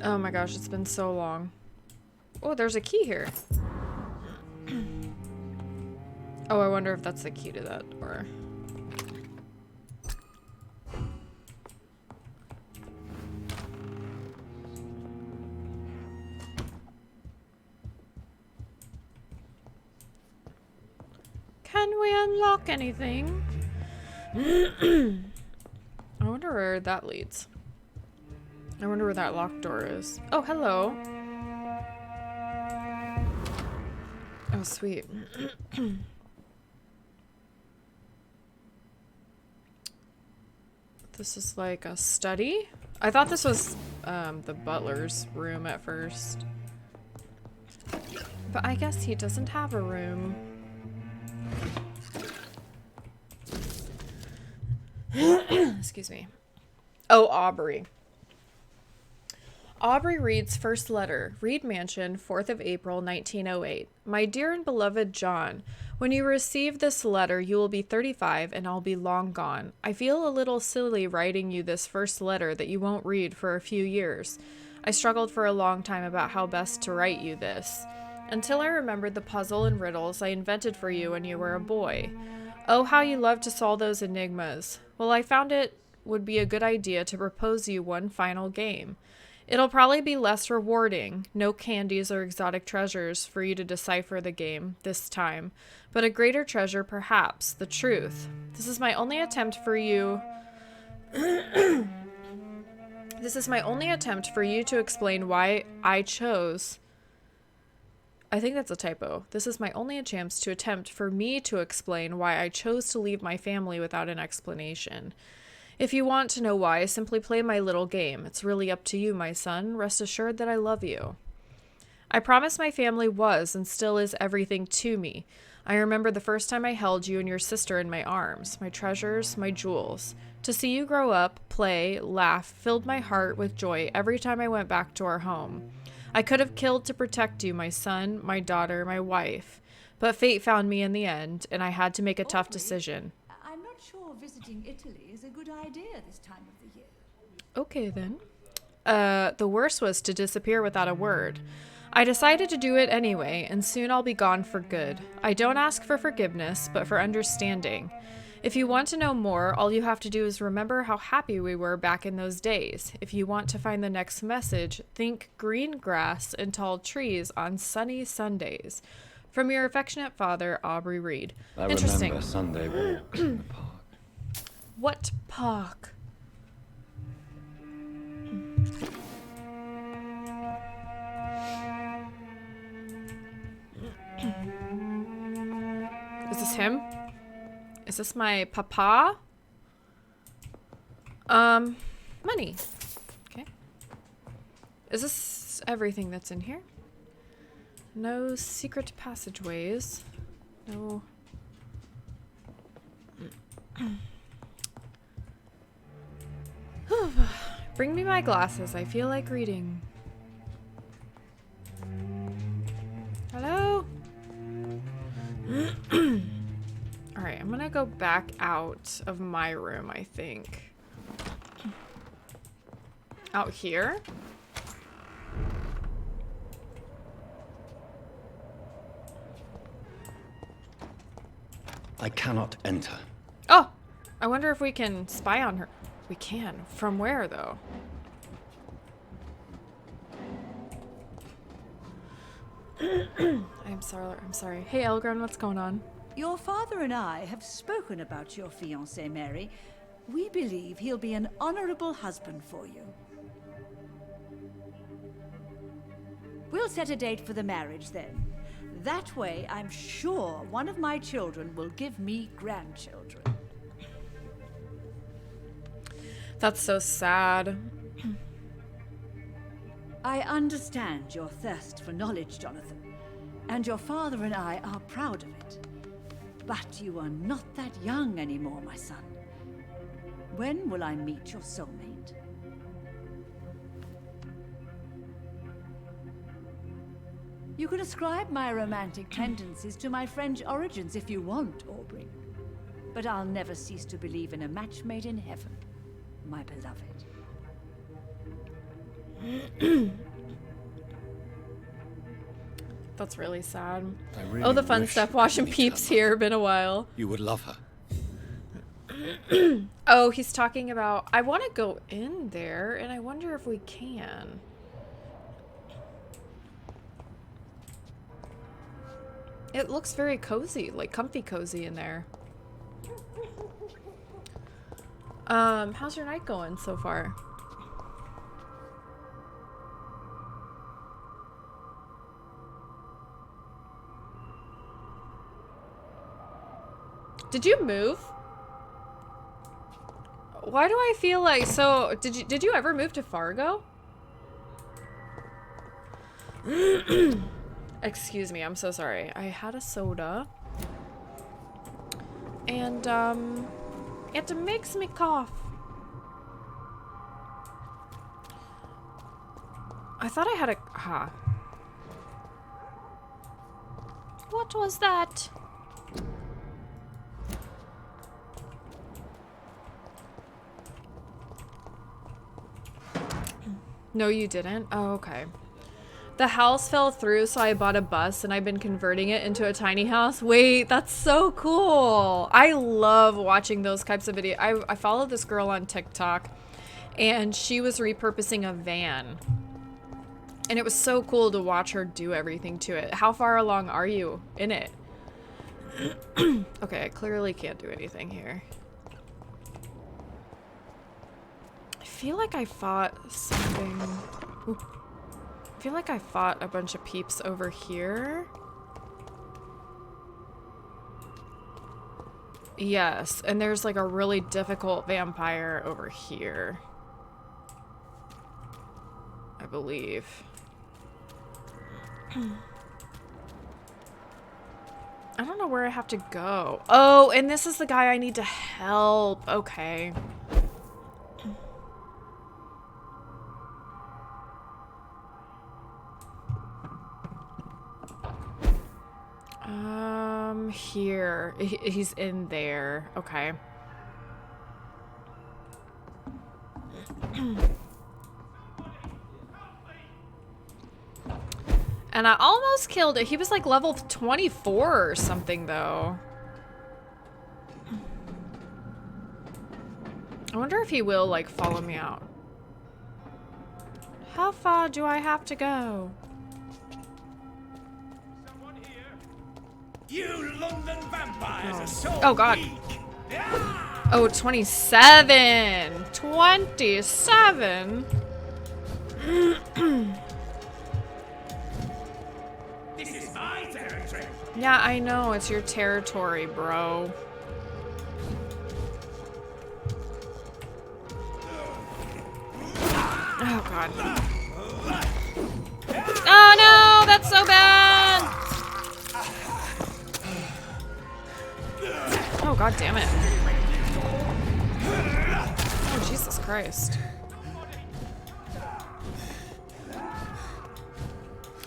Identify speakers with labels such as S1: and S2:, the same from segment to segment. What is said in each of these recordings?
S1: Oh my gosh, it's been so long. Oh, there's a key here. Oh, I wonder if that's the key to that door. Can we unlock anything? I wonder where that leads. I wonder where that locked door is. Oh, hello. Oh, sweet. This is like a study? I thought this was the butler's room at first. But I guess he doesn't have a room. Excuse me. Oh, Aubrey. Aubrey Reid's first letter. Reid Mansion, 4th of April, 1908. My dear and beloved John, when you receive this letter, you will be 35 and I'll be long gone. I feel a little silly writing you this first letter that you won't read for a few years. I struggled for a long time about how best to write you this, until I remembered the puzzle and riddles I invented for you when you were a boy. Oh, how you love to solve those enigmas. Well, I found it would be a good idea to propose you one final game. It'll probably be less rewarding, no candies or exotic treasures for you to decipher the game this time, but a greater treasure perhaps, the truth. This is my only attempt for you. This is my only attempt for you to explain why I chose. I think that's a typo. This is my only chance to attempt for me to explain why I chose to leave my family without an explanation. If you want to know why, simply play my little game. It's really up to you, my son. Rest assured that I love you. I promise my family was and still is everything to me. I remember the first time I held you and your sister in my arms, my treasures, my jewels. To see you grow up, play, laugh, filled my heart with joy every time I went back to our home. I could have killed to protect you, my son, my daughter, my wife. But fate found me in the end, and I had to make a tough decision.
S2: I'm not sure visiting Italy is a good idea this time of the year.
S1: Okay, then. The worst was to disappear without a word. I decided to do it anyway, and soon I'll be gone for good. I don't ask for forgiveness, but for understanding. If you want to know more, all you have to do is remember how happy we were back in those days. If you want to find the next message, think green grass and tall trees on sunny Sundays. From your affectionate father, Aubrey Reid.
S3: I
S1: Interesting.
S3: remember Sunday walks in the park.
S1: What park? Is this him? Is this my papa? Money. Okay. Is this everything that's in here? No secret passageways. No. Bring me my glasses. I feel like reading. Hello? Alright, I'm gonna go back out of my room, I think. Out here?
S3: I cannot enter.
S1: Oh! I wonder if we can spy on her. We can. From where, though? I'm sorry. Hey, Elgren, what's going on?
S2: Your father and I have spoken about your fiancé, Mary. We believe he'll be an honorable husband for you. We'll set a date for the marriage then. That way, I'm sure one of my children will give me grandchildren.
S1: That's so sad.
S2: I understand your thirst for knowledge, Jonathan, and your father and I are proud of it. But you are not that young anymore, my son. When will I meet your soulmate? You can ascribe my romantic tendencies to my French origins if you want, Aubrey. but I'll never cease to believe in a match made in heaven, my beloved.
S1: That's really sad.
S3: I really
S1: Oh, the fun
S3: wish
S1: stuff.
S3: we could
S1: Watching
S3: meet
S1: Peeps
S3: her.
S1: here. Been a while.
S3: You would love her.
S1: Oh, he's talking about... I want to go in there, and I wonder if we can. It looks very cozy, like comfy cozy in there. How's your night going so far? Did you move? Why do I feel like... So, did you ever move to Fargo? Excuse me, I'm so sorry. I had a soda. And, it makes me cough. I thought I had a... Huh. What was that? No, you didn't? Oh, okay. The house fell through, so I bought a bus and I've been converting it into a tiny house. Wait, that's so cool. I love watching those types of videos. I follow this girl on TikTok and she was repurposing a van. And it was so cool to watch her do everything to it. How far along are you in it? Okay, I clearly can't do anything here. I feel like I fought something. Ooh. I feel like I fought a bunch of peeps over here. Yes, and there's like a really difficult vampire over here. I believe. I don't know where I have to go. Oh, and this is the guy I need to help. Okay. Here. He's in there. Okay. And I almost killed it. He was like level 24 or something, though. I wonder if he will, like, follow me out. How far do I have to go?
S4: Someone here? You London vampires are so
S1: Oh, God.
S4: weak.
S1: Oh, 27. 27.
S4: This is my territory.
S1: Yeah, I know. It's your territory, bro. Oh, God. Oh, no! That's so bad! Oh, God damn it. Oh, Jesus Christ.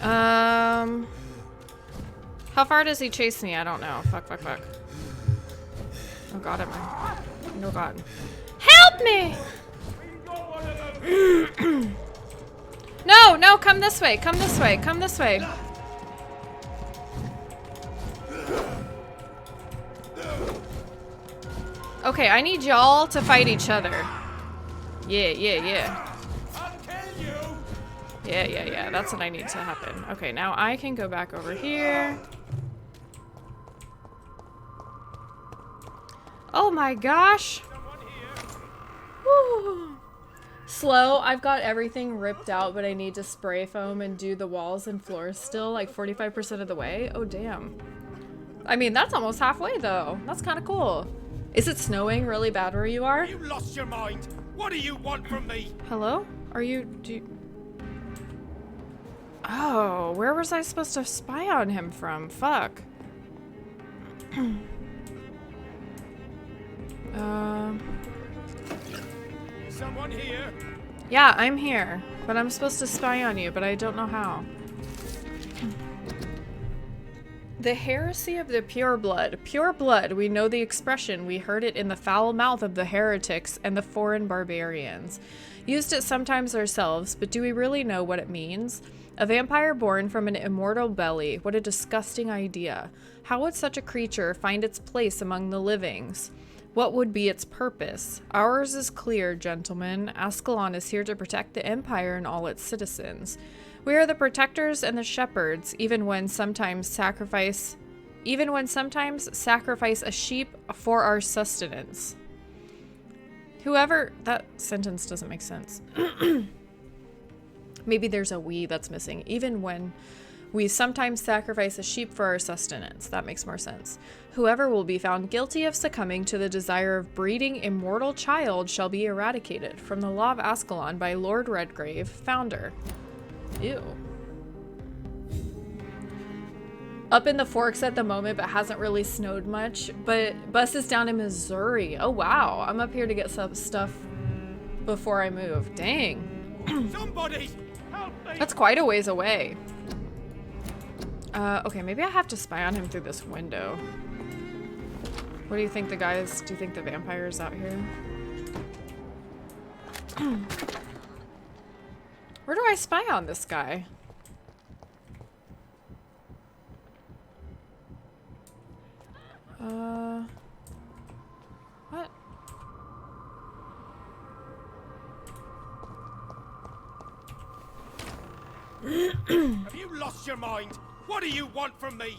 S1: How far does he chase me? I don't know. Fuck. Oh, God, am I? Oh, God. Help me! No, come this way. Come this way. Okay, I need y'all to fight each other. Yeah.
S4: I'll kill you.
S1: Yeah. That's what I need to happen. Okay, now I can go back over here. Oh my gosh.
S4: Someone here?
S1: Whew. Slow. I've got everything ripped out, but I need to spray foam and do the walls and floors still, like 45% of the way. Oh, damn. I mean, that's almost halfway, though. That's kind of cool. Is it snowing really bad where you are?
S4: You lost your mind. What do you want from me?
S1: Hello? Oh, where was I supposed to spy on him from? Fuck.
S4: Someone here?
S1: Yeah, I'm here. But I'm supposed to spy on you, but I don't know how. The heresy of the pure blood. Pure blood, we know the expression. We heard it in the foul mouth of the heretics and the foreign barbarians. Used it sometimes ourselves, but do we really know what it means? A vampire born from an immortal belly. What a disgusting idea. How would such a creature find its place among the livings? What would be its purpose? Ours is clear, gentlemen. Ascalon is here to protect the Empire and all its citizens. We are the protectors and the shepherds, even when sometimes sacrifice a sheep for our sustenance. Whoever... That sentence doesn't make sense. Maybe there's a we that's missing. Even when we sometimes sacrifice a sheep for our sustenance. That makes more sense. Whoever will be found guilty of succumbing to the desire of breeding immortal child shall be eradicated from the law of Ascalon by Lord Redgrave, founder. Ew. Up in the Forks at the moment, but hasn't really snowed much. But bus is down in Missouri. Oh wow, I'm up here to get some stuff before I move. Dang.
S4: Somebody help me!
S1: That's quite a ways away. Okay, maybe I have to spy on him through this window. What do you think the guys... Do you think the vampire's out here? Where do I spy on this guy? What?
S4: Have you lost your mind? What do you want from me?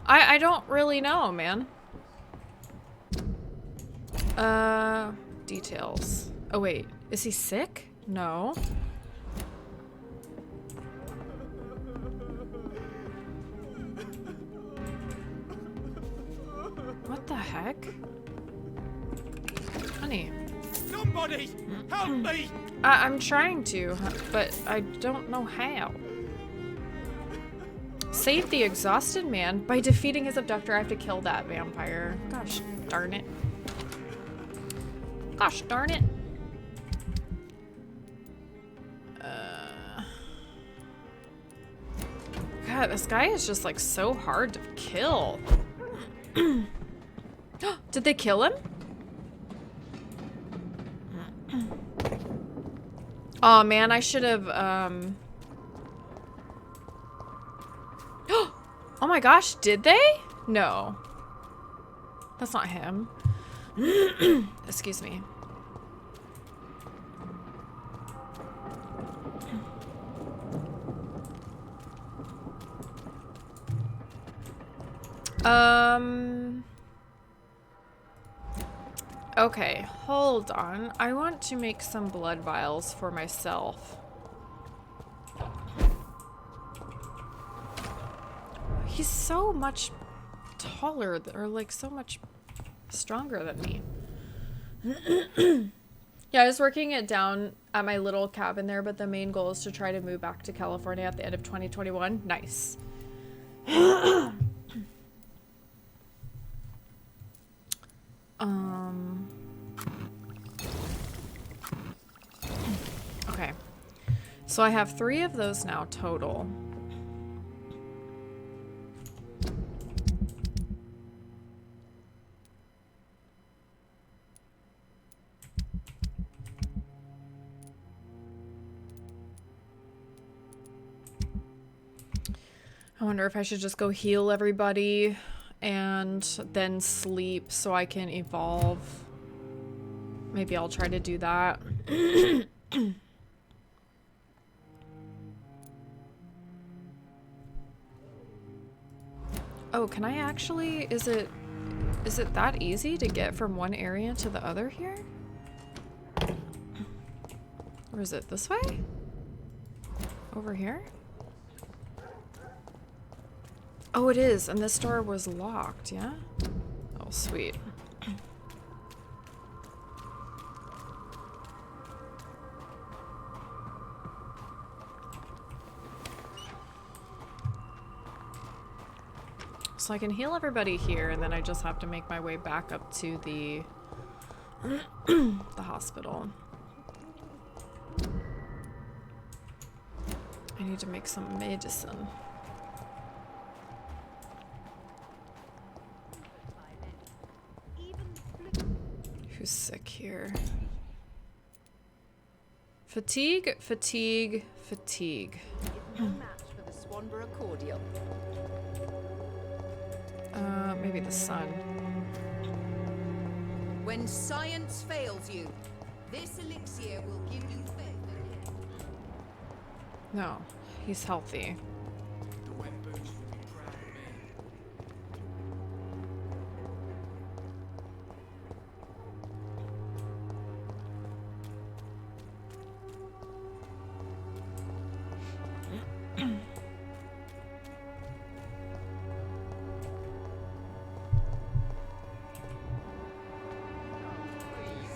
S1: I don't really know, man. Details. Oh wait, is he sick? No. What the heck? Honey.
S4: Somebody help me!
S1: I'm trying to, but I don't know how. Save the exhausted man by defeating his abductor. I have to kill that vampire. Gosh darn it. Gosh darn it. God, this guy is just like so hard to kill. Did they kill him? Oh man, I should have, Oh my gosh, did they? No. That's not him. Excuse me. Okay, hold on. I want to make some blood vials for myself. He's so much taller, or like so much stronger than me. Yeah, I was working it down at my little cabin there, but the main goal is to try to move back to California at the end of 2021. Nice. Okay. So I have 3 of those now total. I wonder if I should just go heal everybody and then sleep so I can evolve. Maybe I'll try to do that. Oh, can I actually... Is it that easy to get from one area to the other here? Or is it this way? Over here? Oh, it is, and this door was locked, yeah? Oh, sweet. So I can heal everybody here, and then I just have to make my way back up to the the hospital. I need to make some medicine. who's sick here. Fatigue, fatigue, fatigue.
S2: No match for the Swanborough cordial.
S1: Maybe the sun.
S5: When science fails you, this elixir will give you faith again.
S1: No, he's healthy.
S4: The wet boots would be proud of me.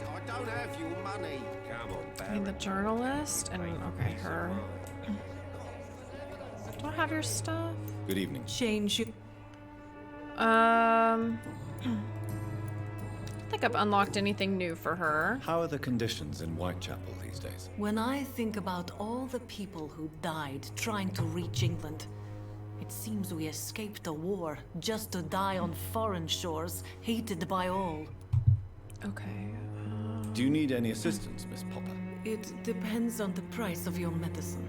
S6: I don't have your money.
S3: Come on,
S1: I mean, the journalist and okay, her. Do I have your stuff?
S3: Good evening.
S7: Change you.
S1: I don't think I've unlocked anything new for her.
S3: How are the conditions in Whitechapel these days?
S7: When I think about all the people who died trying to reach England, it seems we escaped a war just to die on foreign shores, hated by all.
S1: Okay.
S3: Do you need any assistance, Miss Popper?
S7: It depends on the price of your medicine.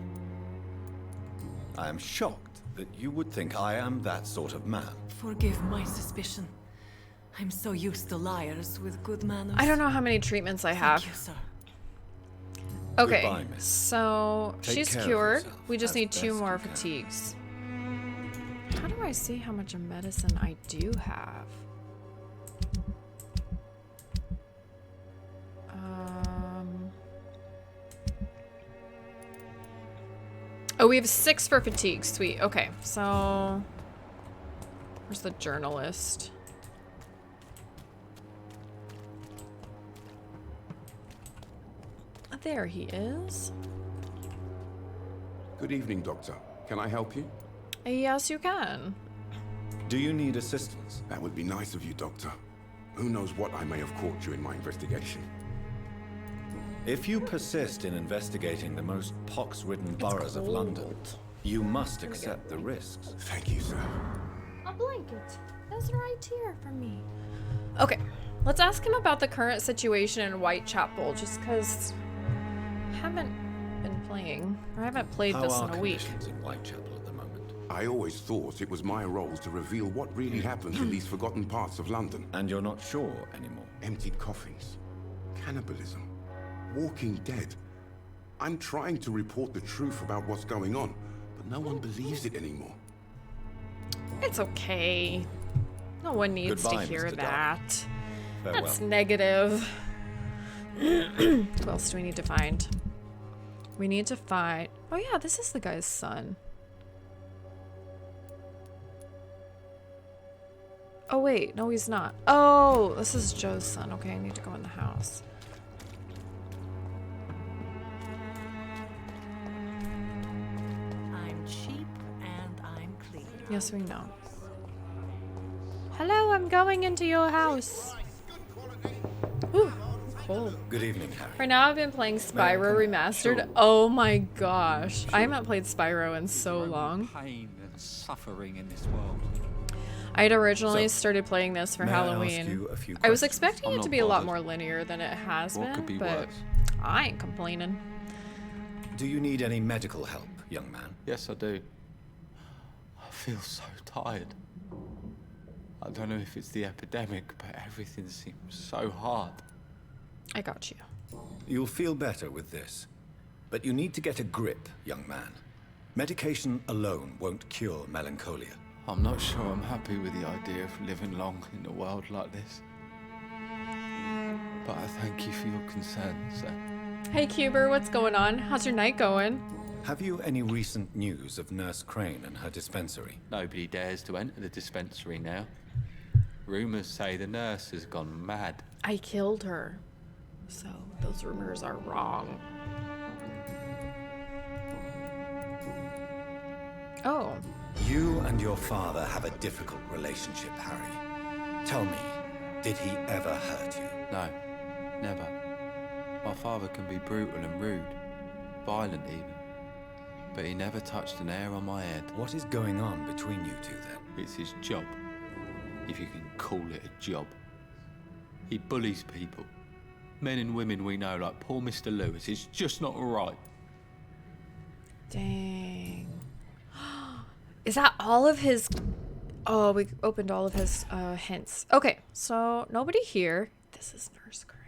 S3: I am shocked that you would think I am that sort of man.
S7: Forgive my suspicion. I'm so used to liars with good manners.
S1: I don't know how many treatments I have.
S7: Thank you, sir.
S1: Okay,
S3: Goodbye, miss.
S1: so
S3: Take
S1: she's
S3: care of
S1: cured.
S3: yourself
S1: We just
S3: as
S1: need 2
S3: best
S1: more
S3: you can.
S1: fatigues. How do I see how much of medicine I do have? Oh, we have 6 for fatigue. Sweet. Okay, so where's the journalist? There he is.
S8: Good evening, Doctor. Can I help you?
S1: Yes, you can.
S3: Do you need assistance?
S8: That would be nice of you, Doctor. Who knows what I may have caught during my investigation.
S3: If you persist in investigating the most pox-ridden boroughs of London, you must accept the risks.
S8: Thank you, sir.
S1: A blanket. That's right here for me. Okay, let's ask him about the current situation in Whitechapel, just because I haven't been playing, or I haven't played
S3: How
S1: this
S3: are
S1: in a week.
S3: conditions in Whitechapel at the moment?
S8: I always thought it was my role to reveal what really happens in these forgotten parts of London.
S3: And you're not sure anymore?
S8: Emptied coffins, cannibalism, walking dead. I'm trying to report the truth about what's going on, but no one believes it anymore.
S1: It's okay. No one needs
S3: Goodbye,
S1: to hear
S3: Mr. Dark.
S1: that.
S3: Farewell.
S1: That's negative. Who else do we need to find? We need to find... Oh yeah, this is the guy's son. Oh wait, no he's not. Oh, this is Joe's son. Okay, I need to go in the house.
S7: I'm cheap and I'm clean.
S1: Yes, we know. Hello, I'm going into your house. Ooh, cold.
S3: Good evening, Harry.
S1: For now, I've been playing Spyro Remastered.
S3: Sure.
S1: Oh my gosh. I haven't played Spyro in so long.
S9: Pain and suffering in this world.
S1: I had originally
S3: So,
S1: started playing this for
S3: may I ask
S1: Halloween.
S3: you a few
S1: I was
S3: questions?
S1: expecting
S9: I'm
S1: it to
S9: not
S1: be a lot
S9: bothered.
S1: more linear than it has
S9: What
S1: been,
S9: could be
S1: but
S9: worse?
S1: I ain't complaining.
S3: Do you need any medical help, young man?
S9: Yes, I do. I feel so tired. I don't know if it's the epidemic, but everything seems so hard.
S1: I got you.
S3: You'll feel better with this. But you need to get a grip, young man. Medication alone won't cure melancholia.
S9: I'm not sure I'm happy with the idea of living long in a world like this. But I thank you for your concern, sir.
S1: Hey Cuber, what's going on? How's your night going?
S3: Have you any recent news of Nurse Crane and her dispensary?
S9: Nobody dares to enter the dispensary now. Rumors say the nurse has gone mad.
S1: I killed her. So, those rumors are wrong. Oh.
S3: You and your father have a difficult relationship, Harry. Tell me, did he ever hurt you?
S9: No, never. My father can be brutal and rude, violent even. But he never touched an hair on my head.
S3: What is going on between you two then?
S9: It's his job, if you can call it a job. He bullies people, Men and women we know, like poor Mr. Lewis, it's just not right.
S1: Dang. Is that all of his... Oh, we opened all of his hints. Okay, so nobody here. This is first grade.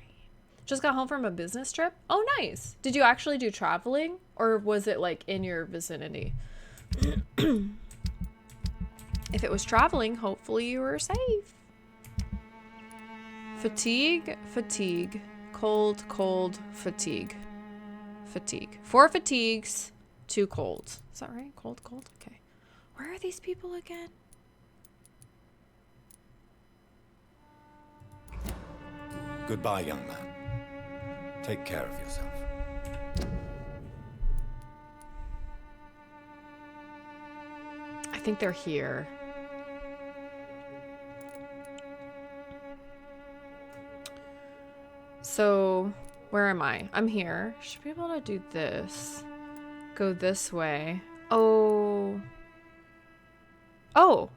S1: Just got home from a business trip. Oh, nice. Did you actually do traveling? Or was it like in your vicinity? If it was traveling, hopefully you were safe. Fatigue, fatigue. Cold, cold, fatigue. Fatigue. 4 fatigues, 2 colds. Is that right? Cold, cold? Okay. Where are these people again?
S3: Goodbye, young man. Take care of yourself.
S1: I think they're here. So, where am I? I'm here. Should be able to do this. Go this way. Oh. Oh!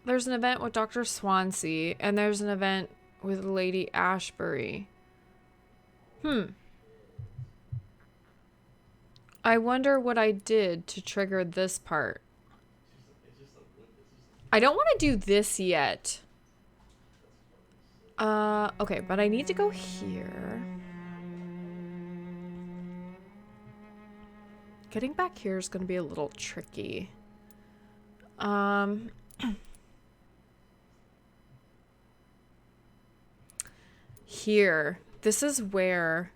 S1: There's an event with Dr. Swansea, and there's an event with Lady Ashbury. I wonder what I did to trigger this part. I don't want to do this yet. Okay, but I need to go here. Getting back here is going to be a little tricky. Here. This is where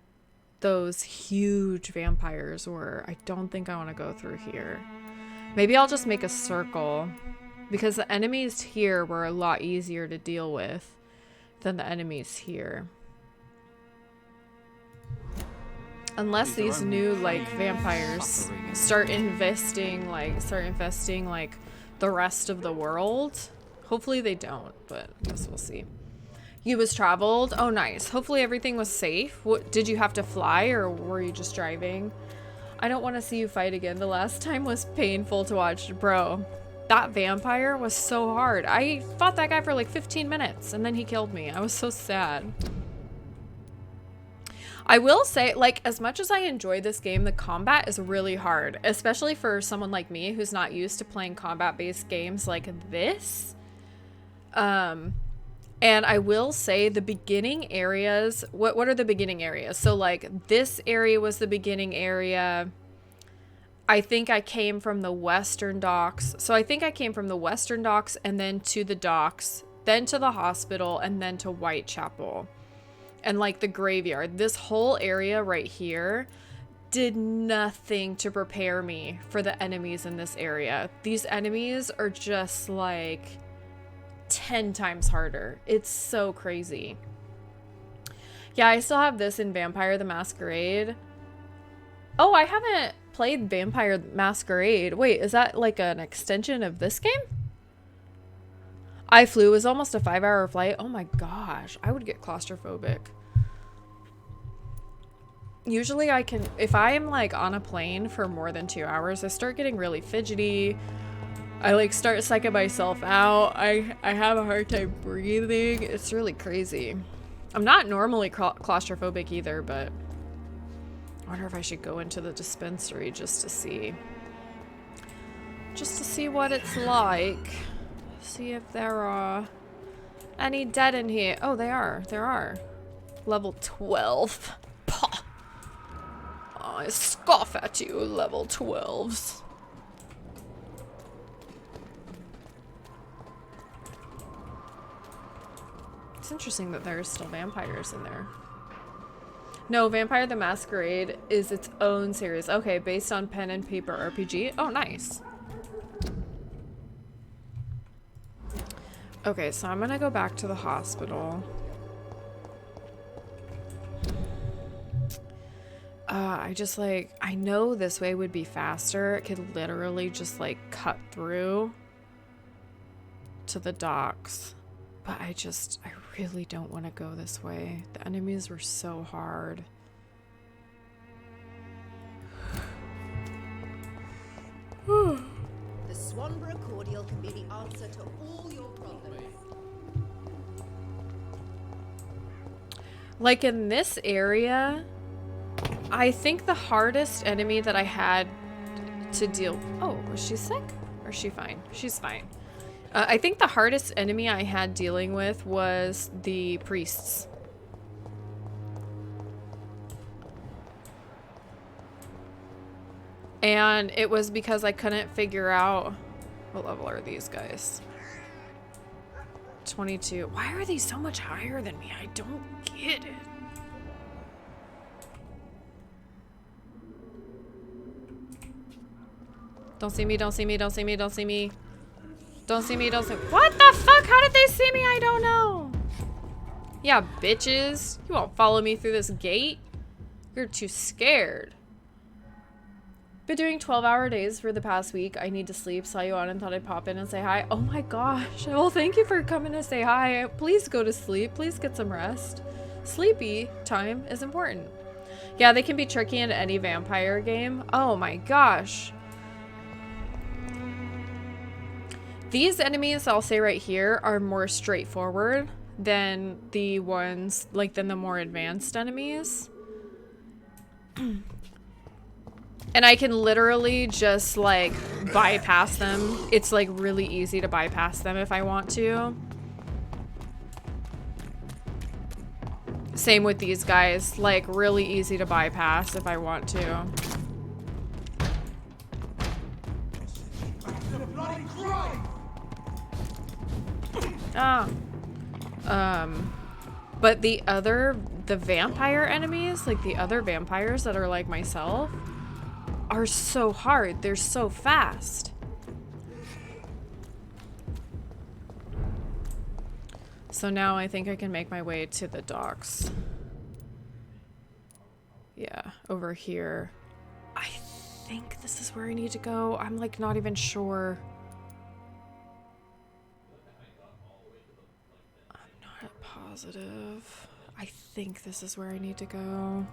S1: those huge vampires were. I don't think I want to go through here. Maybe I'll just make a circle, because the enemies here were a lot easier to deal with than the enemies here. Unless these new like vampires start infesting like the rest of the world. Hopefully they don't, but I guess we'll see. You was traveled? Oh, nice. Hopefully everything was safe. What, did you have to fly or were you just driving? I don't want to see you fight again. The last time was painful to watch. Bro, that vampire was so hard. I fought that guy for like 15 minutes and then he killed me. I was so sad. I will say, like, as much as I enjoy this game, the combat is really hard, especially for someone like me who's not used to playing combat-based games like this. And I will say the beginning areas, what are the beginning areas? So like this area was the beginning area. I think I came from the Western Docks. So I think I came from the Western Docks and then to the docks, then to the hospital, and then to Whitechapel. And like the graveyard. This whole area right here did nothing to prepare me for the enemies in this area. These enemies are just like 10 times harder. It's so crazy. Yeah, I still have this in Vampire the Masquerade. Oh, I haven't played Vampire the Masquerade. Wait, is that like an extension of this game? I Flew was almost a 5-hour flight. Oh my gosh, I would get claustrophobic. Usually I can, if I am like on a plane for more than 2 hours, I start getting really fidgety. I like start psyching myself out. I have a hard time breathing. It's really crazy. I'm not normally claustrophobic either, but I wonder if I should go into the dispensary just to see what it's like. See if there are any dead in here. Oh, there are. Level 12. Pah. I scoff at you, level 12s. It's interesting that there's still vampires in there. No, Vampire the Masquerade is its own series. Okay, based on pen and paper RPG. Oh, nice. Okay, so I'm gonna go back to the hospital. I know this way would be faster. It could literally just like cut through to the docks. But I really don't want to go this way. The enemies were so hard.
S5: The Swanborough cordial can be the answer to all your problems.
S1: Like in this area, I think the hardest enemy that I had to deal... Oh, was she sick? Or is she fine? She's fine. I think the hardest enemy I had dealing with was the priests. And it was because I couldn't figure out... What level are these guys? 22. Why are they so much higher than me? I don't get it. Don't see me, don't see me, don't see me, don't see me. Don't see me, don't see me. What the fuck? How did they see me? I don't know. Yeah, bitches. You won't follow me through this gate. You're too scared. Been doing 12-hour days for the past week. I need to sleep. Saw you on and thought I'd pop in and say hi. Oh my gosh. Well, thank you for coming to say hi. Please go to sleep. Please get some rest. Sleepy time is important. Yeah, they can be tricky in any vampire game. Oh my gosh. These enemies, I'll say right here, are more straightforward than the ones, like, than the more advanced enemies. And I can literally just, like, bypass them. It's, like, really easy to bypass them if I want to. Same with these guys. Like, really easy to bypass if I want to. But the vampire enemies, like the other vampires that are like myself, are so hard. They're so fast. So now I think I can make my way to the docks. Yeah, over here. I think this is where I need to go. I'm like not even sure. I'm not positive. I think this is where I need to go.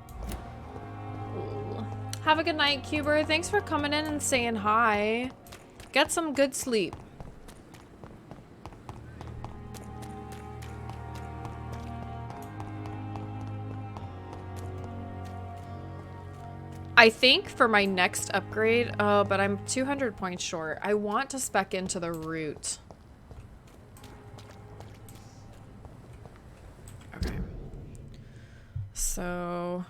S1: Ooh. Have a good night, Cuber. Thanks for coming in and saying hi. Get some good sleep. I think for my next upgrade, oh, but I'm 200 points short. I want to spec into the root. Okay. So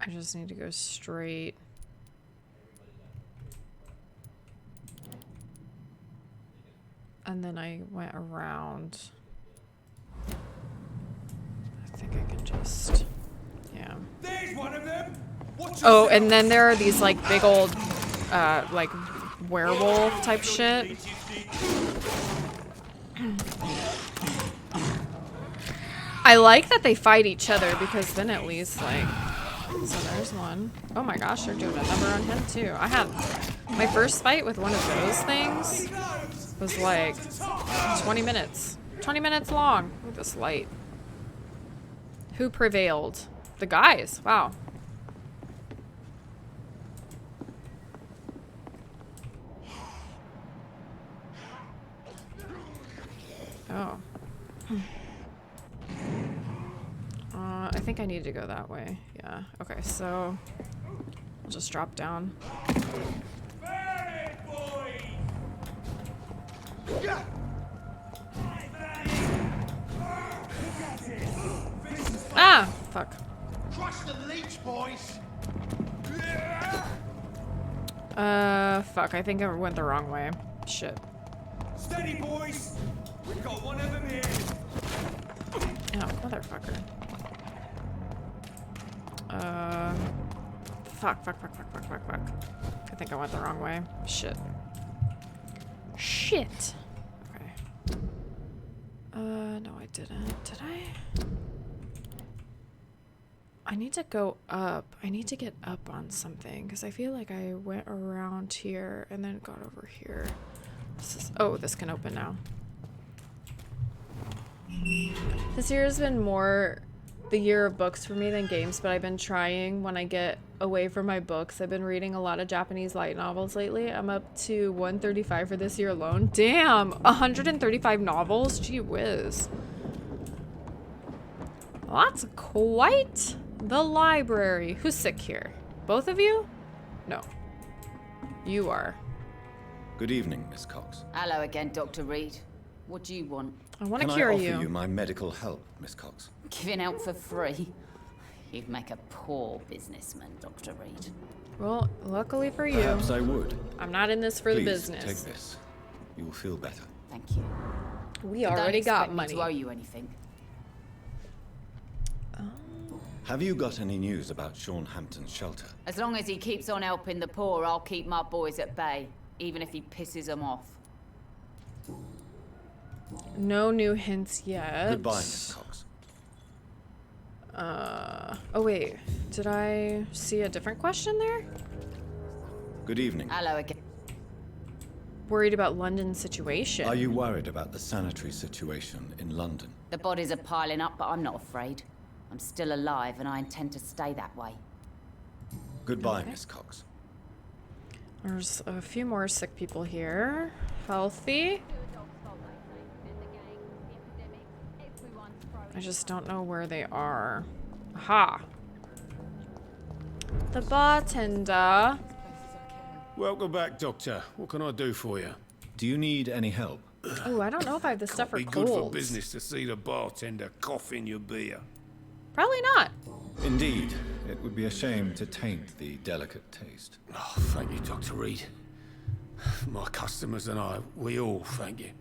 S1: I just need to go straight. And then I went around. I think I can just, yeah.
S4: There's one of them.
S1: Oh, and then there are these like big old, like werewolf type shit. I like that they fight each other because then at least like, so there's one. Oh my gosh, they're doing a number on him too. I had my first fight with one of those things was like 20 minutes. 20 minutes long with this light. Who prevailed? The guys. Wow. Oh. I think I need to go that way. Yeah. Okay, so I'll just drop down. Ah, fuck.
S6: Trust the leech, boys.
S1: Fuck. I think I went the wrong way. Shit.
S4: Steady, boys. We've got one of them here.
S1: Oh, motherfucker. Fuck. I think I went the wrong way. Shit. Shit. Okay. No, I didn't. Did I? I need to go up. I need to get up on something because I feel like I went around here and then got over here. This is, oh, this can open now. This year has been more the year of books for me than games, but I've been trying when I get away from my books. I've been reading a lot of Japanese light novels lately. I'm up to 135 for this year alone. Damn, 135 novels? Gee whiz. Well, that's quite the library. Who's sick here? Both of you? No. You are.
S3: Good evening, Miss Cox.
S10: Hello again, Dr. Reid. What do you want?
S1: I want to
S3: Can
S1: cure
S3: I offer
S1: you.
S3: you my medical help, Miss Cox?
S10: Giving out for free? You'd make a poor businessman, Dr. Reid.
S1: Well, luckily for you,
S3: Perhaps I would.
S1: I'm not in this for the
S3: Please,
S1: business.
S3: take this. You will feel better.
S10: Thank you.
S1: We
S10: Don't
S1: already got
S10: expect me
S1: money.
S10: to owe you anything.
S3: Have you got any news about Sean Hampton's shelter?
S10: As long as he keeps on helping the poor, I'll keep my boys at bay, even if he pisses them off.
S1: No new hints yet.
S3: Goodbye, Miss Cox.
S1: Oh wait, did I see a different question there?
S3: Good evening.
S10: Hello again.
S1: Worried about London's situation.
S3: Are you worried about the sanitary situation in London?
S10: The bodies are piling up, but I'm not afraid. I'm still alive, and I intend to stay that way.
S3: Goodbye, Miss Cox.
S1: There's a few more sick people here. Healthy. I just don't know where they are. Aha. The bartender.
S6: Welcome back, Doctor. What can I do for you?
S3: Do you need any help?
S1: Oh, I don't know if I have the stuff for
S6: Be good for
S1: colds.
S6: business to see the bartender coughing your beer.
S1: Probably not.
S3: Indeed. It would be a shame to taint the delicate taste.
S6: Oh, thank you, Dr. Reid. My customers and I, we all thank you.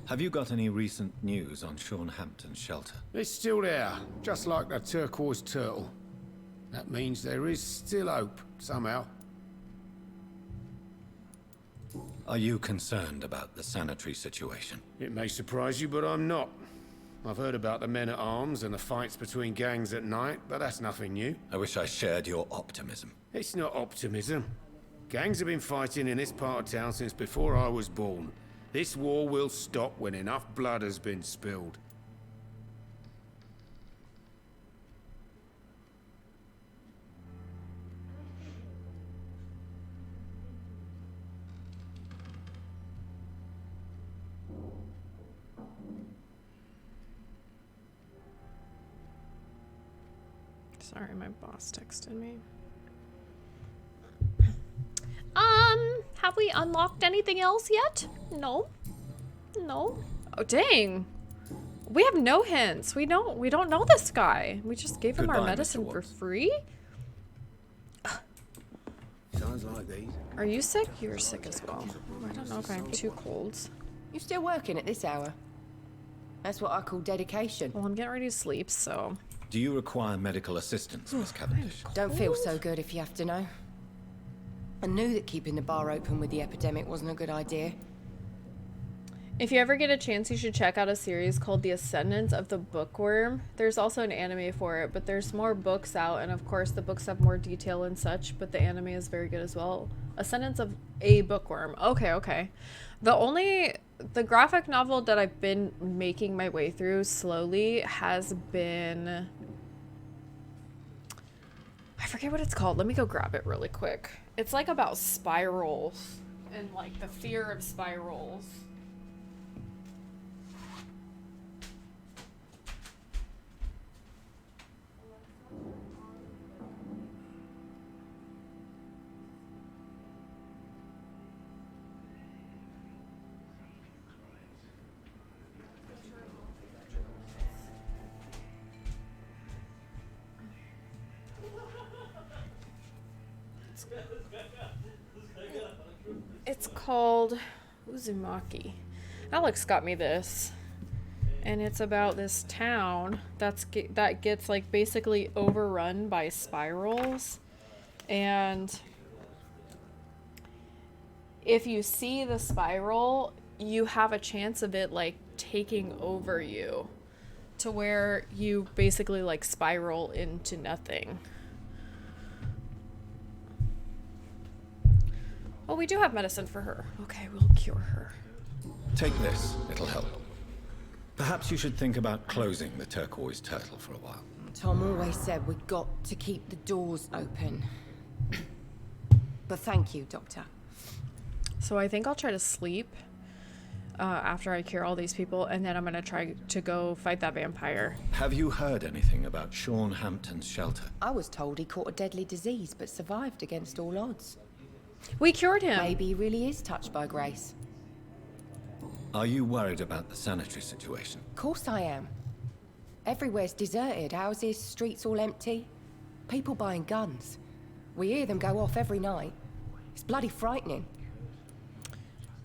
S3: Have you got any recent news on Sean Hampton's shelter?
S6: It's still there, just like the turquoise turtle. That means there is still hope, somehow.
S3: Are you concerned about the sanitary situation?
S6: It may surprise you, but I'm not. I've heard about the men-at-arms and the fights between gangs at night, but that's nothing new.
S3: I wish I shared your optimism.
S6: It's not optimism. Gangs have been fighting in this part of town since before I was born. This war will stop when enough blood has been spilled.
S1: Sorry, my boss texted me. Have we unlocked anything else yet? No. No. Oh, dang. We have no hints. We don't know this guy. We just gave him our
S3: Goodbye,
S1: medicine
S3: Mr.
S1: for
S3: Watts.
S1: free?
S6: Sounds like these.
S1: Are you sick? You're sick as well. I don't know if I have two colds.
S11: You still working at this hour? That's what I call dedication.
S1: Well, I'm getting ready to sleep, so...
S3: Do you require medical assistance, Miss Cavendish?
S11: Don't feel so good if you have to know. I knew that keeping the bar open with the epidemic wasn't a good idea.
S1: If you ever get a chance, you should check out a series called The Ascendance of the Bookworm. There's also an anime for it, but there's more books out, and of course the books have more detail and such, but the anime is very good as well. Ascendance of a Bookworm. Okay. The graphic novel that I've been making my way through slowly has been... I forget what it's called. Let me go grab it really quick. It's like about spirals and like the fear of spirals. It's called Uzumaki. Alex got me this. And it's about this town that gets like basically overrun by spirals. And if you see the spiral, you have a chance of it like taking over you to where you basically like spiral into nothing. Oh, we do have medicine for her. Okay, we'll cure her.
S3: Take this. It'll help. Perhaps you should think about closing the turquoise turtle for a while.
S11: Tom always said we got to keep the doors open. But thank you, Doctor.
S1: So I think I'll try to sleep after I cure all these people, and then I'm gonna try to go fight that vampire.
S3: Have you heard anything about Sean Hampton's shelter?
S11: I was told he caught a deadly disease, but survived against all odds.
S1: We cured him.
S11: Maybe he really is touched by grace.
S3: Are you worried about the sanitary situation?
S11: Of course I am. Everywhere's deserted. Houses, streets all empty. People buying guns. We hear them go off every night. It's bloody frightening.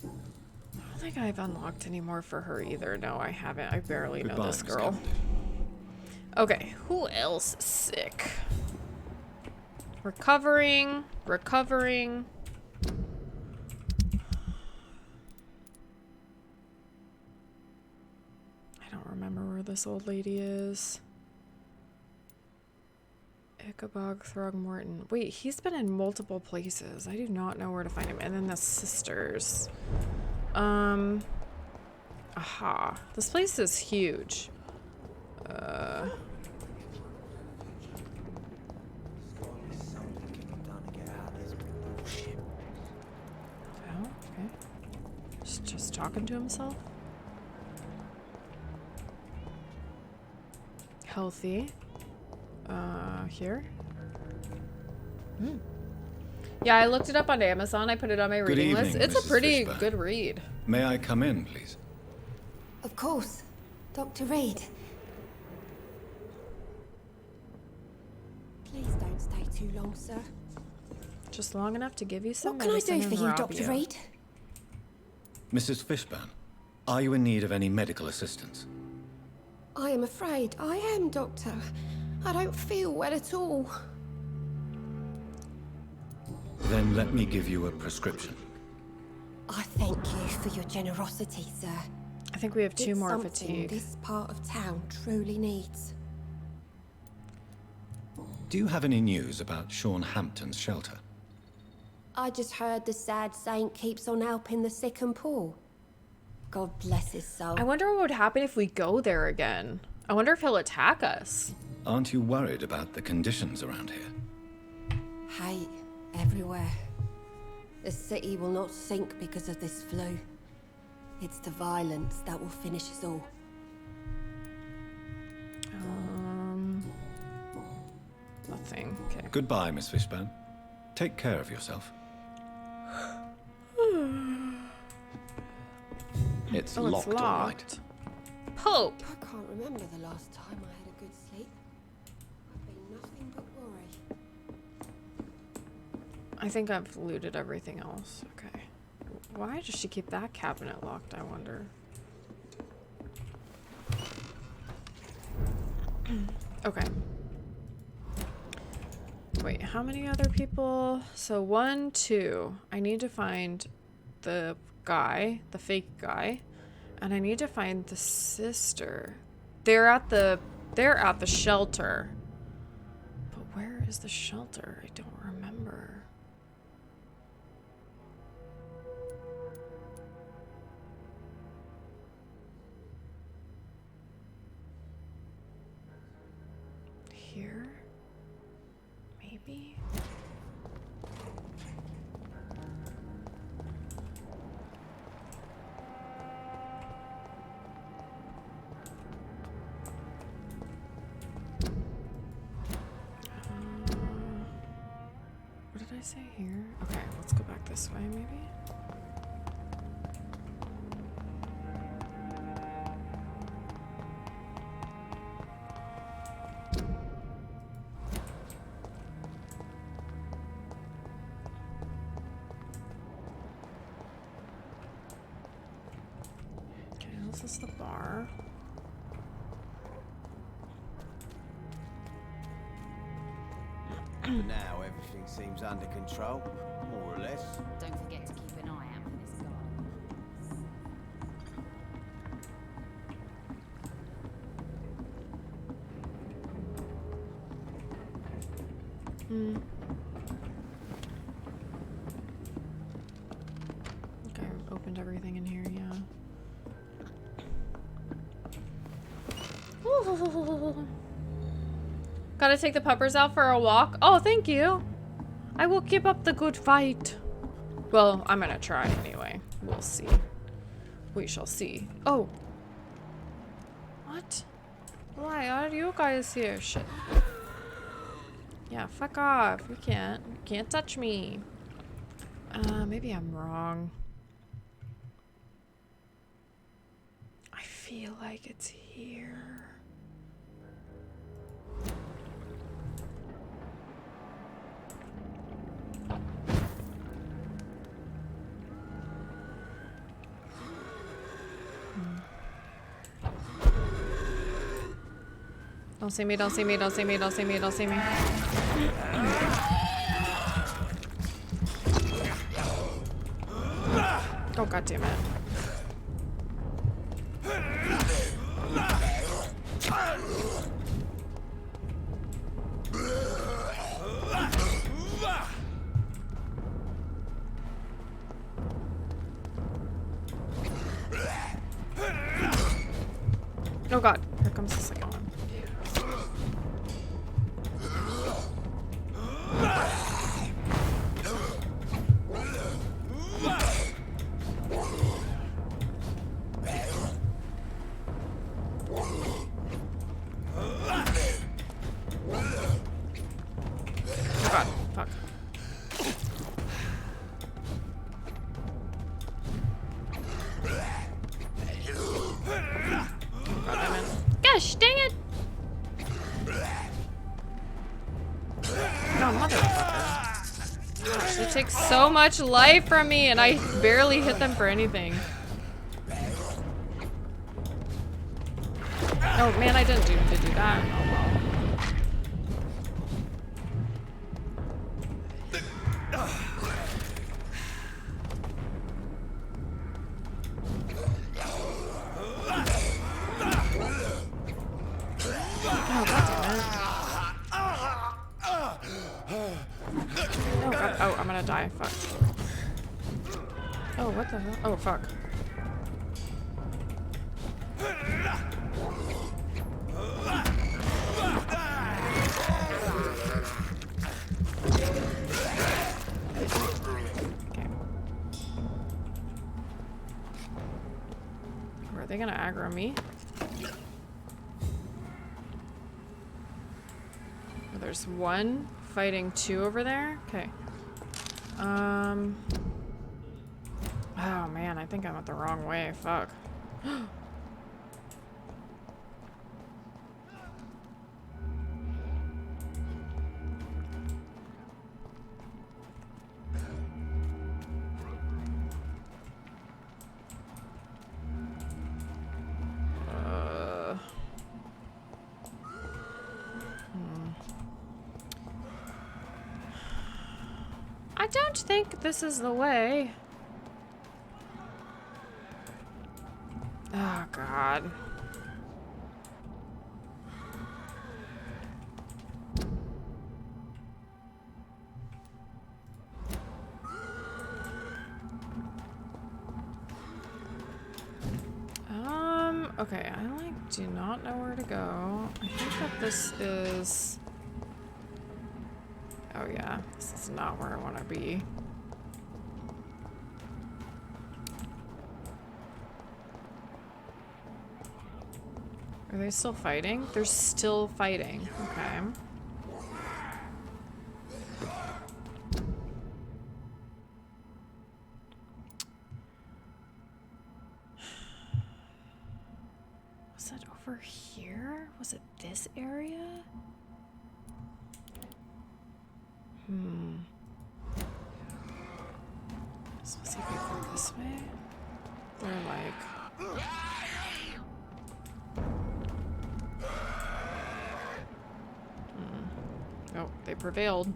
S1: I don't think I've unlocked any more for her either. No, I haven't. I barely know
S3: Goodbye,
S1: this
S3: Miss
S1: girl.
S3: Cavendish.
S1: Okay, who else is sick? Recovering. I don't remember where this old lady is. Ichabod Throgmorton. Wait, he's been in multiple places. I do not know where to find him. And then the sisters. Aha. This place is huge. Oh, okay. Just talking to himself. Healthy. Here. Yeah, I looked it up on Amazon. I put it on my reading
S3: evening,
S1: list. It's a
S3: Mrs.
S1: pretty
S3: Fishburne.
S1: good read.
S3: May I come in, please?
S12: Of course. Dr. Reid. Please don't stay too long, sir.
S1: Just long enough to give you some
S12: What can I
S1: medicine
S12: do for
S1: and
S12: you,
S1: rob
S12: Dr. Reid?
S3: Mrs. Fishburne, are you in need of any medical assistance?
S12: I am afraid I am, Doctor. I don't feel well at all.
S3: Then let me give you a prescription.
S12: I thank you for your generosity, sir.
S1: I think we have two
S12: It's
S1: more
S12: something
S1: fatigue.
S12: this part of town truly needs.
S3: Do you have any news about Sean Hampton's shelter?
S12: I just heard the sad saint keeps on helping the sick and poor. God bless his soul.
S1: I wonder what would happen if we go there again. I wonder if he'll attack us.
S3: Aren't you worried about the conditions around here?
S12: Hate everywhere. The city will not sink because of this flu. It's the violence that will finish us all.
S1: Nothing. Okay.
S3: Goodbye, Miss Fishburne. Take care of yourself. It's
S1: Oh,
S3: locked,
S1: it's
S3: all right.
S1: locked. Pope.
S12: I can't remember the last time I had a good sleep. I've been nothing but worry.
S1: I think I've looted everything else. Okay. Why does she keep that cabinet locked, I wonder? Okay. Wait, how many other people? So 1, 2. I need to find the guy, the fake guy, and I need to find the sister. They're at the shelter. But where is the shelter? I don't remember. Here? Maybe? What did I say here? Okay, let's go back this way maybe. Okay, this is the bar.
S13: For now, everything seems under control, more or less.
S10: Don't forget to keep an eye out for this guy.
S1: Okay, I've opened everything in here, yeah. Gotta take the puppers out for a walk. Oh, thank you. I will keep up the good fight. Well, I'm gonna try anyway. We'll see. We shall see. Oh. What? Why are you guys here? Shit. Yeah, fuck off. You can't touch me. Maybe I'm wrong. I feel like it's here. Don't see me, don't see me, don't see me, don't see me, don't see me. Oh, god damn it. Oh god, here comes the second one. Gosh, dang it! Oh, motherfucker. Gosh, they take so much life from me and I barely hit them for anything. Oh man, I didn't do to do that. Oh well. Oh, I'm gonna die. Fuck. Oh, what the hell? Oh, fuck. Okay. Are they gonna aggro me? Oh, there's one fighting two over there? Okay. Oh man, I think I went the wrong way. Fuck. I don't think this is the way. Oh, God. Okay, I like do not know where to go. I think that this is... Oh yeah, this is not where I want to be. Are they still fighting? They're still fighting. Okay. Was it over here? Was it this area? So let's see if we go this way. They're like... Oh, they prevailed.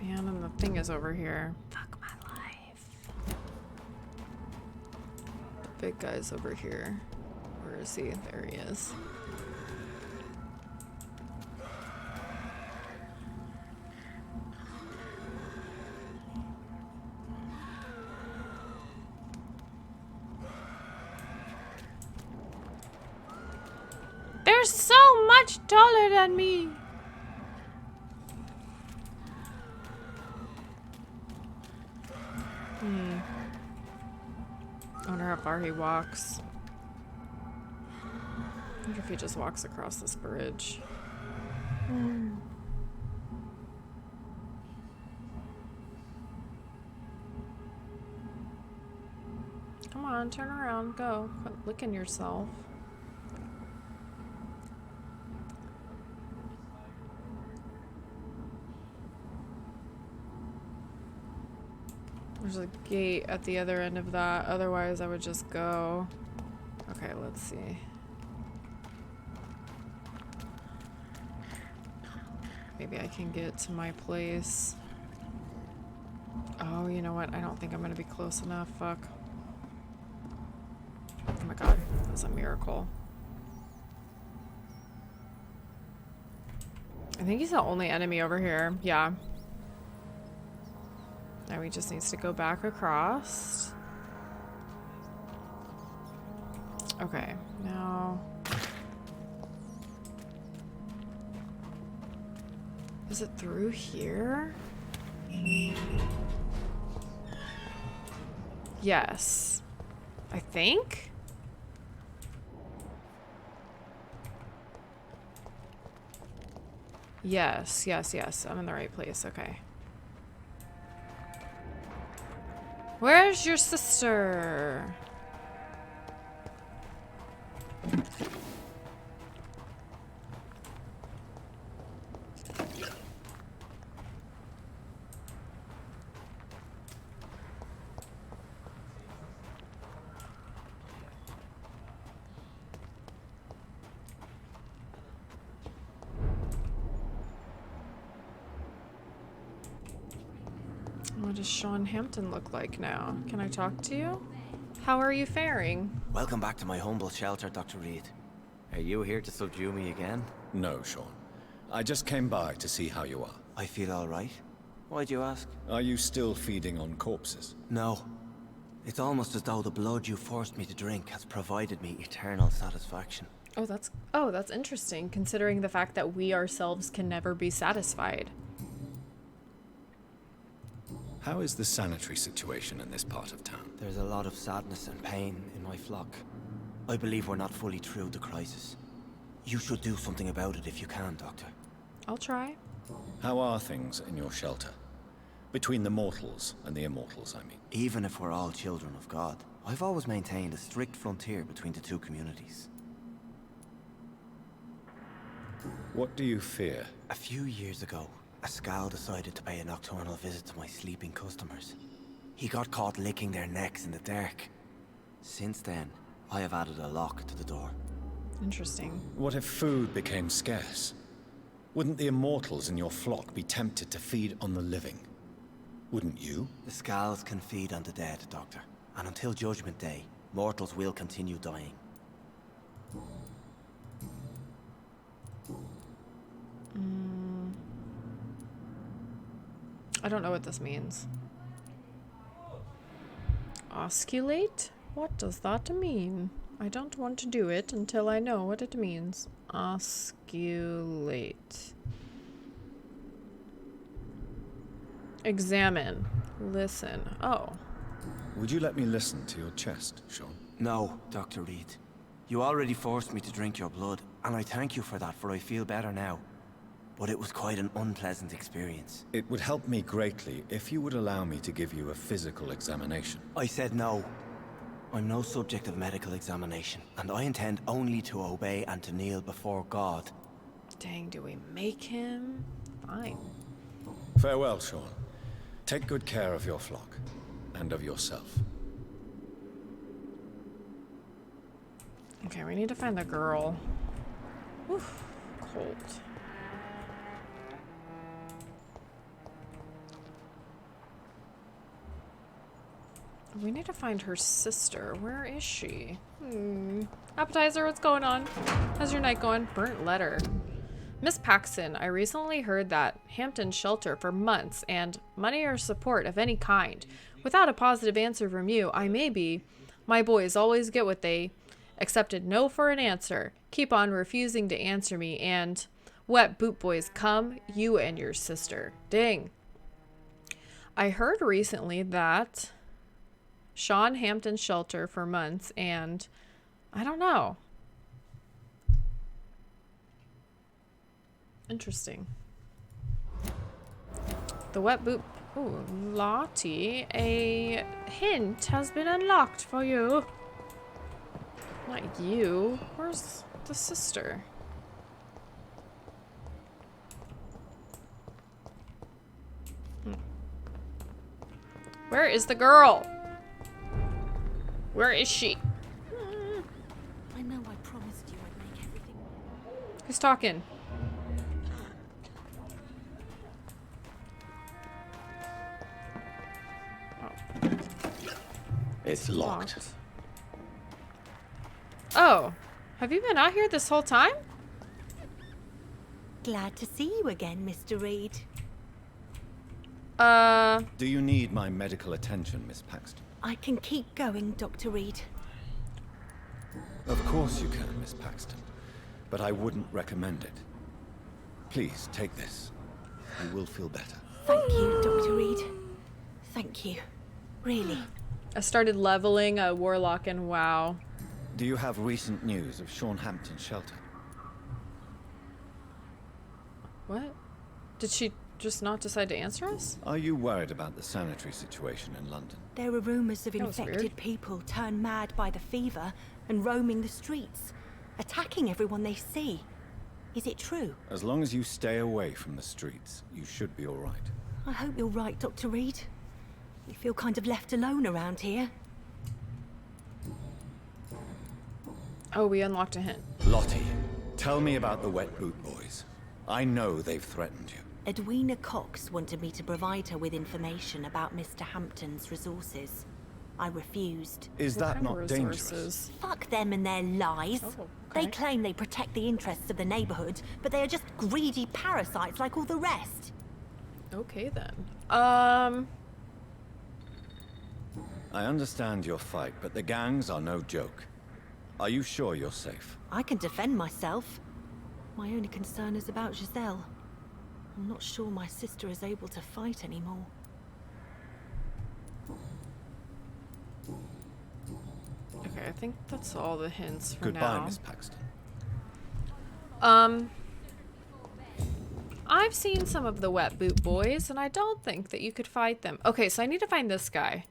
S1: Man, and the thing is over here. Fuck my life. The big guy's over here. Where is he? There he is. They're so much taller than me. I wonder how far he walks. I wonder if he just walks across this bridge. Come on, turn around, go. Quit licking yourself. There's a gate at the other end of that, otherwise I would just go. Okay, let's see. Maybe I can get to my place. Oh, you know what? I don't think I'm gonna be close enough. Fuck. Oh my god, that's a miracle. I think he's the only enemy over here. Yeah. Now he just needs to go back across. Okay, now... Is it through here? Yes. I think? Yes, yes, yes. I'm in the right place. Okay. Where's your sister? What does Sean Hampton look like now? Can I talk to you? How are you faring?
S13: Welcome back to my humble shelter, Dr. Reid. Are you here to subdue me again?
S3: No, Sean. I just came by to see how you are.
S13: I feel all right. Why'd you ask?
S3: Are you still feeding on corpses?
S13: No. It's almost as though the blood you forced me to drink has provided me eternal satisfaction.
S1: Oh, that's interesting, considering the fact that we ourselves can never be satisfied.
S3: How is the sanitary situation in this part of town?
S13: There's a lot of sadness and pain in my flock. I believe we're not fully through the crisis. You should do something about it if you can, Doctor.
S1: I'll try.
S3: How are things in your shelter? Between the mortals and the immortals, I mean.
S13: Even if we're all children of God, I've always maintained a strict frontier between the two communities.
S3: What do you fear?
S13: A few years ago, Ascalon decided to pay a nocturnal visit to my sleeping customers. He got caught licking their necks in the dark. Since then, I have added a lock to the door.
S1: Interesting.
S3: What if food became scarce? Wouldn't the immortals in your flock be tempted to feed on the living? Wouldn't you?
S13: The Scals can feed on the dead, Doctor. And until Judgment Day, mortals will continue dying.
S1: I don't know what this means. Osculate? What does that mean? I don't want to do it until I know what it means. Osculate. Examine. Listen. Oh.
S3: Would you let me listen to your chest, Sean?
S13: No, Dr. Reid. You already forced me to drink your blood, and I thank you for that, for I feel better now. But it was quite an unpleasant experience.
S3: It would help me greatly if you would allow me to give you a physical examination.
S13: I said no. I'm no subject of medical examination, and I intend only to obey and to kneel before God.
S1: Dang, do we make him? Fine.
S3: Farewell, Sean. Take good care of your flock, and of yourself.
S1: Okay, we need to find the girl. Oof, cold. We need to find her sister. Where is she? Appetizer, what's going on? How's your night going? Burnt letter. Miss Paxton, I recently heard that Hampton shelter for months and money or support of any kind. Without a positive answer from you, I may be. My boys always get what they accepted no for an answer. Keep on refusing to answer me and wet boot boys come, you and your sister. Ding. I heard recently that Sean Hampton shelter for months and I don't know. Interesting. The wet boot. Ooh, Lottie, a hint has been unlocked for you. Not you. Where's the sister? Where is the girl? Where is she?
S7: I know I promised you I'd make everything.
S1: Who's talking?
S3: It's locked.
S1: Oh, have you been out here this whole time?
S14: Glad to see you again, Mr. Reid.
S3: Do you need my medical attention, Miss Paxton?
S14: I can keep going, Dr. Reid.
S3: Of course you can, Miss Paxton. But I wouldn't recommend it. Please, take this. You will feel better.
S14: Thank you, Dr. Reid. Thank you. Really.
S1: I started leveling a warlock in WoW.
S3: Do you have recent news of Sean Hampton's shelter?
S1: What? Did she just not decide to answer us?
S3: Are you worried about the sanitary situation in London?
S14: There are rumours of
S1: That was
S14: infected
S1: weird.
S14: people turned mad by the fever and roaming the streets, attacking everyone they see. Is it true?
S3: As long as you stay away from the streets, you should be all right.
S14: I hope you're right, Dr. Reid. We feel kind of left alone around here.
S1: Oh, we unlocked a hint.
S3: Lottie, tell me about the Wet Boot Boys. I know they've threatened you.
S14: Edwina Cox wanted me to provide her with information about Mr. Hampton's resources. I refused.
S3: Is that not dangerous?
S1: Resources?
S14: Fuck them and their lies.
S1: Oh,
S14: They
S1: okay.
S14: claim they protect the interests of the neighborhood, but they are just greedy parasites like all the rest.
S1: Okay then.
S3: I understand your fight, but the gangs are no joke. Are you sure you're safe?
S14: I can defend myself. My only concern is about Giselle. I'm not sure my sister is able to fight anymore.
S1: Okay, I think that's all the hints for
S3: Goodbye,
S1: now.
S3: Miss Paxton.
S1: I've seen some of the Wet Boot Boys, and I don't think that you could fight them. Okay, so I need to find this guy.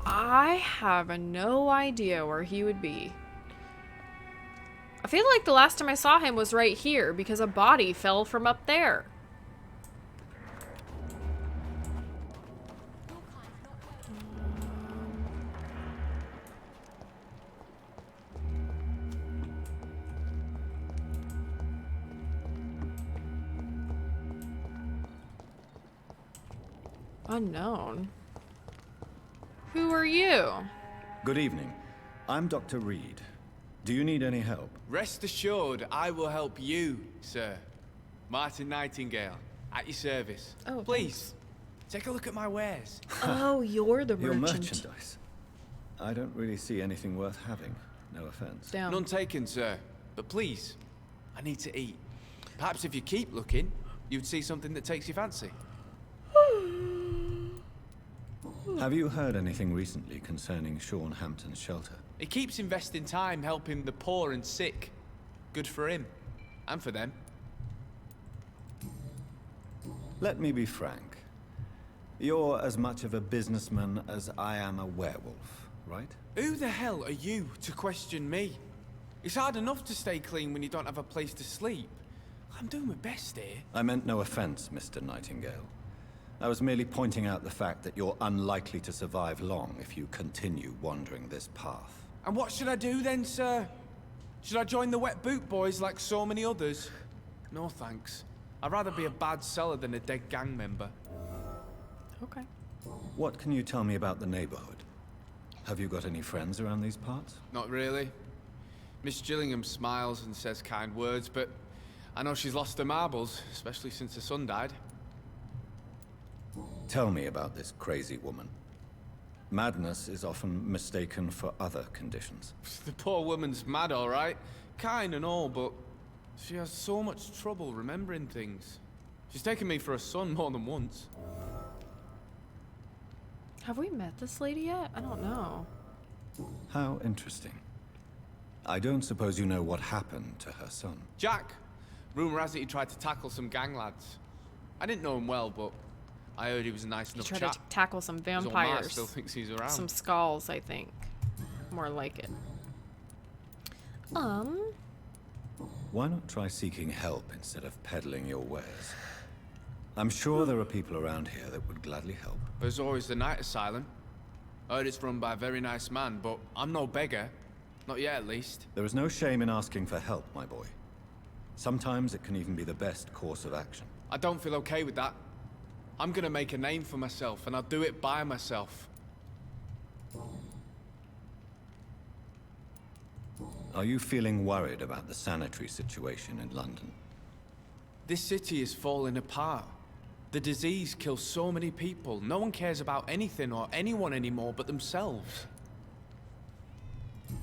S1: I have no idea where he would be. I feel like the last time I saw him was right here, because a body fell from up there. Unknown. Who are you?
S3: Good evening. I'm Dr. Reid. Do you need any help?
S9: Rest assured, I will help you, sir. Martin Nightingale, at your service.
S1: Oh,
S9: please, take a look at my wares.
S1: Oh, you're the
S3: Your
S1: merchant.
S3: merchandise. I don't really see anything worth having. No offense.
S1: Damn.
S9: None taken, sir. But please, I need to eat. Perhaps if you keep looking, you'd see something that takes your fancy.
S3: Have you heard anything recently concerning Sean Hampton's shelter?
S9: He keeps investing time helping the poor and sick. Good for him. And for them.
S3: Let me be frank. You're as much of a businessman as I am a werewolf, right?
S9: Who the hell are you to question me? It's hard enough to stay clean when you don't have a place to sleep. I'm doing my best here.
S3: I meant no offense, Mr. Nightingale. I was merely pointing out the fact that you're unlikely to survive long if you continue wandering this path.
S9: And what should I do then, sir? Should I join the Wet Boot Boys like so many others? No thanks. I'd rather be a bad seller than a dead gang member.
S1: Okay.
S3: What can you tell me about the neighborhood? Have you got any friends around these parts?
S15: Not really. Miss Gillingham smiles and says kind words, but I know she's lost her marbles, especially since her son died.
S3: Tell me about this crazy woman. Madness is often mistaken for other conditions.
S15: The poor woman's mad, all right. Kind and all, but she has so much trouble remembering things. She's taken me for a son more than once.
S1: Have we met this lady yet? I don't know.
S3: How interesting. I don't suppose you know what happened to her son.
S15: Jack. Rumor has it he tried to tackle some gang lads. I didn't know him well, but I heard he was a nice enough
S1: Tried
S15: chap.
S1: to tackle some
S15: His old ma
S1: vampires.
S15: still thinks he's around.
S1: Some skulls, I think. More like it.
S3: Why not try seeking help instead of peddling your wares? I'm sure there are people around here that would gladly help.
S15: There's always the night asylum. I heard it's run by a very nice man, but I'm no beggar. Not yet, at least.
S3: There is no shame in asking for help, my boy. Sometimes it can even be the best course of action.
S15: I don't feel okay with that. I'm gonna make a name for myself, and I'll do it by myself.
S3: Are you feeling worried about the sanitary situation in London?
S15: This city is falling apart. The disease kills so many people. No one cares about anything or anyone anymore but themselves.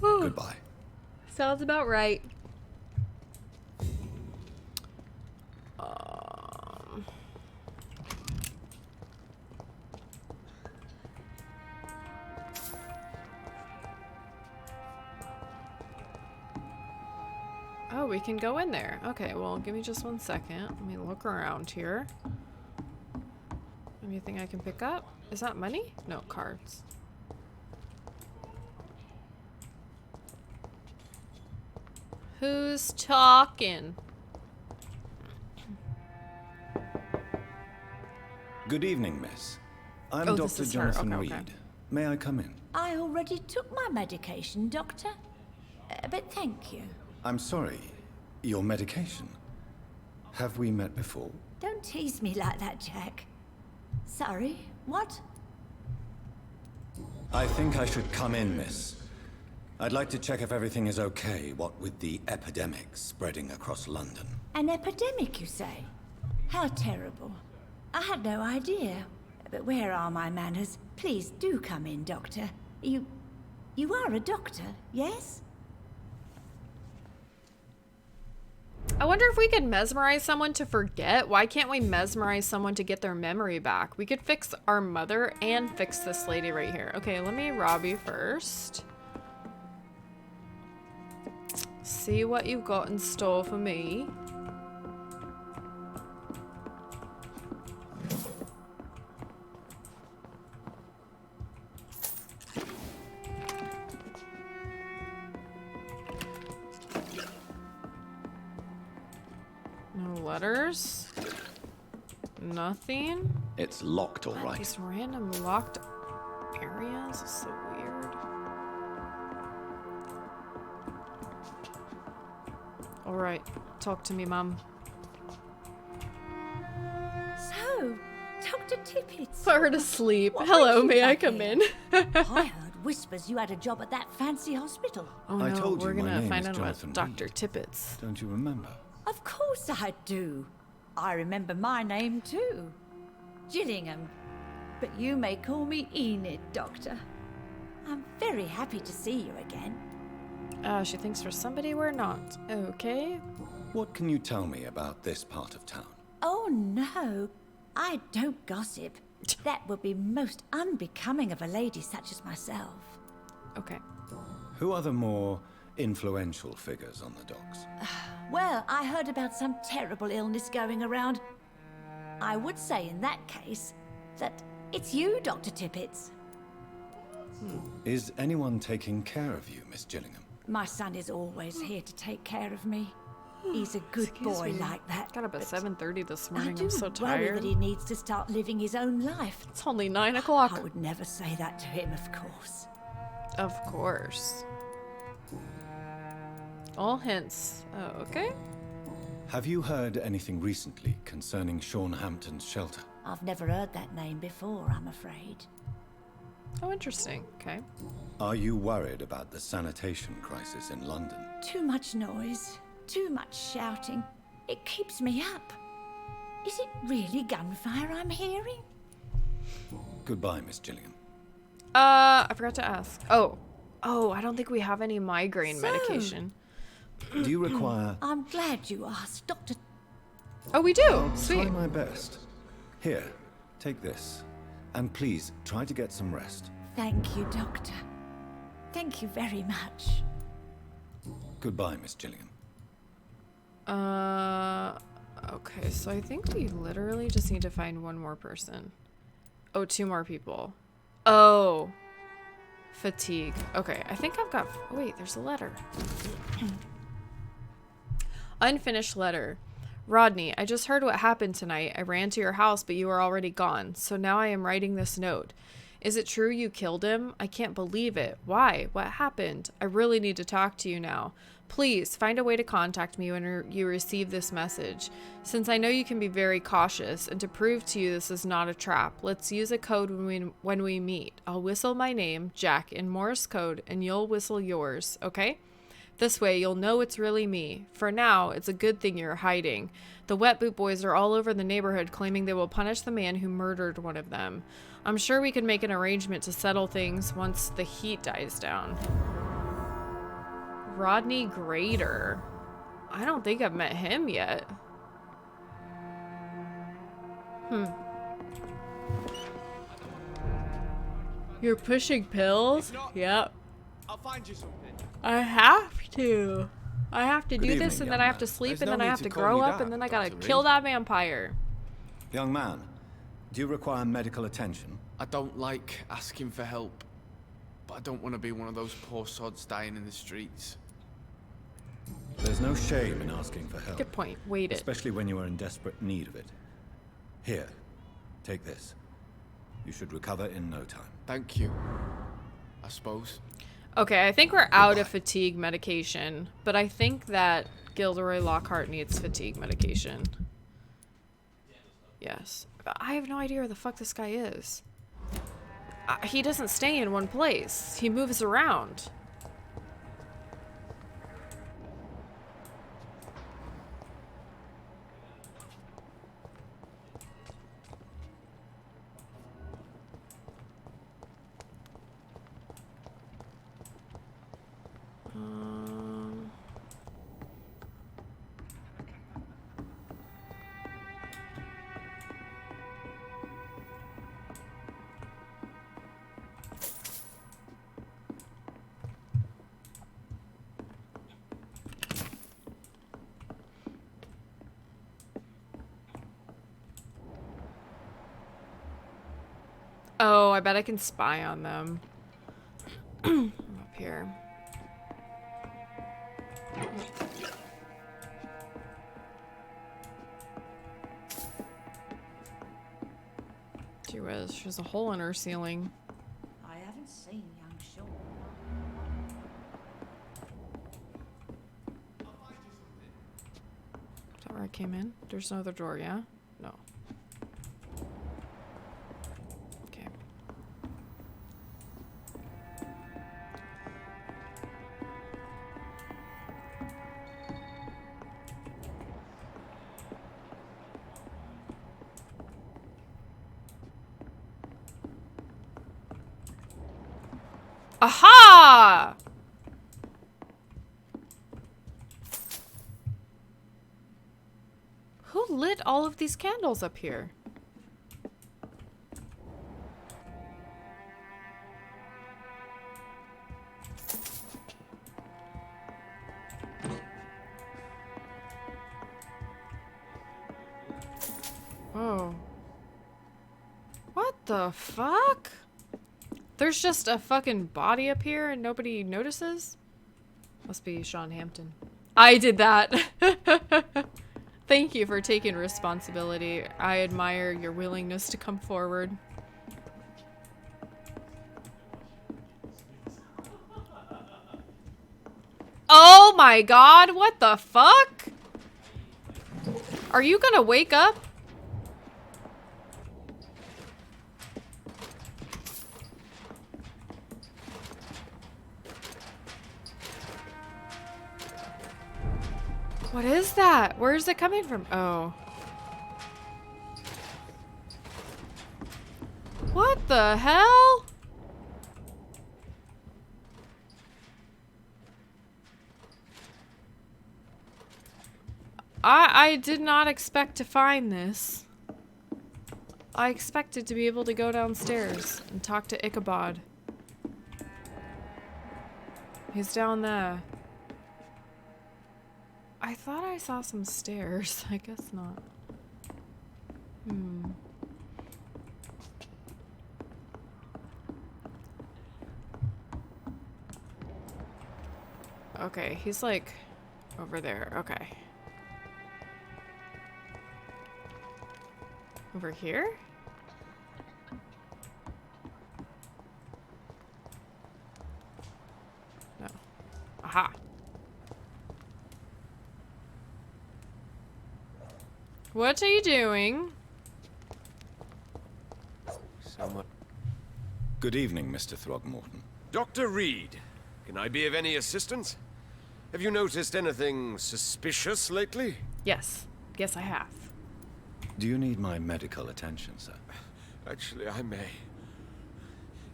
S3: Goodbye.
S1: Sounds about right. Oh, we can go in there. Okay, well, give me just 1 second. Let me look around here. Anything I can pick up? Is that money? No, cards. Who's talking?
S3: Good evening, miss. I'm
S1: Oh, this
S3: Dr.
S1: is her.
S3: Jonathan
S1: Okay, okay.
S3: Reid. May I come in?
S2: I already took my medication, Doctor. But thank you.
S3: I'm sorry. Your medication? Have we met before?
S2: Don't tease me like that, Jack. Sorry, what?
S3: I think I should come in, miss. I'd like to check if everything is okay, what with the epidemic spreading across London.
S2: An epidemic, you say? How terrible. I had no idea. But where are my manners? Please do come in, Doctor. You are a doctor, yes?
S1: I wonder if we could mesmerize someone to forget. Why can't we mesmerize someone to get their memory back? We could fix our mother and fix this lady right here. Okay, let me rob you first. See what you've got in store for me. No letters. Nothing.
S3: It's locked, all
S1: What?
S3: right.
S1: These random locked areas is so weird. All right, talk to me, Mum.
S2: So, Dr. Tippett.
S1: Put her to sleep.
S2: What
S1: Hello,
S2: brings you
S1: may I
S2: back
S1: come
S2: here?
S1: in?
S2: I heard whispers you had a job at that fancy hospital.
S1: Oh
S3: I
S1: no,
S3: told you
S1: we're
S3: my
S1: gonna
S3: name
S1: find
S3: is
S1: out
S3: Jonathan
S1: about Dr.
S3: Reid.
S1: Tippett's.
S3: Don't you remember?
S2: Of course I do. I remember my name too. Gillingham. But you may call me Enid, Doctor. I'm very happy to see you again.
S1: She thinks we're somebody we're not. Okay.
S3: What can you tell me about this part of town?
S2: Oh no, I don't gossip. That would be most unbecoming of a lady such as myself.
S1: Okay.
S3: Who are the more influential figures on the docks?
S2: Well, I heard about some terrible illness going around. I would say in that case that it's you, Dr. Tippett.
S3: Is anyone taking care of you, Miss Gillingham?
S2: My son is always here to take care of me. He's a good
S1: Excuse
S2: boy
S1: me.
S2: like that.
S1: Got up at 7:30 this
S2: I
S1: morning.
S2: do
S1: I'm so
S2: worry
S1: tired.
S2: that he needs to start living his own life.
S1: It's only 9 o'clock.
S2: I would never say that to him, of course.
S1: Of course. All hints. Oh, okay.
S3: Have you heard anything recently concerning Sean Hampton's shelter?
S16: I've never heard that name before, I'm afraid.
S1: Oh, interesting. Okay.
S3: Are you worried about the sanitation crisis in London?
S16: Too much noise, too much shouting. It keeps me up. Is it really gunfire I'm hearing?
S3: Goodbye, Miss Gilligan.
S1: I forgot to ask. Oh, I don't think we have any migraine medication.
S3: Do you require...
S16: I'm glad you asked, Dr.
S1: Oh, we do.
S3: I'll
S1: Sweet.
S3: try my best. Here, take this. And please, try to get some rest.
S16: Thank you, Doctor. Thank you very much.
S3: Goodbye, Miss Gilligan.
S1: Okay, so I think we literally just need to find one more person. Oh, 2 more people. Oh. Fatigue. Okay, I think I've got... Oh, wait, there's a letter. Unfinished letter. Rodney, I just heard what happened tonight. I ran to your house, but you were already gone. So now I am writing this note. Is it true you killed him? I can't believe it. Why? What happened? I really need to talk to you now. Please, find a way to contact me when you receive this message. Since I know you can be very cautious, and to prove to you this is not a trap, let's use a code when we meet. I'll whistle my name, Jack, in Morse code, and you'll whistle yours, okay? This way, you'll know it's really me. For now, it's a good thing you're hiding. The Wet Boot Boys are all over the neighborhood claiming they will punish the man who murdered one of them. I'm sure we can make an arrangement to settle things once the heat dies down. Rodney Grader. I don't think I've met him yet. You're pushing pills? Yep.
S15: I'll find you something.
S1: I have to. I have to
S3: Good
S1: do
S3: evening,
S1: this, and
S3: young
S1: then I have
S3: man.
S1: to sleep,
S3: There's
S1: and
S3: no
S1: then I
S3: need
S1: have
S3: to
S1: to
S3: call
S1: grow
S3: me
S1: up,
S3: that,
S1: and then I gotta
S3: Dr.
S1: kill
S3: Reid.
S1: that vampire.
S3: Young man, do you require medical attention?
S15: I don't like asking for help, but I don't want to be one of those poor sods dying in the streets.
S3: There's no shame in asking for help.
S1: Good point. Wait it.
S3: Especially when you are in desperate need of it. Here, take this. You should recover in no time.
S15: Thank you. I suppose.
S1: Okay, I think we're out of fatigue medication, but I think that Gilderoy Lockhart needs fatigue medication. Yes. But I have no idea where the fuck this guy is. He doesn't stay in one place. He moves around. Oh, I bet I can spy on them. I'm up here. Gee whiz, there's a hole in her ceiling.
S16: I haven't seen young Sean.
S1: Is that where I came in? There's no other door, yeah? No. Okay. Aha! Who lit all of these candles up here? Oh. What the fuck? There's just a fucking body up here and nobody notices? Must be Sean Hampton. I did that. Thank you for taking responsibility. I admire your willingness to come forward. Oh my god, what the fuck? Are you gonna wake up? What is that? Where is it coming from? Oh. What the hell? I did not expect to find this. I expected to be able to go downstairs and talk to Ichabod. He's down there. I thought I saw some stairs. I guess not. Okay, he's like over there. Okay. Over here? No. Aha. What are you doing?
S3: Good evening, Mr. Throgmorton.
S17: Dr. Reid, can I be of any assistance? Have you noticed anything suspicious lately?
S1: Yes. Yes, I have.
S3: Do you need my medical attention, sir?
S17: Actually, I may.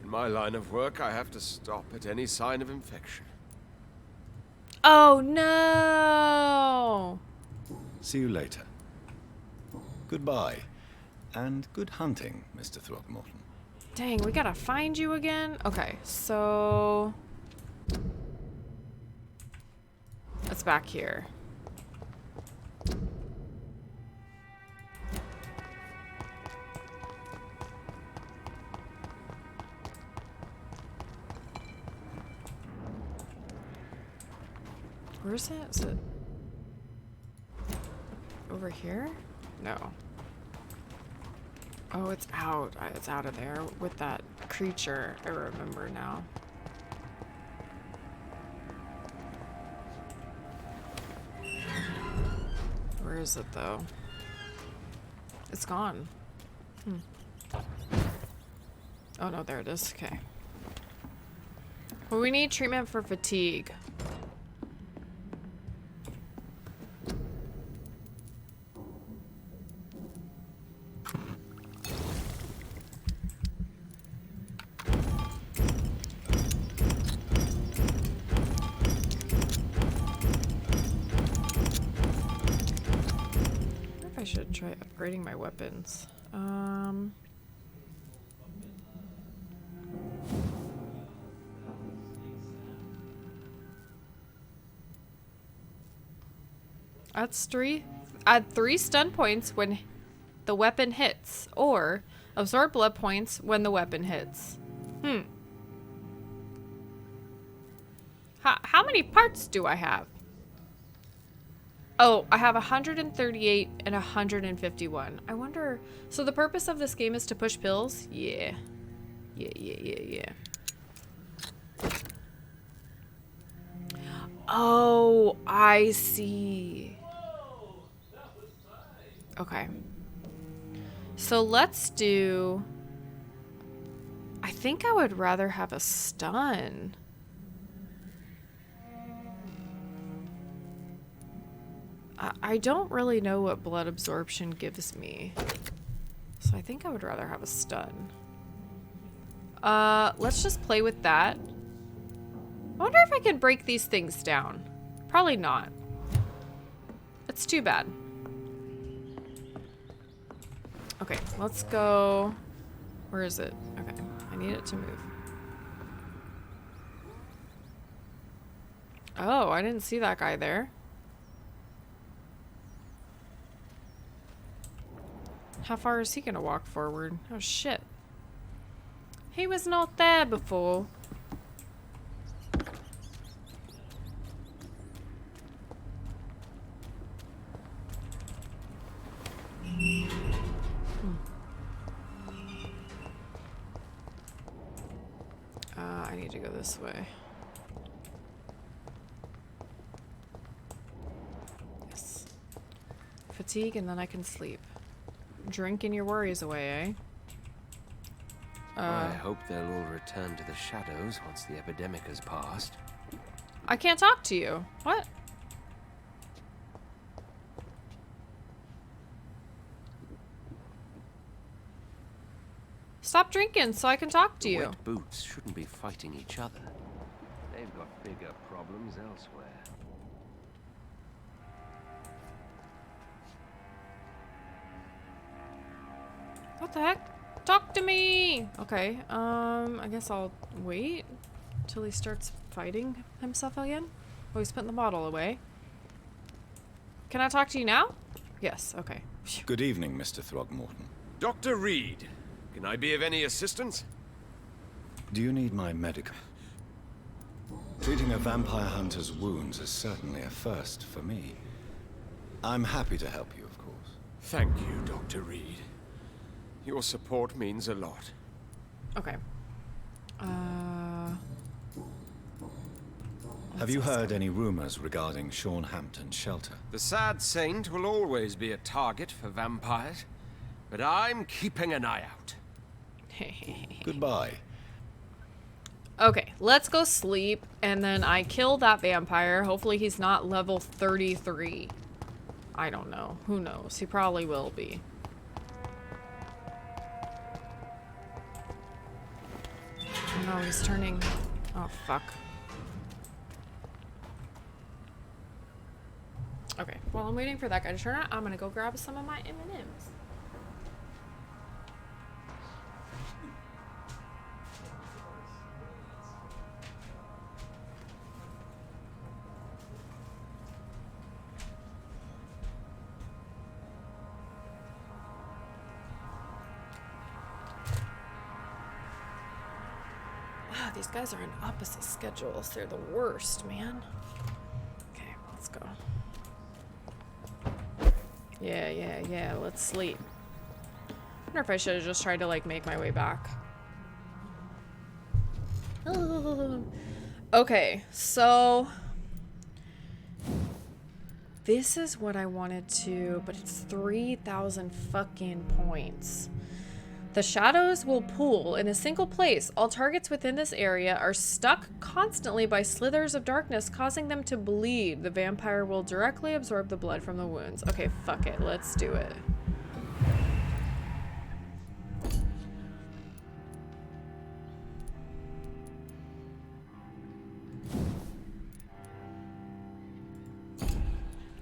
S17: In my line of work, I have to stop at any sign of infection.
S1: Oh, no!
S3: See you later. Goodbye. And good hunting, Mr. Throgmorton.
S1: Dang, we gotta find you again? Okay, so... it's back here. Where is it? Is it over here? No. Oh, it's out. It's out of there with that creature. I remember now. Where is it though? It's gone. Oh no, there it is. Okay. Well, we need treatment for fatigue. I should try upgrading my weapons. Add 3 stun points when the weapon hits, or absorb blood points when the weapon hits. How many parts do I have? Oh, I have 138 and 151. I wonder... so the purpose of this game is to push pills? Yeah. Yeah. Oh, I see. Okay. So let's do... I think I would rather have a stun. I don't really know what blood absorption gives me. So I think I would rather have a stun. Let's just play with that. I wonder if I can break these things down. Probably not. It's too bad. Okay, let's go. Where is it? Okay, I need it to move. Oh, I didn't see that guy there. How far is he gonna walk forward? Oh shit. He was not there before. I need to go this way. Yes. fatigue, and then I can sleep. Drinking your worries away, eh?
S17: I hope they'll all return to the shadows once the epidemic has passed.
S1: I can't talk to you. What? Stop drinking so I can talk to
S17: The
S1: you.
S17: wet boots shouldn't be fighting each other. They've got bigger problems elsewhere.
S1: What the heck? Talk to me! Okay, I guess I'll wait till he starts fighting himself again. Oh, he's putting the bottle away. Can I talk to you now? Yes, okay.
S3: Good evening, Mr. Throgmorton.
S17: Dr. Reid, can I be of any assistance?
S3: Do you need my medical? Treating a vampire hunter's wounds is certainly a first for me. I'm happy to help you, of course.
S17: Thank you, Dr. Reid. Your support means a lot.
S1: Okay.
S3: Have you heard any rumors regarding Sean Hampton's shelter?
S17: The sad saint will always be a target for vampires, but I'm keeping an eye out.
S3: Goodbye.
S1: Okay, let's go sleep, and then I kill that vampire. Hopefully he's not level 33. I don't know. Who knows? He probably will be. Oh no, he's turning... Oh, fuck. Okay, while I'm waiting for that guy to turn out, I'm gonna go grab some of my M&Ms. Wow, these guys are in opposite schedules. They're the worst, man. Okay, let's go. Yeah, let's sleep. I wonder if I should have just tried to, like, make my way back. Okay, so... this is what I wanted to, but it's 3,000 fucking points. The shadows will pool in a single place. All targets within this area are stuck constantly by slithers of darkness, causing them to bleed. The vampire will directly absorb the blood from the wounds. Okay, fuck it. Let's do it.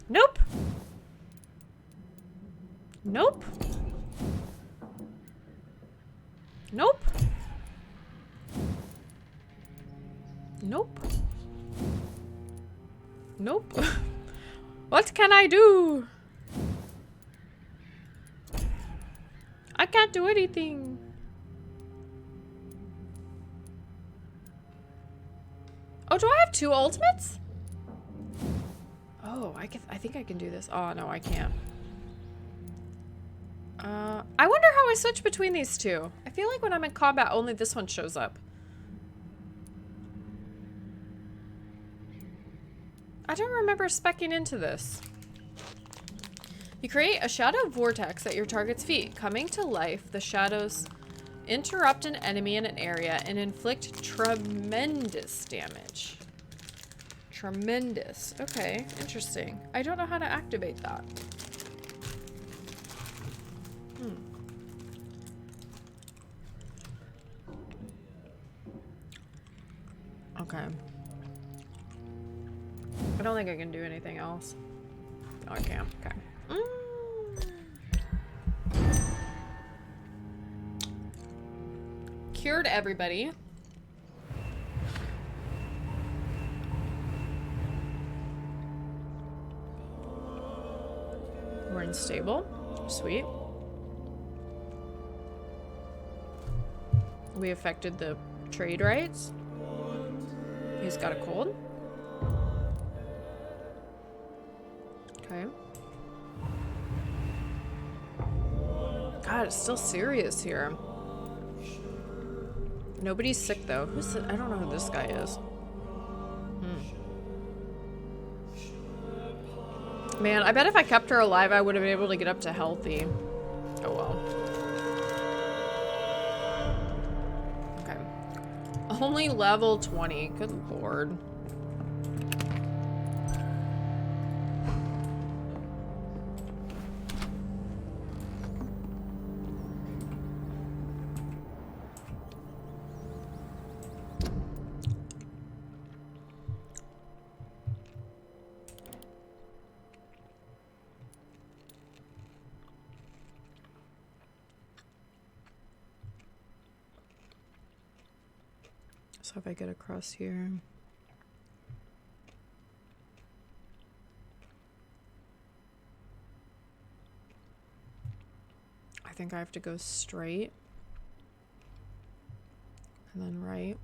S1: Nope. Nope. Nope. Nope. Nope. What can I do? I can't do anything. Oh, do I have 2 ultimates? Oh, I think I can do this. Oh, no, I can't. I wonder how I switch between these two. I feel like when I'm in combat, only this one shows up. I don't remember speccing into this. You create a shadow vortex at your target's feet. Coming to life, the shadows interrupt an enemy in an area and inflict tremendous damage. Tremendous. Okay, interesting. I don't know how to activate that. Okay. I don't think I can do anything else. No, I can't. Okay. Cured everybody. We're unstable. Sweet. We affected the trade rights. He's got a cold. Okay. God, it's still serious here. Nobody's sick though. Who's I don't know who this guy is. Man, I bet if I kept her alive, I would have been able to get up to healthy. Oh well. Okay. Only level 20. Good lord. So if I get across here. I think I have to go straight. And then right.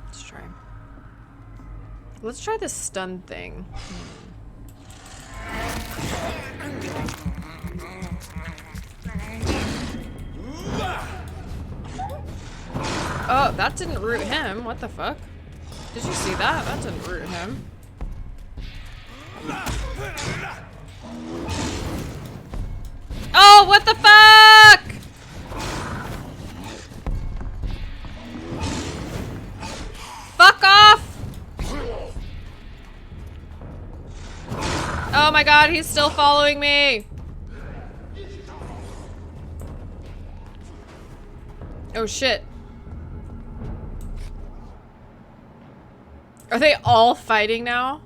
S1: Let's try. Let's try the stun thing. Oh, that didn't root him. What the fuck? Did you see that? That didn't root him. Oh, what the fuck? Fuck off! Oh my god, he's still following me! Oh shit. Are they all fighting now?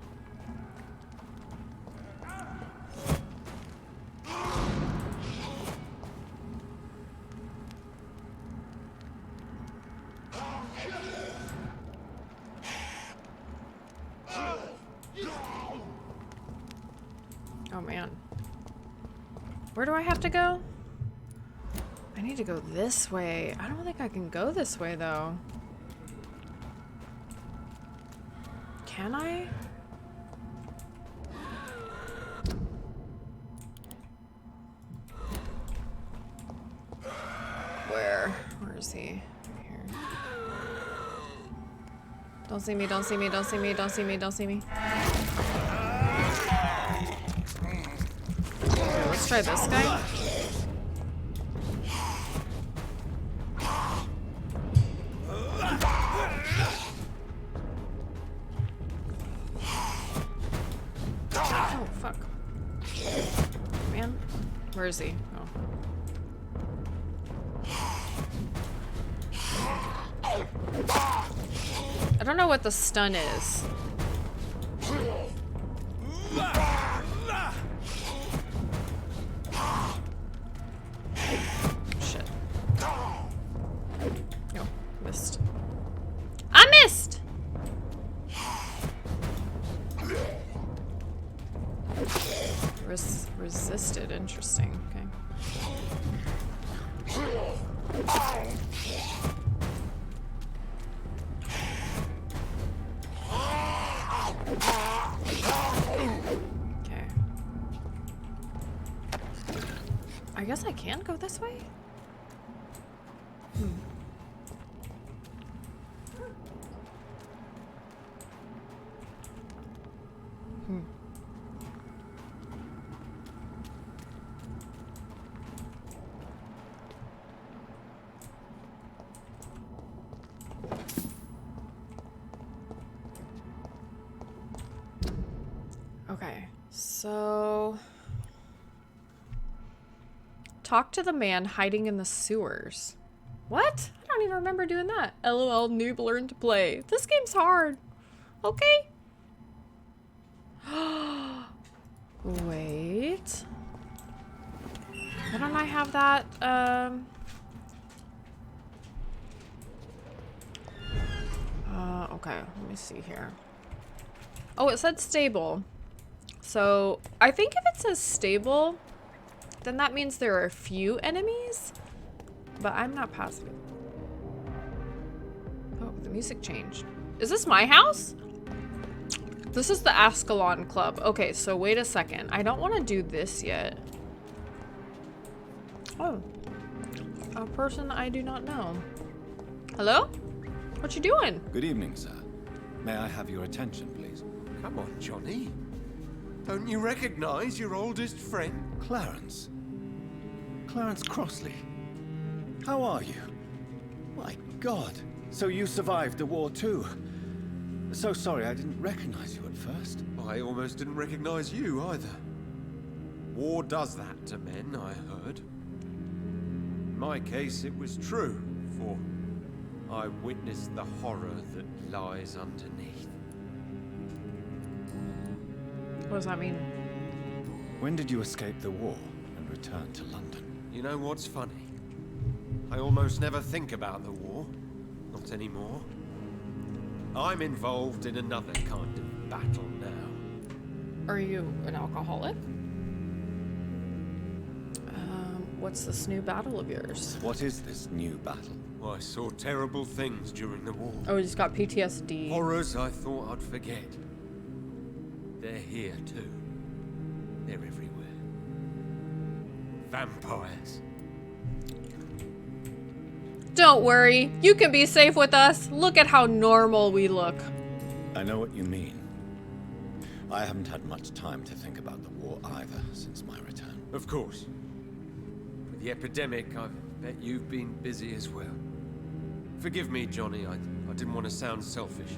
S1: Oh man. Where do I have to go? I need to go this way. I don't think I can go this way though. Can I? Where? Where is he? Right here. Don't see me, don't see me, don't see me, don't see me, don't see me. Okay, let's try this guy. Oh, fuck. Man. Where is he? Oh. I don't know what the stun is. Shit. No, missed. I missed! Resisted, interesting. Okay. Okay. I guess I can go this way? Okay, so talk to the man hiding in the sewers. What? I don't even remember doing that. LOL, noob learned to play. This game's hard. Okay. Wait. Why don't I have that? Okay, let me see here. Oh, it said stable. So, I think if it says stable, then that means there are a few enemies, but I'm not positive. Oh, the music changed. Is this my house? This is the Ascalon Club. Okay, so wait a second. I don't want to do this yet. Oh. A person I do not know. Hello? What you doing?
S3: Good evening, sir. May I have your attention, please?
S17: Come on, Johnny. Don't you recognize your oldest friend?
S3: Clarence. Clarence Crossley. How are you? My God. So you survived the war too. So sorry I didn't recognize you at first.
S17: I almost didn't recognize you either. War does that to men, I heard. In my case, it was true, for I witnessed the horror that lies underneath.
S1: What does that mean?
S3: When did you escape the war and return to London?
S17: You know what's funny? I almost never think about the war. Not anymore. I'm involved in another kind of battle now.
S1: Are you an alcoholic? What's this new battle of yours?
S3: What is this new battle?
S17: Well, I saw terrible things during the war.
S1: Oh, he's got PTSD.
S17: Horrors I thought I'd forget. They're here too. They're everywhere. Vampires.
S1: Don't worry, you can be safe with us. Look at how normal we look.
S3: I know what you mean. I haven't had much time to think about the war either since my return.
S17: Of course. With the epidemic, I bet you've been busy as well. Forgive me, Johnny, I didn't want to sound selfish.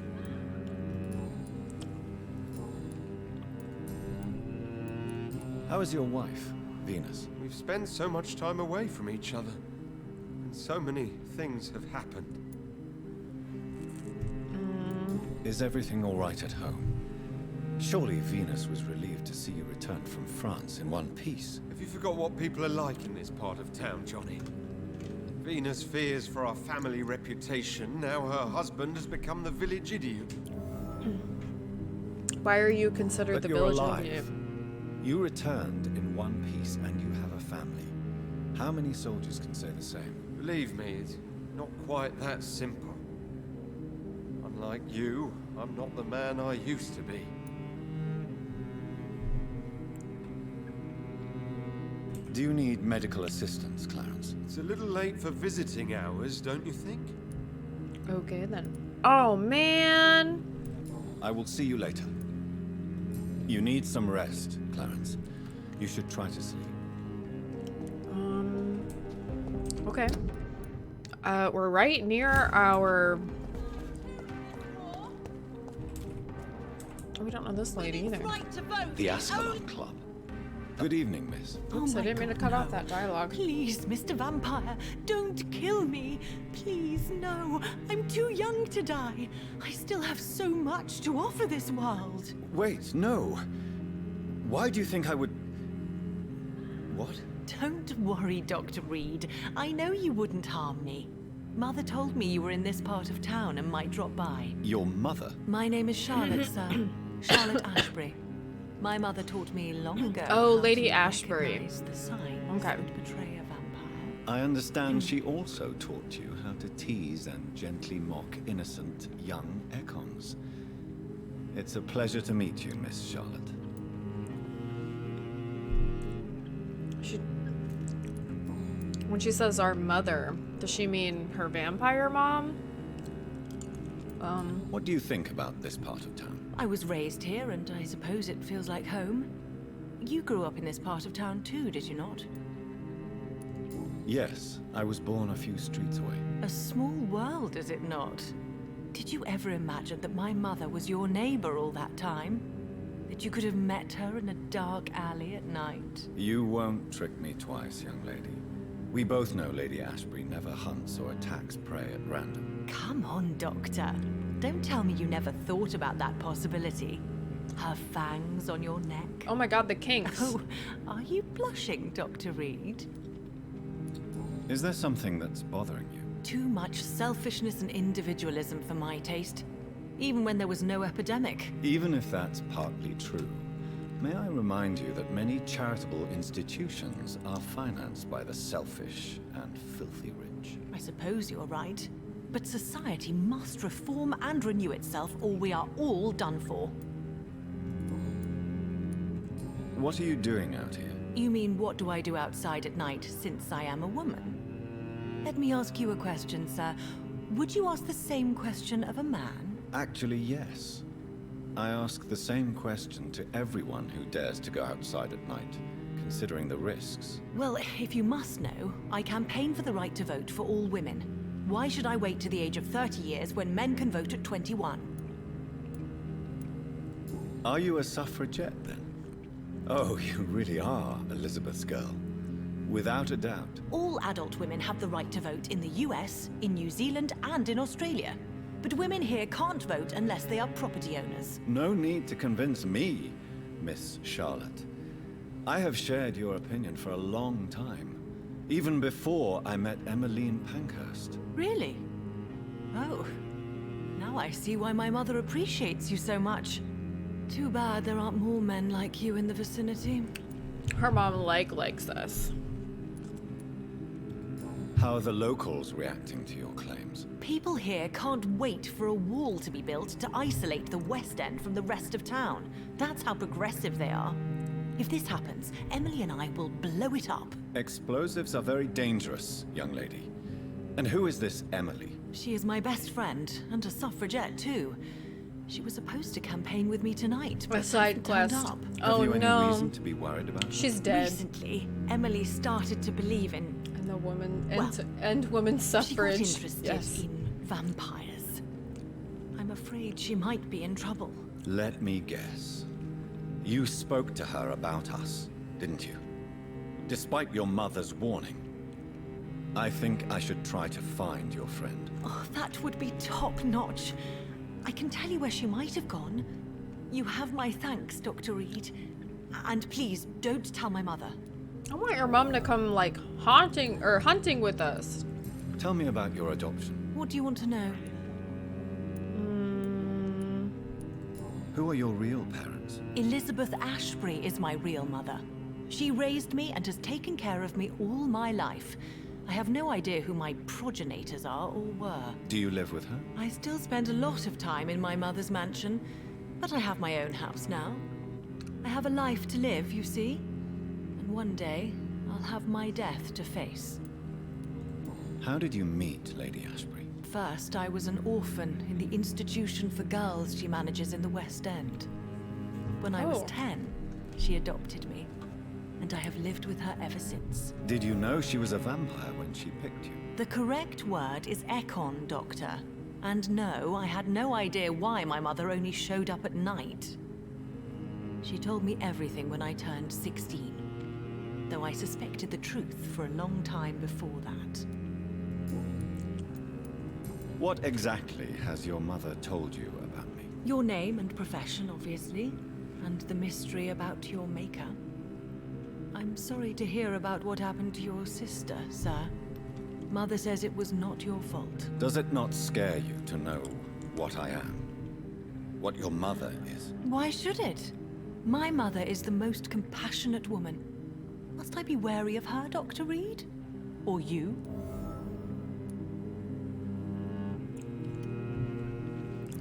S3: How is your wife, Venus?
S17: We've spent so much time away from each other. And so many things have happened.
S3: Is everything all right at home? Surely Venus was relieved to see you return from France in one piece.
S17: Have you forgot what people are like in this part of town, Johnny? Venus fears for our family reputation. Now her husband has become the village idiot.
S1: Why are you considered
S3: But
S1: the
S3: you're
S1: village
S3: alive.
S1: idiot?
S3: You returned in one piece and you have a family. How many soldiers can say the same?
S17: Believe me, it's not quite that simple. Unlike you, I'm not the man I used to be.
S3: Do you need medical assistance, Clarence?
S17: It's a little late for visiting hours, don't you think?
S1: Okay then. Oh man.
S3: I will see you later. You need some rest, Clarence. You should try to sleep.
S1: Okay. We're right near our... We don't know this lady either.
S3: The Ascalon Club. Good evening, miss.
S1: Oops, I didn't mean to cut off that dialogue.
S14: Please, Mr. Vampire, don't kill me. Please, no. I'm too young to die. I still have so much to offer this world.
S3: Wait, no. Why do you think I would... What?
S14: Don't worry, Dr. Reid. I know you wouldn't harm me. Mother told me you were in this part of town and might drop by.
S3: Your mother?
S14: My name is Charlotte, sir. Charlotte Ashbury. My mother taught me long ago.
S1: Oh,
S14: how
S1: Lady
S14: to
S1: Ashbury.
S14: recognize the signs
S1: Okay.
S14: that betray a vampire.
S3: I understand she also taught you how to tease and gently mock innocent young Ekons. It's a pleasure to meet you, Miss Charlotte.
S1: When she says our mother, does she mean her vampire mom?
S3: What do you think about this part of town?
S14: I was raised here, and I suppose it feels like home. You grew up in this part of town too, did you not?
S3: Yes, I was born a few streets away.
S14: A small world, is it not? Did you ever imagine that my mother was your neighbor all that time? That you could have met her in a dark alley at night?
S3: You won't trick me twice, young lady. We both know Lady Ashbury never hunts or attacks prey at random.
S14: Come on, Doctor. Don't tell me you never thought about that possibility. Her fangs on your neck.
S1: Oh my god, the kinks.
S14: Oh, are you blushing, Dr. Reid?
S3: Is there something that's bothering you?
S14: Too much selfishness and individualism for my taste. Even when there was no epidemic.
S3: Even if that's partly true, may I remind you that many charitable institutions are financed by the selfish and filthy rich.
S14: I suppose you're right. But society must reform and renew itself, or we are all done for.
S3: What are you doing out here?
S14: You mean, what do I do outside at night since I am a woman? Let me ask you a question, sir. Would you ask the same question of a man?
S3: Actually, yes. I ask the same question to everyone who dares to go outside at night, considering the risks.
S14: Well, if you must know, I campaign for the right to vote for all women. Why should I wait to the age of 30 years when men can vote at 21?
S3: Are you a suffragette, then? Oh, you really are Elizabeth's girl. Without a doubt.
S14: All adult women have the right to vote in the US, in New Zealand, and in Australia. But women here can't vote unless they are property owners.
S3: No need to convince me, Miss Charlotte. I have shared your opinion for a long time. Even before I met Emmeline Pankhurst.
S14: Really? Oh. Now I see why my mother appreciates you so much. Too bad there aren't more men like you in the vicinity.
S1: Her mom likes us.
S3: How are the locals reacting to your claims?
S14: People here can't wait for a wall to be built to isolate the West End from the rest of town. That's how progressive they are. If this happens, Emily and I will blow it up.
S3: Explosives are very dangerous, young lady. And who is this Emily?
S14: She is my best friend, and a suffragette too. She was supposed to campaign with me tonight, but
S1: a side quest.
S14: Up.
S1: Oh,
S3: Have you
S1: no.
S3: any reason to be worried about her?
S1: She's dead.
S14: Recently, Emily started to believe in...
S1: And the woman...
S14: Well,
S1: and women's suffrage.
S14: She got interested
S1: yes.
S14: in vampires. I'm afraid she might be in trouble.
S3: Let me guess. You spoke to her about us, didn't you? Despite your mother's warning. I think I should try to find your friend.
S14: Oh, that would be top-notch. I can tell you where she might have gone. You have my thanks, Dr. Reid. And please, don't tell my mother.
S1: I want your mom to come, like, hunting with us.
S3: Tell me about your adoption.
S14: What do you want to know?
S3: Who are your real parents?
S14: Elizabeth Ashbury is my real mother. She raised me and has taken care of me all my life. I have no idea who my progenitors are or were.
S3: Do you live with her?
S14: I still spend a lot of time in my mother's mansion, but I have my own house now. I have a life to live, you see. And one day, I'll have my death to face.
S3: How did you meet Lady Ashbury?
S14: First, I was an orphan in the institution for girls she manages in the West End. When I was 10, she adopted me, and I have lived with her ever since.
S3: Did you know she was a vampire when she picked you?
S14: The correct word is Econ, Doctor. And no, I had no idea why my mother only showed up at night. She told me everything when I turned 16, though I suspected the truth for a long time before that.
S3: What exactly has your mother told you about me?
S14: Your name and profession, obviously, and the mystery about your maker. I'm sorry to hear about what happened to your sister, sir. Mother says it was not your fault.
S3: Does it not scare you to know what I am? What your mother is?
S14: Why should it? My mother is the most compassionate woman. Must I be wary of her, Dr. Reid? Or you?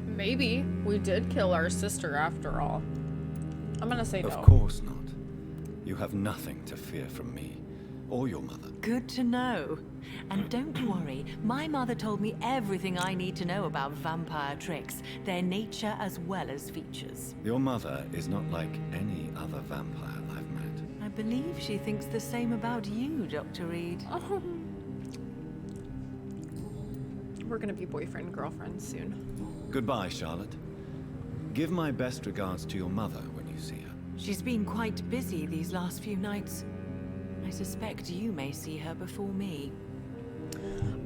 S1: Maybe. We did kill our sister after all. I'm gonna say no.
S3: Of course not. You have nothing to fear from me, or your mother.
S14: Good to know. And don't worry, my mother told me everything I need to know about vampire tricks, their nature as well as features.
S3: Your mother is not like any other vampire I've met.
S14: I believe she thinks the same about you, Dr. Reid.
S1: We're gonna be boyfriend and girlfriend soon.
S3: Goodbye, Charlotte. Give my best regards to your mother when you see her.
S14: She's been quite busy these last few nights. I suspect you may see her before me.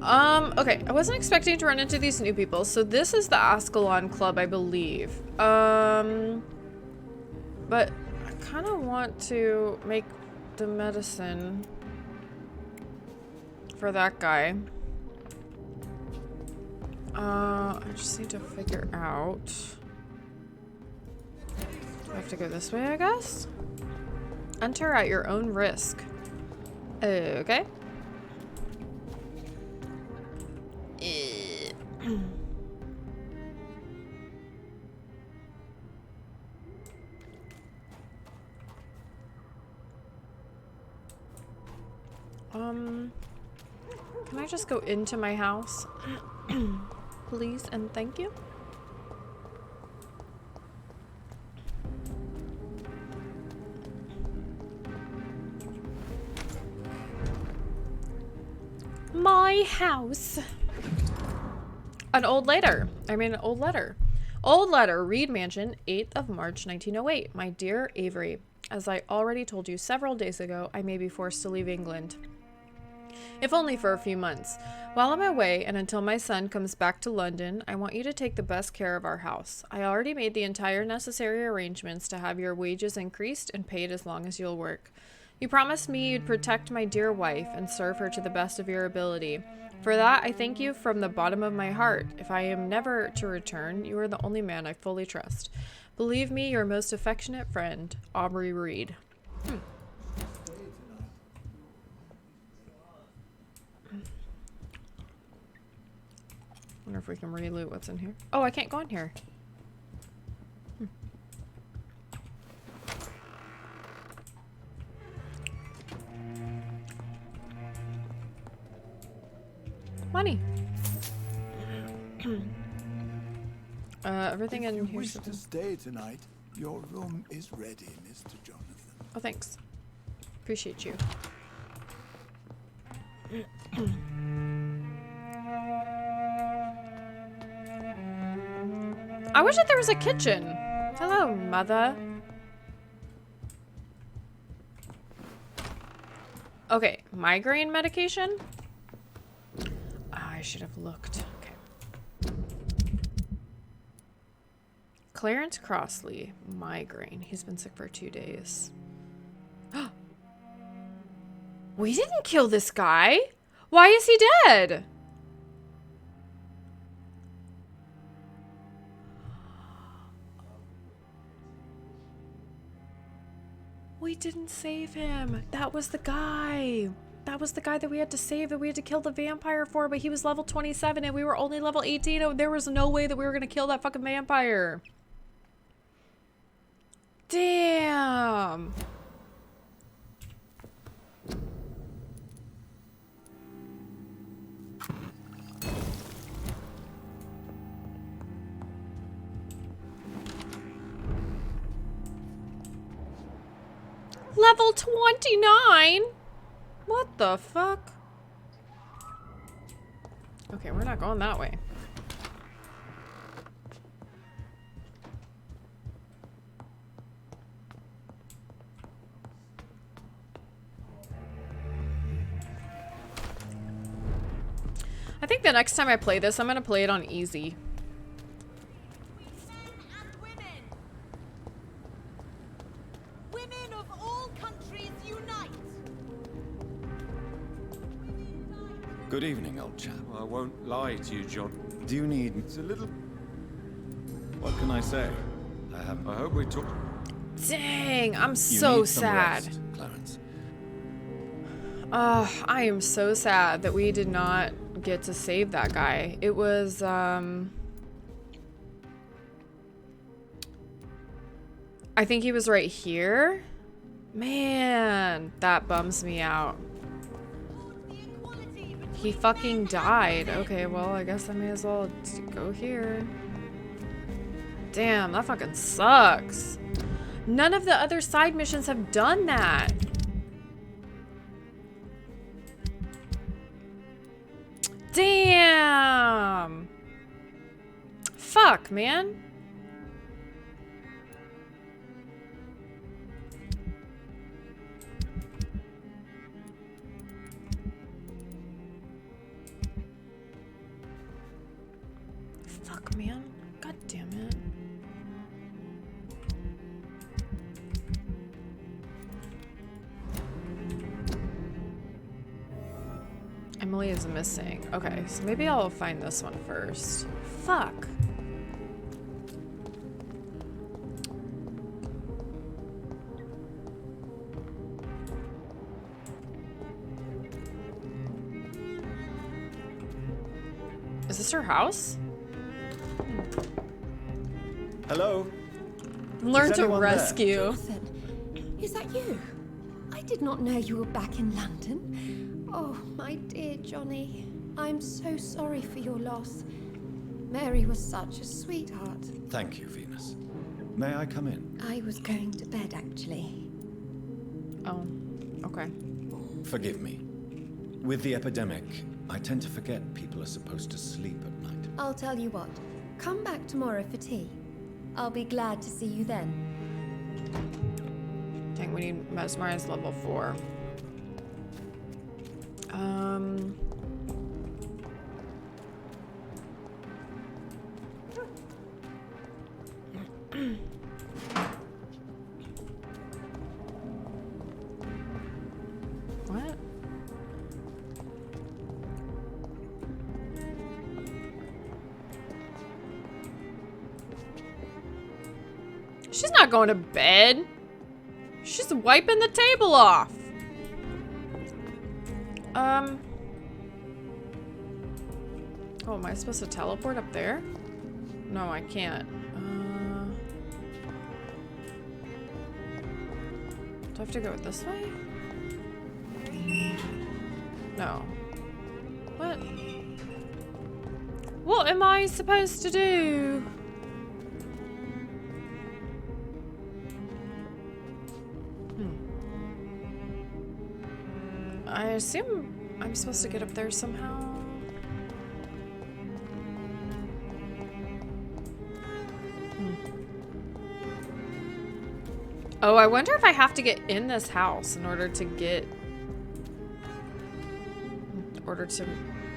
S1: Okay, I wasn't expecting to run into these new people. So this is the Ascalon Club, I believe. But I kind of want to make the medicine for that guy. I just need to figure out. I have to go this way, I guess? Enter at your own risk. Okay. I just go into my house? Please and thank you. My house. An old letter. An old letter. Old letter, Reid Mansion, 8th of March, 1908. My dear Avery, as I already told you several days ago, I may be forced to leave England. If only for a few months. While I'm away, and until my son comes back to London, I want you to take the best care of our house. I already made the entire necessary arrangements to have your wages increased and paid as long as you'll work. You promised me you'd protect my dear wife and serve her to the best of your ability. For that, I thank you from the bottom of my heart. If I am never to return, you are the only man I fully trust. Believe me, your most affectionate friend, Aubrey Reid. Wonder if we can re-loot what's in here. Oh, I can't go in here. Money. Everything in here.
S18: If you wish to stay tonight, your room is ready, Mr. Jonathan.
S1: Oh, thanks. Appreciate you. I wish that there was a kitchen. Hello, mother. Okay, migraine medication? I should have looked. Okay. Clarence Crossley, migraine. He's been sick for 2 days. We didn't kill this guy. Why is he dead? We didn't save him. That was the guy. That was the guy that we had to save, that we had to kill the vampire for, but he was level 27 and we were only level 18. And there was no way that we were going to kill that fucking vampire. Damn. Level 29? What the fuck? Okay, we're not going that way. I think the next time I play this, I'm gonna play it on easy.
S3: Good evening, old chap.
S17: I won't lie to you, John.
S3: Do you need...
S17: It's a little...
S3: What can I say?
S17: I hope we talk...
S1: Dang, I'm so sad.
S3: Rest, Clarence.
S1: I am so sad that we did not get to save that guy. It was, I think he was right here. Man, that bums me out. He fucking died. Okay, well, I guess I may as well go here. Damn, that fucking sucks. None of the other side missions have done that. Damn. Fuck, man. Fuck, man. God damn it. Emily is missing. Okay, so maybe I'll find this one first. Fuck. Is this her house?
S3: Hello?
S11: Learn
S3: Is
S11: to
S3: anyone
S11: rescue. Is that you? I did not know you were back in London.
S12: Oh, my dear Johnny. I'm so sorry for your loss. Mary was such a sweetheart.
S3: Thank you, Venus. May I come in?
S12: I was going to bed, actually.
S1: Oh, okay.
S3: Forgive me. With the epidemic, I tend to forget people are supposed to sleep at night.
S12: I'll tell you what. Come back tomorrow for tea. I'll be glad to see you then.
S1: Dang, we need Mesmerize level 4. What? She's not going to bed. She's wiping the table off. Oh, am I supposed to teleport up there? No, I can't. Do I have to go this way? No. What? What am I supposed to do? I assume I'm supposed to get up there somehow. Oh, I wonder if I have to get in this house in order to get... in order to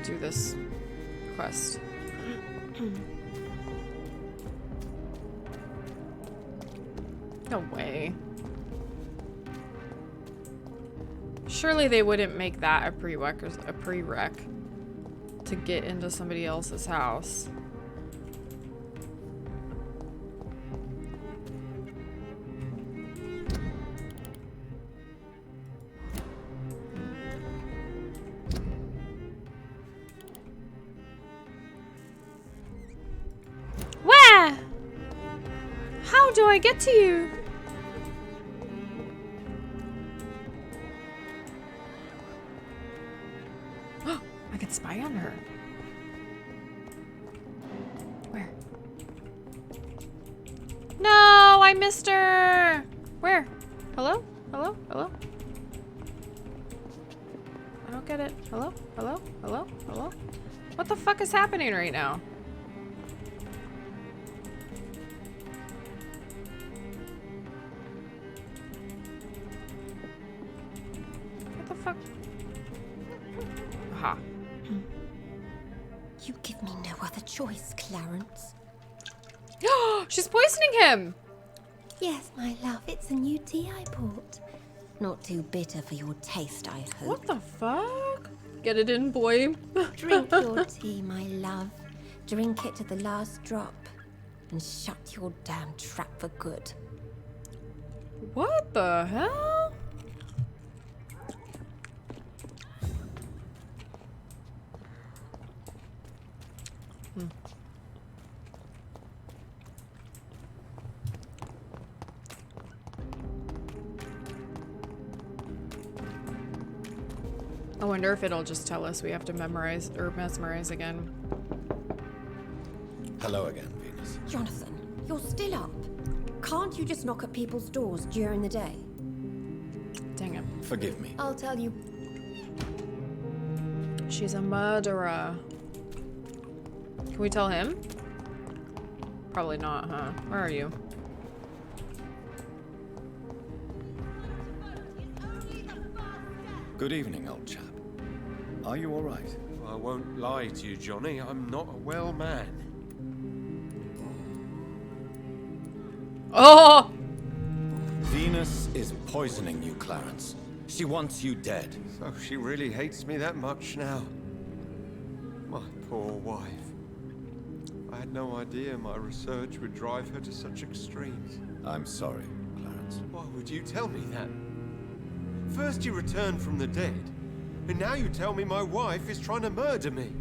S1: do this quest. No way. Surely they wouldn't make that a prereq to get into somebody else's house. Where? How do I get to you? I could spy on her. Where? No, I missed her. Where? Hello? Hello? Hello? I don't get it. Hello? Hello? Hello? Hello? What the fuck is happening right now? What the fuck? Aha.
S12: You give me no other choice, Clarence.
S1: She's poisoning him!
S12: Yes, my love, it's a new tea I bought. Not too bitter for your taste, I hope.
S1: What the fuck? Get it in, boy.
S12: Drink your tea, my love. Drink it to the last drop. And shut your damn trap for good.
S1: What the hell? I wonder if it'll just tell us we have to memorize or mesmerize again.
S3: Hello again, Venus.
S12: Jonathan, you're still up. Can't you just knock at people's doors during the day?
S1: Dang it.
S3: Forgive me.
S12: I'll tell you.
S1: She's a murderer. Can we tell him? Probably not, huh? Where are you?
S3: Good evening, old chap. Are you all right?
S17: I won't lie to you, Johnny. I'm not a well man.
S1: Oh!
S3: Venus is poisoning you, Clarence. She wants you dead.
S17: So she really hates me that much now. My poor wife. I had no idea my research would drive her to such extremes.
S3: I'm sorry, Clarence.
S17: Why would you tell me that? First you returned from the dead, and now you tell me my wife is trying to murder me.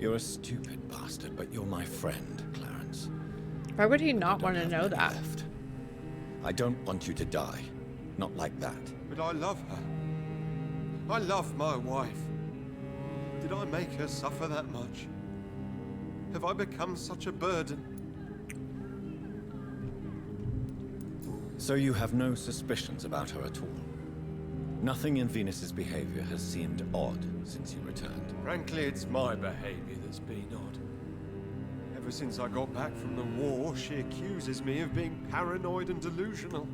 S3: You're a stupid bastard, but you're my friend, Clarence.
S1: Why would he not want to know that?
S3: I don't want you to die. Not like that.
S17: But I love her. I love my wife. Did I make her suffer that much? Have I become such a burden?
S3: So you have no suspicions about her at all? Nothing in Venus's behavior has seemed odd since you returned?
S17: Frankly, it's my behavior that's been odd. Ever since I got back from the war, she accuses me of being paranoid and delusional.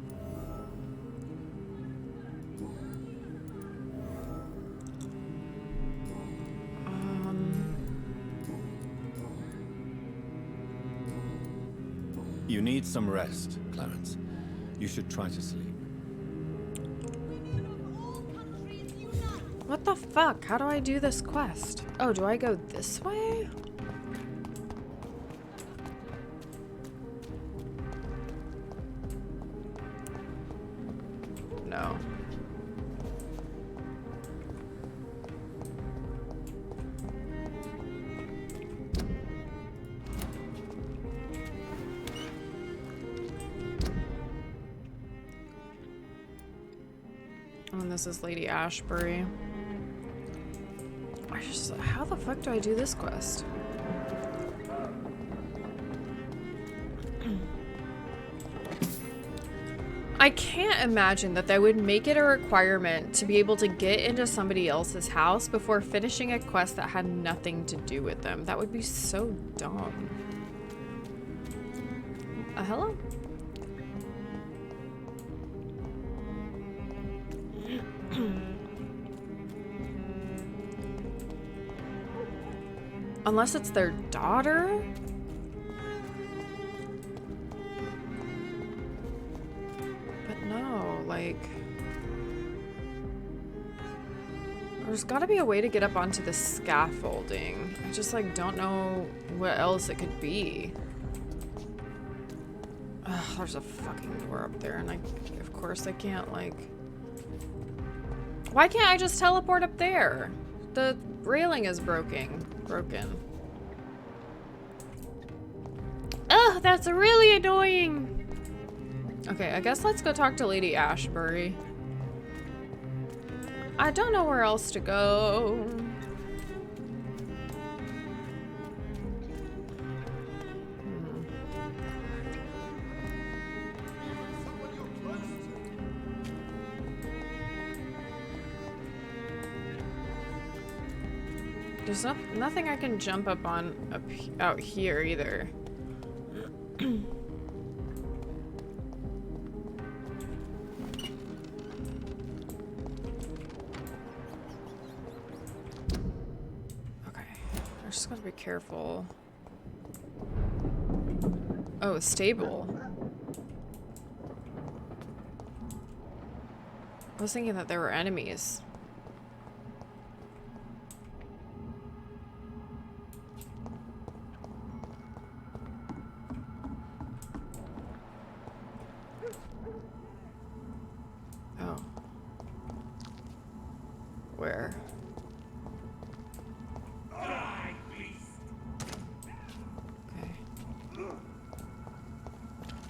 S3: You need some rest, Clarence. You should try to sleep.
S1: What the fuck? How do I do this quest? Oh, do I go this way? No. And this is Lady Ashbury. How the fuck do I do this quest? I can't imagine that they would make it a requirement to be able to get into somebody else's house before finishing a quest that had nothing to do with them. That would be so dumb. Hello? Unless it's their daughter? But no, like... There's gotta be a way to get up onto the scaffolding. I just, like, don't know what else it could be. Ugh, there's a fucking door up there, and of course I can't, like... Why can't I just teleport up there? The railing is broken. Ugh, that's really annoying. Okay, I guess let's go talk to Lady Ashbury. I don't know where else to go. There's nothing I can jump up on out here either. Okay, I just gotta be careful. Oh, a stable. I was thinking that there were enemies. Where? Okay.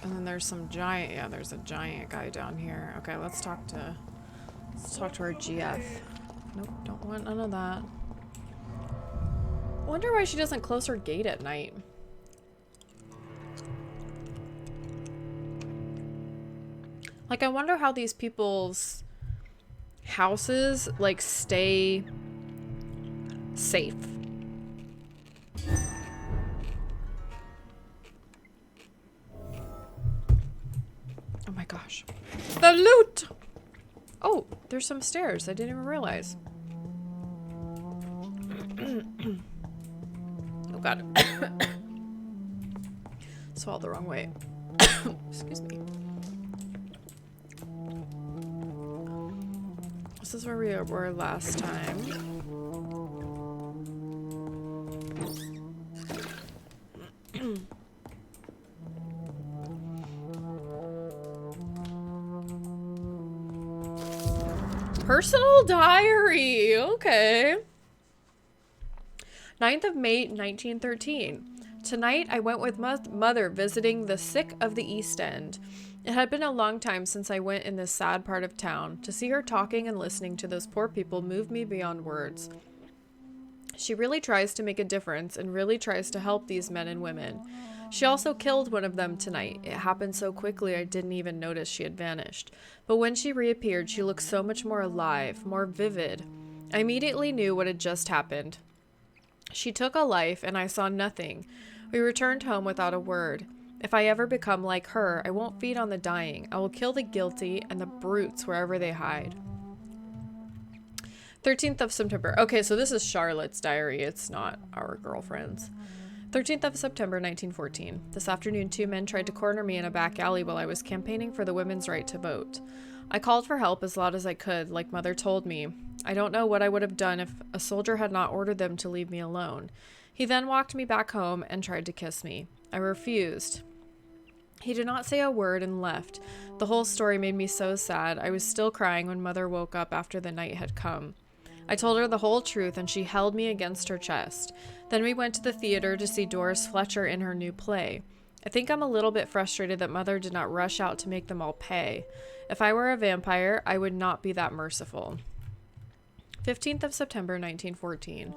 S1: And then there's some giant, yeah, there's a giant guy down here. Okay, let's talk to our GF. Nope, don't want none of that. I wonder why she doesn't close her gate at night. Like, I wonder how these people's houses, like, stay safe. Oh my gosh. The loot! Oh, there's some stairs. I didn't even realize. Oh god. Swallowed the wrong way. Excuse me. This is where we were last time. Personal diary. Okay. 9th of May, 1913. Tonight, I went with mother visiting the sick of the East End. It had been a long time since I went in this sad part of town. To see her talking and listening to those poor people moved me beyond words. She really tries to make a difference and really tries to help these men and women. She also killed one of them tonight. It happened so quickly I didn't even notice she had vanished. But when she reappeared, she looked so much more alive, more vivid. I immediately knew what had just happened. She took a life, and I saw nothing. We returned home without a word. If I ever become like her, I won't feed on the dying. I will kill the guilty and the brutes wherever they hide. 13th of September. Okay, so this is Charlotte's diary. It's not our girlfriend's. 13th of September, 1914. This afternoon, 2 men tried to corner me in a back alley while I was campaigning for the women's right to vote. I called for help as loud as I could, like Mother told me. I don't know what I would have done if a soldier had not ordered them to leave me alone. He then walked me back home and tried to kiss me. I refused. He did not say a word and left. The whole story made me so sad. I was still crying when Mother woke up after the night had come. I told her the whole truth, and she held me against her chest. Then we went to the theater to see Doris Fletcher in her new play. I think I'm a little bit frustrated that Mother did not rush out to make them all pay. If I were a vampire, I would not be that merciful. 15th of September, 1914.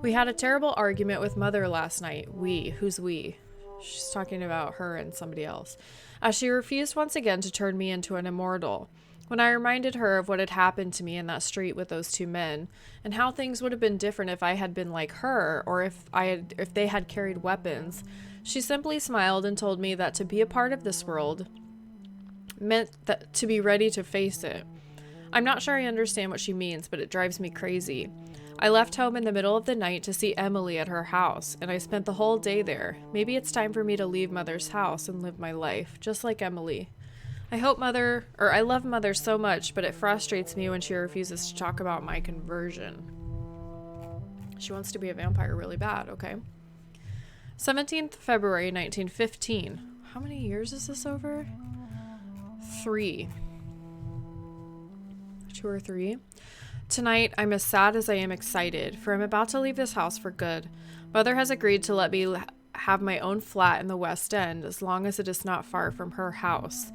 S1: We had a terrible argument with Mother last night. We. Who's we? She's talking about her and somebody else. As she refused once again to turn me into an immortal. When I reminded her of what had happened to me in that street with those 2 men, and how things would have been different if I had been like her, or if they had carried weapons, she simply smiled and told me that to be a part of this world meant that to be ready to face it. I'm not sure I understand what she means, but it drives me crazy. I left home in the middle of the night to see Emily at her house, and I spent the whole day there. Maybe it's time for me to leave Mother's house and live my life, just like Emily. I love Mother so much, but it frustrates me when she refuses to talk about my conversion. She wants to be a vampire really bad, okay? 17th February, 1915. How many years is this over? 3. 2 or 3. Tonight, I'm as sad as I am excited, for I'm about to leave this house for good. Mother has agreed to let me have my own flat in the West End, as long as it is not far from her house.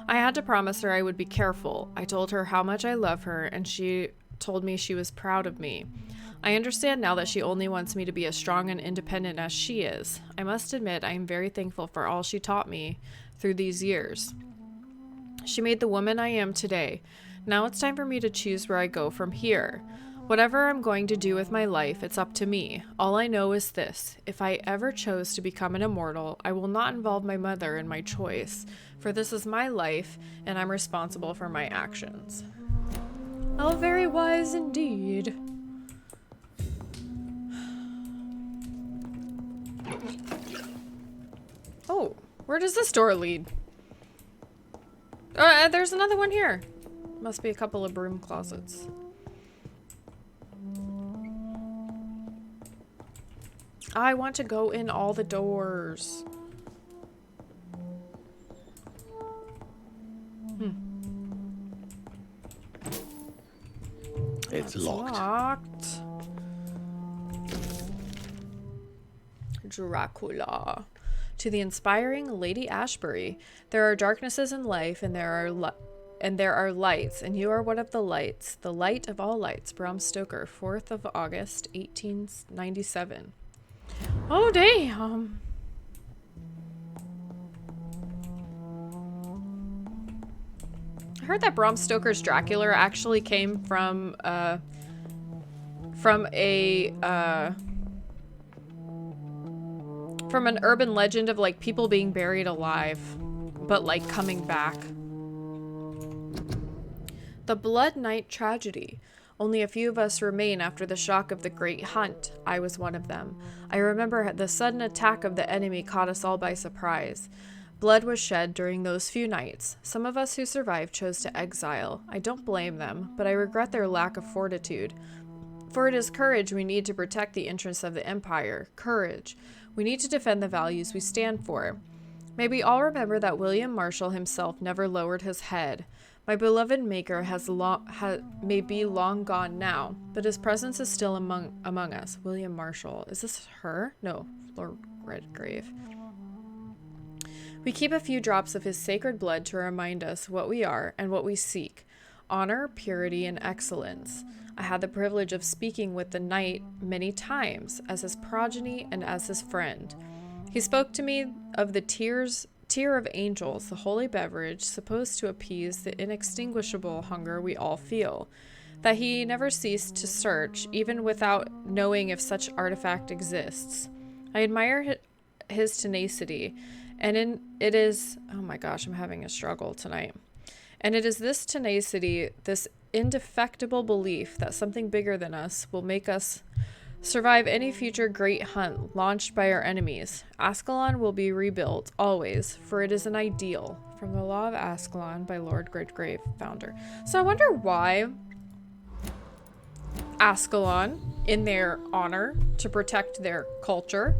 S1: I had to promise her I would be careful. I told her how much I love her, and she told me she was proud of me. I understand now that she only wants me to be as strong and independent as she is. I must admit I am very thankful for all she taught me through these years. She made the woman I am today. Now it's time for me to choose where I go from here. Whatever I'm going to do with my life, it's up to me. All I know is this. If I ever chose to become an immortal, I will not involve my mother in my choice, for this is my life, and I'm responsible for my actions. Oh, very wise indeed. Oh, where does this door lead? There's another one here. Must be a couple of broom closets. I want to go in all the doors.
S3: It's locked.
S1: Dracula. To the inspiring Lady Ashbury, there are darknesses in life, and there are lights, and you are one of the lights, the light of all lights. Bram Stoker, 4th of August, 1897. Oh, damn. I heard that Bram Stoker's Dracula actually came from an urban legend of like people being buried alive, but like coming back. The Blood Night tragedy. Only a few of us remain after the shock of the Great Hunt. I was one of them. I remember the sudden attack of the enemy caught us all by surprise. Blood was shed during those few nights. Some of us who survived chose to exile. I don't blame them, but I regret their lack of fortitude. For it is courage we need to protect the interests of the Empire. Courage. We need to defend the values we stand for. May we all remember that William Marshall himself never lowered his head. My beloved Maker may be long gone now, but his presence is still among us. William Marshall. Is this her? No, Lord Redgrave. We keep a few drops of his sacred blood to remind us what we are and what we seek: honor, purity, and excellence. I had the privilege of speaking with the knight many times, as his progeny and as his friend. He spoke to me of the tear of angels, the holy beverage supposed to appease the inextinguishable hunger we all feel, that he never ceased to search, even without knowing if such artifact exists. I admire his tenacity, and it is, oh my gosh, I'm having a struggle tonight. And it is this tenacity, this indefectible belief that something bigger than us will make us survive any future great hunt launched by our enemies. Ascalon will be rebuilt, always, for it is an ideal. From the Law of Ascalon by Lord Redgrave, founder. So I wonder why Ascalon, in their honor to protect their culture,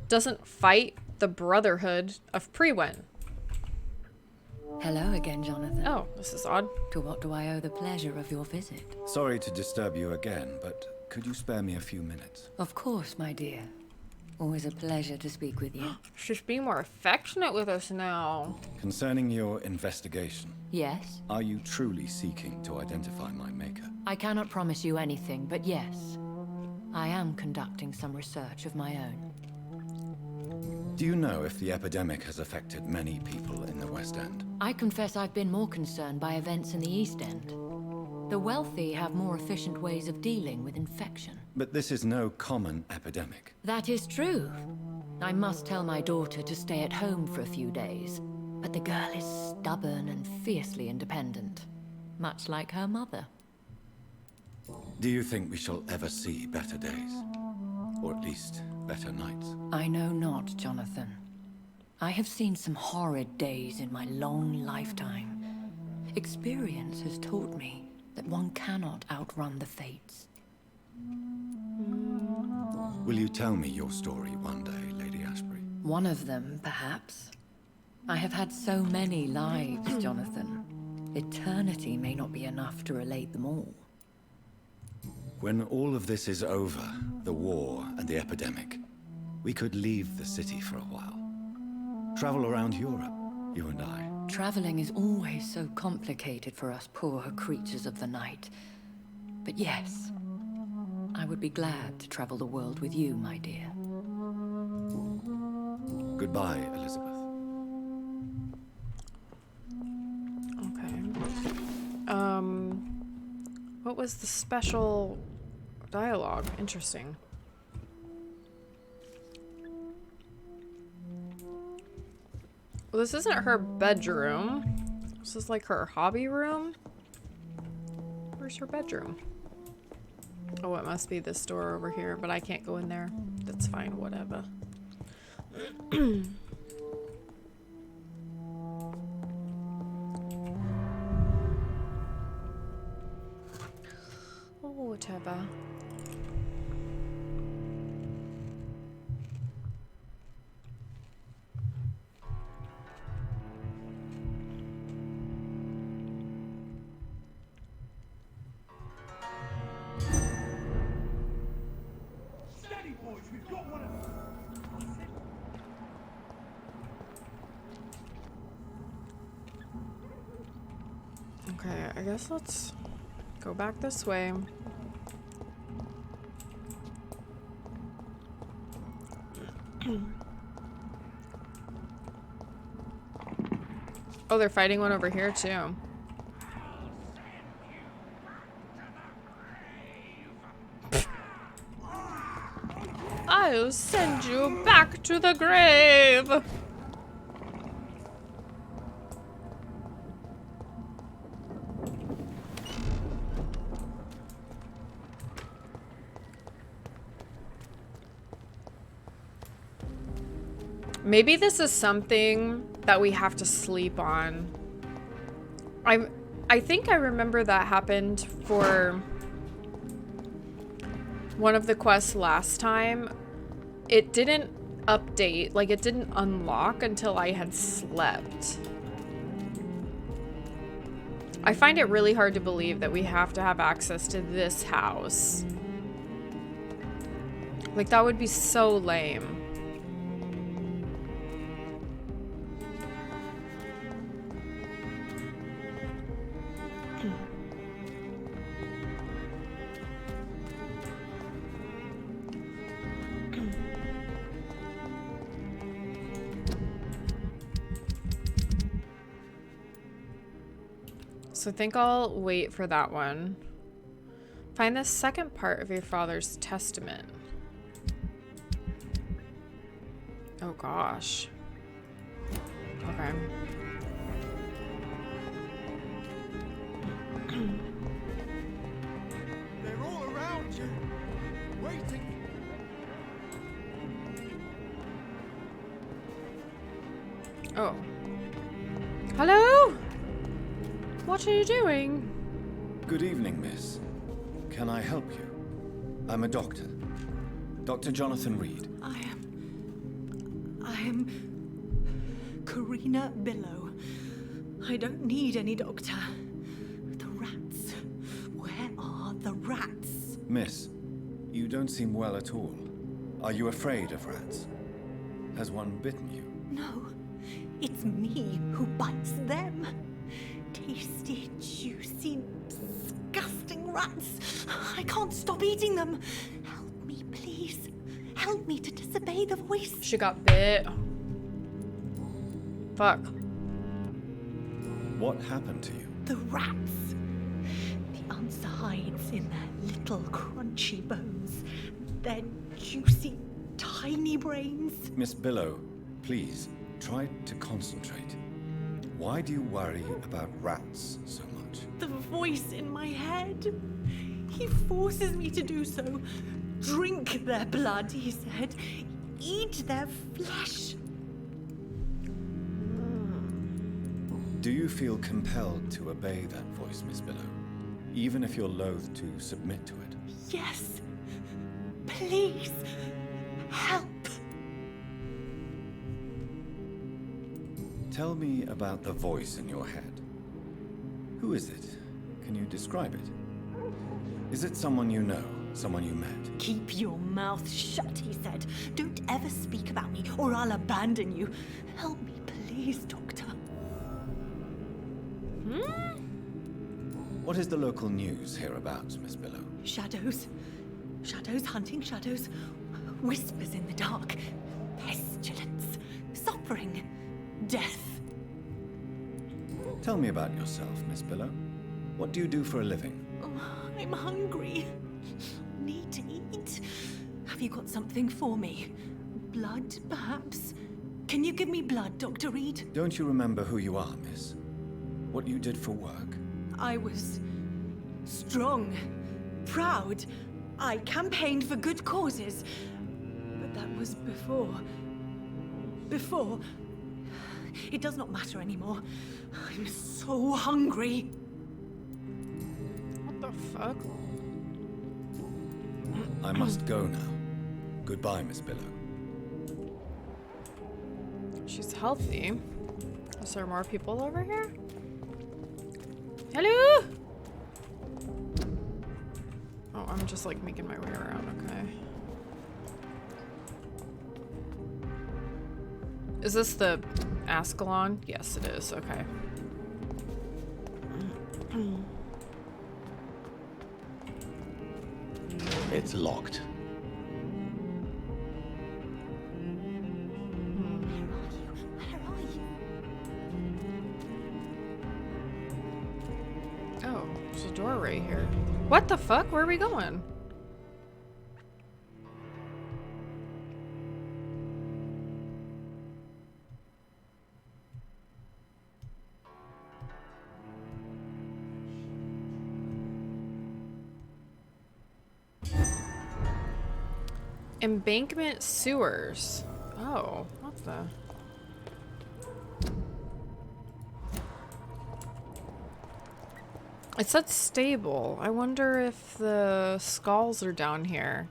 S1: doesn't fight the Brotherhood of Priwen.
S19: Hello again, Jonathan.
S1: Oh, this is odd.
S19: To what do I owe the pleasure of your visit?
S3: Sorry to disturb you again, but could you spare me a few minutes?
S19: Of course, my dear. Always a pleasure to speak with you.
S1: She's being more affectionate with us now.
S3: Concerning your investigation.
S19: Yes?
S3: Are you truly seeking to identify my maker?
S19: I cannot promise you anything, but yes. I am conducting some research of my own.
S3: Do you know if the epidemic has affected many people in the West End?
S19: I confess I've been more concerned by events in the East End. The wealthy have more efficient ways of dealing with infection.
S3: But this is no common epidemic.
S19: That is true. I must tell my daughter to stay at home for a few days. But the girl is stubborn and fiercely independent. Much like her mother.
S3: Do you think we shall ever see better days? Or at least, better nights?
S19: I know not, Jonathan. I have seen some horrid days in my long lifetime. Experience has taught me that one cannot outrun the fates.
S3: Will you tell me your story one day, Lady Ashbury?
S19: One of them, perhaps. I have had so many lives, Jonathan. Eternity may not be enough to relate them all.
S3: When all of this is over, the war and the epidemic, we could leave the city for a while. Travel around Europe, you and I.
S19: Traveling is always so complicated for us poor creatures of the night. But yes, I would be glad to travel the world with you, my dear.
S3: Goodbye, Elizabeth.
S1: Okay. What was the special dialogue? Interesting. Well, this isn't her bedroom. This is like her hobby room. Where's her bedroom? Oh, it must be this door over here, but I can't go in there. That's fine, whatever. Oh, whatever. Okay, I guess let's go back this way. Oh, they're fighting one over here too. I'll send you back to the grave. Maybe this is something that we have to sleep on. I think I remember that happened for one of the quests last time. It didn't update, like it didn't unlock until I had slept. I find it really hard to believe that we have to have access to this house. Like that would be so lame. So I think I'll wait for that one. Find the second part of your father's testament. Oh gosh. Okay.
S18: They're all around you, waiting.
S1: Oh. Hello? What are you doing?
S3: Good evening, miss. Can I help you? I'm a doctor. Dr. Jonathan Reid.
S14: I am Karina Billow. I don't need any doctor. The rats. Where are the rats?
S3: Miss, you don't seem well at all. Are you afraid of rats? Has one bitten you?
S14: No, it's me who bites them. Tasty, juicy, disgusting rats. I can't stop eating them. Help me, please. Help me to disobey the voice.
S1: She got bit. Fuck.
S3: What happened to you?
S14: The rats. The answer hides in their little crunchy bones. Their juicy, tiny brains.
S3: Miss Billow, please, try to concentrate. Why do you worry about rats so much?
S14: The voice in my head. He forces me to do so. Drink their blood, he said. Eat their flesh.
S3: Do you feel compelled to obey that voice, Miss Billow? Even if you're loath to submit to it?
S14: Yes. Please. Help.
S3: Tell me about the voice in your head. Who is it? Can you describe it? Is it someone you know? Someone you met?
S14: Keep your mouth shut, he said. Don't ever speak about me, or I'll abandon you. Help me, please, Doctor.
S3: What is the local news hereabouts, Miss Billow?
S14: Shadows. Shadows hunting shadows. Whispers in the dark. Pestilence. Suffering. Death.
S3: Tell me about yourself, Miss Billow. What do you do for a living?
S14: Oh, I'm hungry. Need to eat. Have you got something for me? Blood, perhaps? Can you give me blood, Dr. Reid?
S3: Don't you remember who you are, miss? What you did for work?
S14: I was strong, proud. I campaigned for good causes. But that was before. Before. It does not matter anymore. I'm so hungry.
S1: What the fuck?
S3: I must go now. Goodbye, Miss Billow.
S1: She's healthy. Is there more people over here? Hello? Oh, I'm just like making my way around, okay. Is this the Ascalon? Yes, it is, okay.
S13: It's locked.
S1: Oh, there's a door right here. What the fuck? Where are we going? Embankment sewers. Oh, what's the... It said stable. I wonder if the skulls are down here.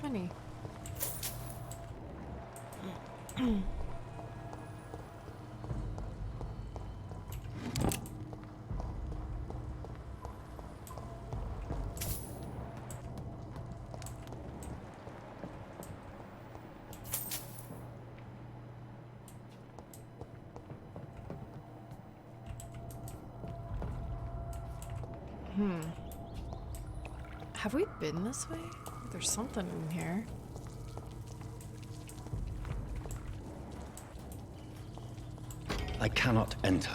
S1: Honey. Have we been this way? There's something in here.
S20: I cannot enter.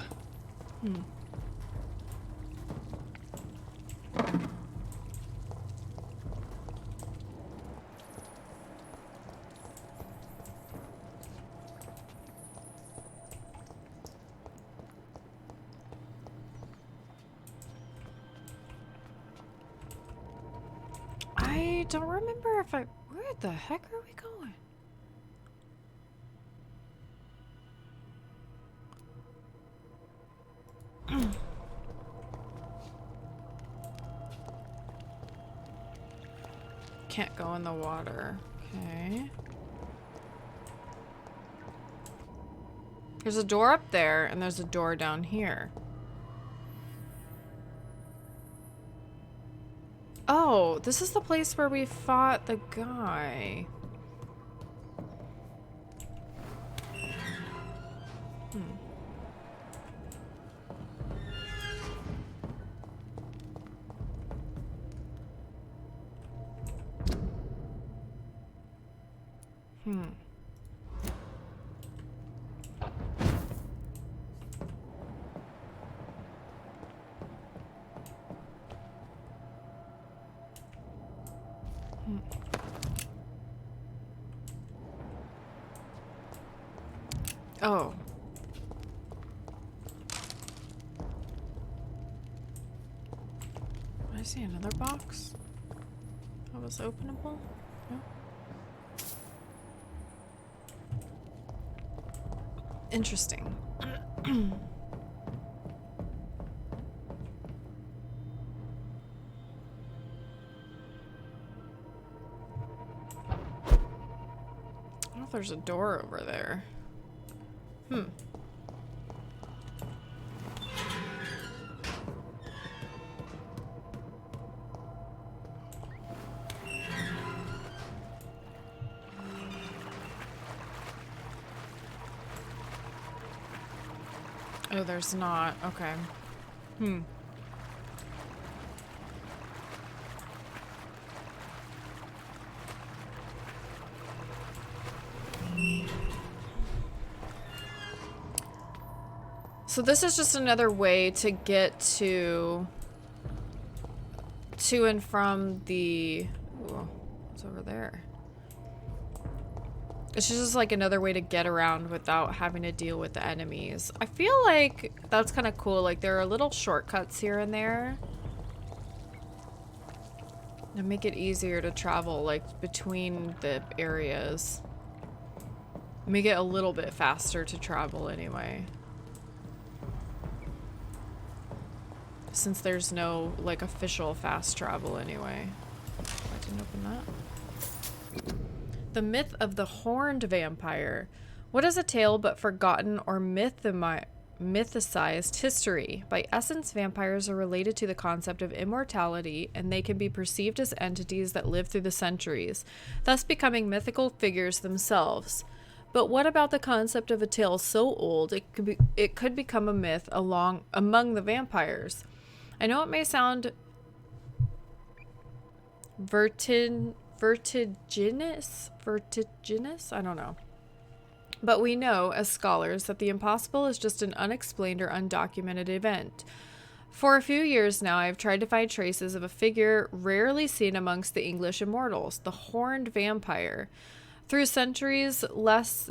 S1: I don't remember if I... Where the heck are we going? Can't go in the water. Okay. There's a door up there, and there's a door down here. Oh, this is the place where we fought the guy. Oh. I see another box. That was openable? No. Interesting. I don't know if there's a door over there. Oh, there's not. Okay. So this is just another way to get to and from the... Ooh, what's over there? It's just like another way to get around without having to deal with the enemies. I feel like that's kind of cool. Like there are little shortcuts here and there to make it easier to travel like between the areas. Make it a little bit faster to travel anyway. Since there's no like official fast travel anyway. I didn't open that. The myth of the horned vampire. What is a tale but forgotten or mythicized history? By essence, vampires are related to the concept of immortality, and they can be perceived as entities that live through the centuries, thus becoming mythical figures themselves. But what about the concept of a tale so old it could become a myth among the vampires? I know it may sound vertiginous? I don't know. But we know, as scholars, that the impossible is just an unexplained or undocumented event. For a few years now, I have tried to find traces of a figure rarely seen amongst the English immortals, the horned vampire. Through centuries, less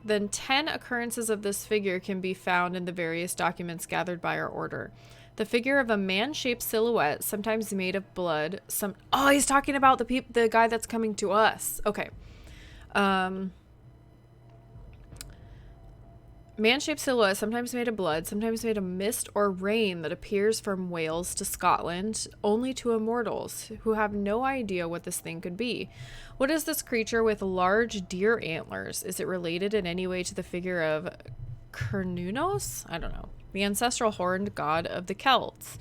S1: than 10 occurrences of this figure can be found in the various documents gathered by our order. The figure of a man-shaped silhouette, sometimes made of blood. Oh, he's talking about the guy that's coming to us. Okay. Man-shaped silhouette, sometimes made of blood, sometimes made of mist or rain that appears from Wales to Scotland, only to immortals, who have no idea what this thing could be. What is this creature with large deer antlers? Is it related in any way to the figure of Cernunnos? I don't know. The ancestral horned god of the Celts.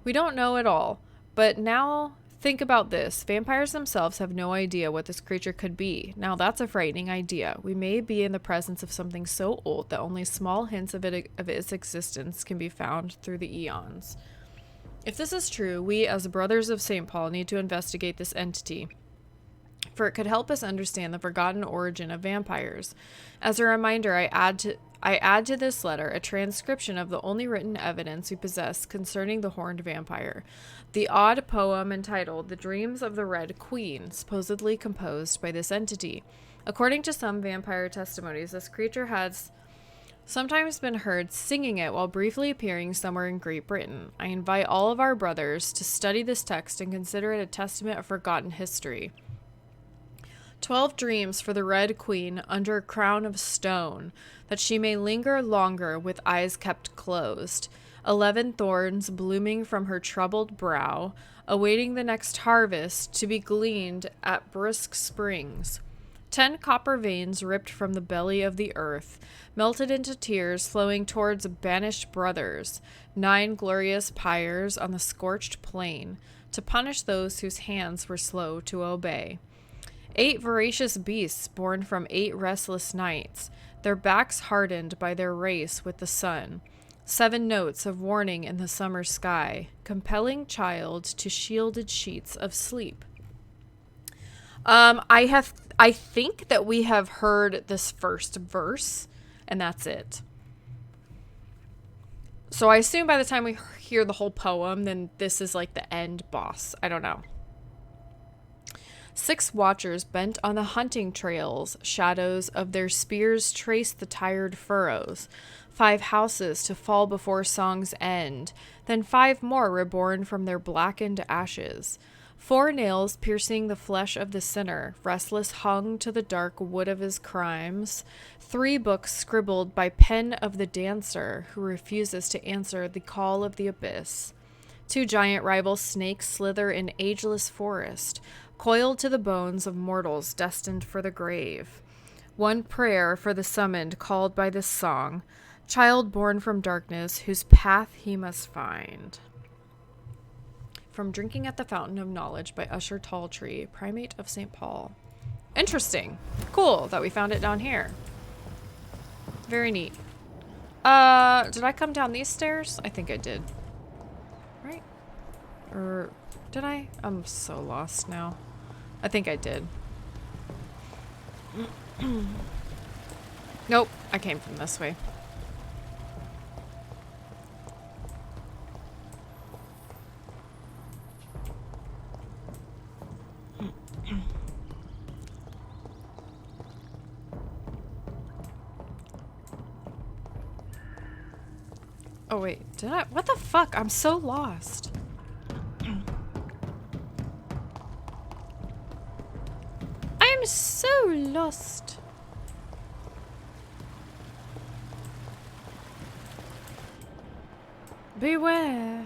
S1: We don't know at all, but now think about this. Vampires themselves have no idea what this creature could be. Now that's a frightening idea. We may be in the presence of something so old that only small hints of its existence can be found through the eons. If this is true, we as brothers of St. Paul need to investigate this entity, for it could help us understand the forgotten origin of vampires. As a reminder, I add to this letter a transcription of the only written evidence we possess concerning the horned vampire, the odd poem entitled The Dreams of the Red Queen, supposedly composed by this entity. According to some vampire testimonies, this creature has sometimes been heard singing it while briefly appearing somewhere in Great Britain. I invite all of our brothers to study this text and consider it a testament of forgotten history. 12 dreams for the Red Queen under a crown of stone, that she may linger longer with eyes kept closed. 11 thorns blooming from her troubled brow, awaiting the next harvest to be gleaned at brisk springs. 10 copper veins ripped from the belly of the earth, melted into tears flowing towards banished brothers. 9 glorious pyres on the scorched plain, to punish those whose hands were slow to obey. 8 voracious beasts born from 8 restless nights, their backs hardened by their race with the sun. 7 notes of warning in the summer sky, compelling child to shielded sheets of sleep. I think that we have heard this first verse, and that's it. So I assume by the time we hear the whole poem, then this is like the end boss. I don't know. 6 watchers bent on the hunting trails, shadows of their spears trace the tired furrows. 5 houses to fall before song's end, then 5 more reborn from their blackened ashes. 4 nails piercing the flesh of the sinner, restless hung to the dark wood of his crimes. 3 books scribbled by pen of the dancer, who refuses to answer the call of the abyss. 2 giant rival snakes slither in ageless forest, coiled to the bones of mortals destined for the grave. 1 prayer for the summoned called by this song, child born from darkness, whose path he must find. From Drinking at the Fountain of Knowledge by Usher Talltree, Primate of St. Paul. Interesting. Cool that we found it down here. Very neat. Did I come down these stairs? I think I did. Right? Or did I? I'm so lost now. I think I did. Nope, I came from this way. Oh wait, did I? What the fuck? I'm so lost. I'm so lost. Beware.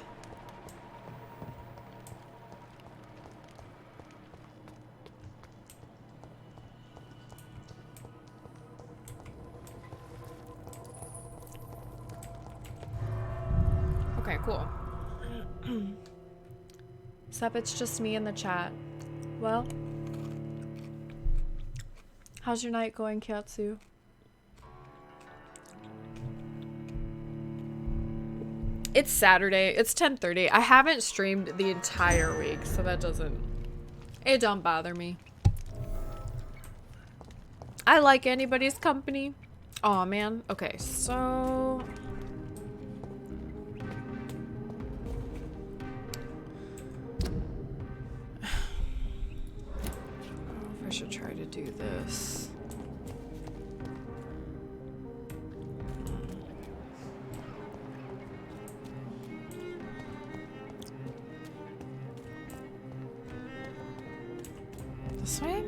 S1: Okay, cool. Sup, it's just me in the chat. Well, how's your night going, Kyatsu? It's Saturday. It's 10:30. I haven't streamed the entire week, so that doesn't... It don't bother me. I like anybody's company. Aw, man. Okay, so... I should try to do this. This way?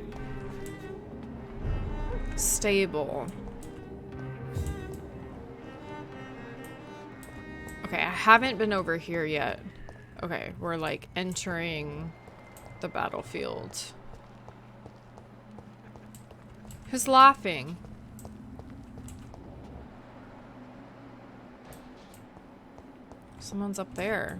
S1: Stable. Okay, I haven't been over here yet. Okay, we're like entering the battlefield. Who's laughing? Someone's up there.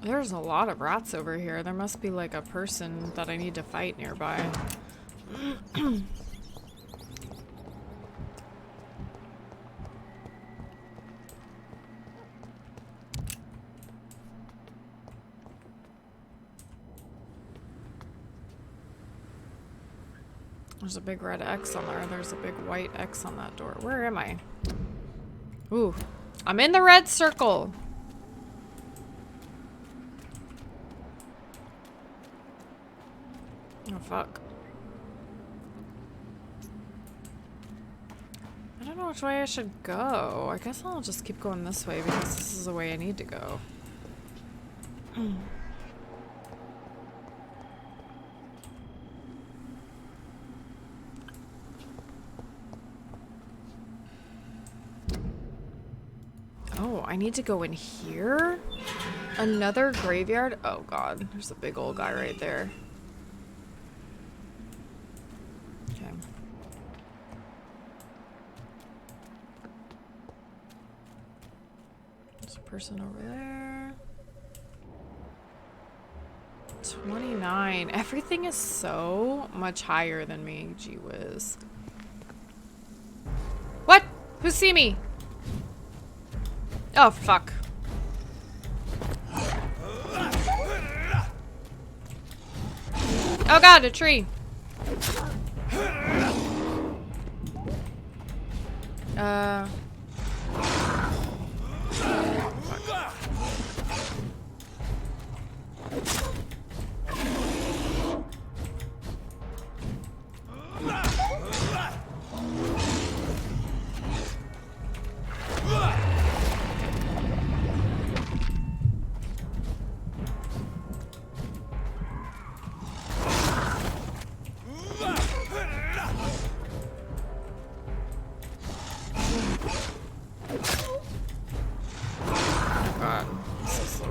S1: There's a lot of rats over here. There must be like a person that I need to fight nearby. There's a big red X on there. There's a big white X on that door. Where am I? Ooh. I'm in the red circle. Oh, fuck. I don't know which way I should go. I guess I'll just keep going this way because this is the way I need to go. Oh, I need to go in here? Another graveyard? Oh god, there's a big old guy right there. Okay. There's a person over there. 29. Everything is so much higher than me. Gee whiz. What? Who see me? Oh, fuck. Oh god, a tree.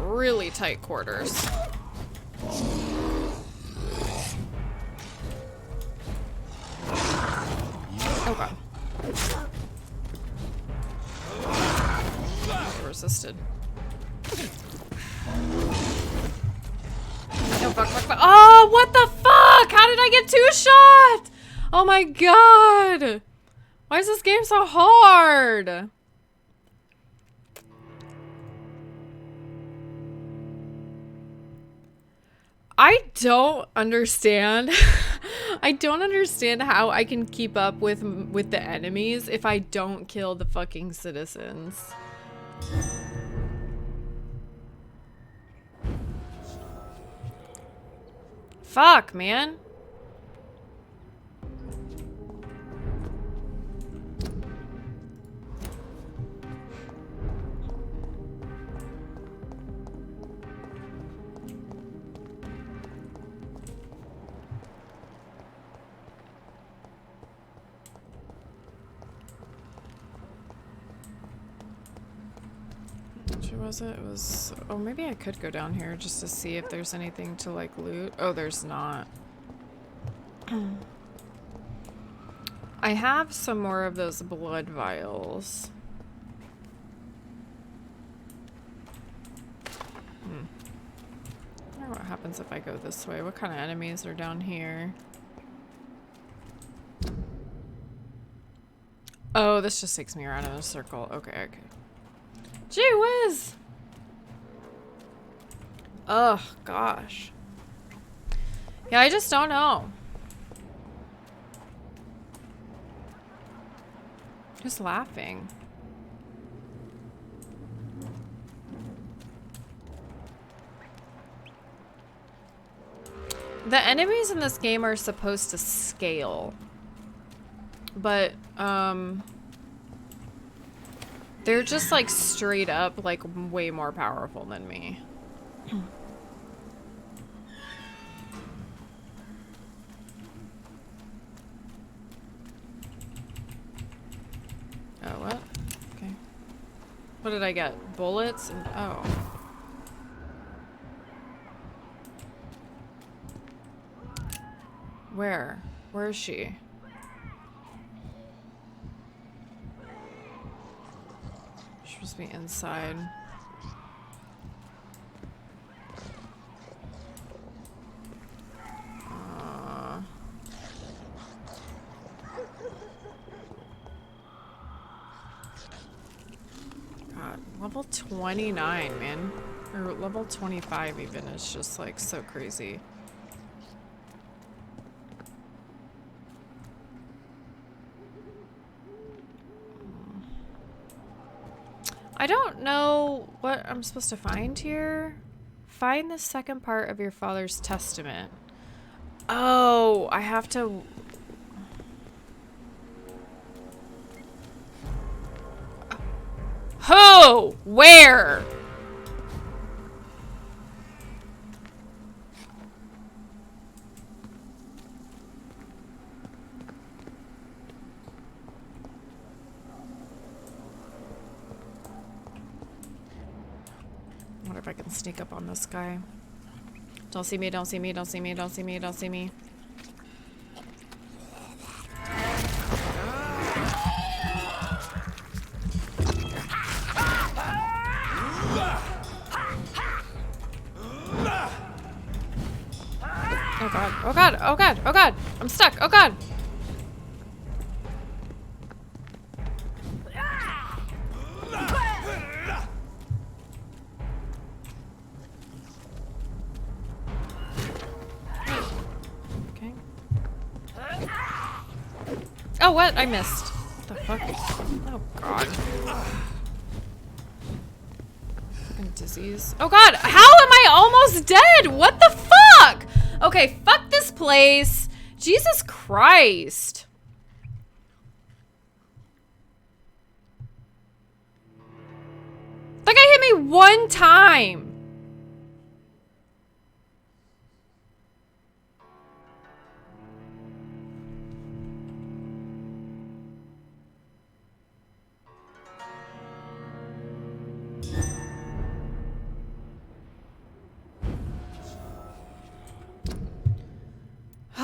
S1: Really tight quarters. Oh god. I resisted. Oh fuck, fuck, fuck. Oh, what the fuck? How did I get two shot? Oh my god. Why is this game so hard? I don't understand. I don't understand how I can keep up with the enemies if I don't kill the fucking citizens. Fuck, man. Was it? It was... Oh, maybe I could go down here just to see if there's anything to, like, loot. Oh, there's not. I have some more of those blood vials. I wonder what happens if I go this way. What kind of enemies are down here? Oh, this just takes me around in a circle. Okay, okay. Gee whiz! Ugh, gosh. Yeah, I just don't know. Just laughing. The enemies in this game are supposed to scale. But, they're just like straight up like way more powerful than me. Oh, what? Okay. What did I get? Bullets? And, oh. Where? Where is she? She's supposed to be inside. Level 29, man. Or level 25 even is just like so crazy. I don't know what I'm supposed to find here. Find the second part of your father's testament. Oh, I have to... Who? Where? I wonder if I can sneak up on this guy. Don't see me, don't see me, don't see me, don't see me, don't see me. Oh god, oh god, oh god, oh god! I'm stuck, oh god! Okay. Oh, what? I missed. What the fuck? Oh god. Fucking disease. Oh god! How am I almost dead? What the fuck? Okay, fuck this place. Jesus Christ. That guy hit me one time.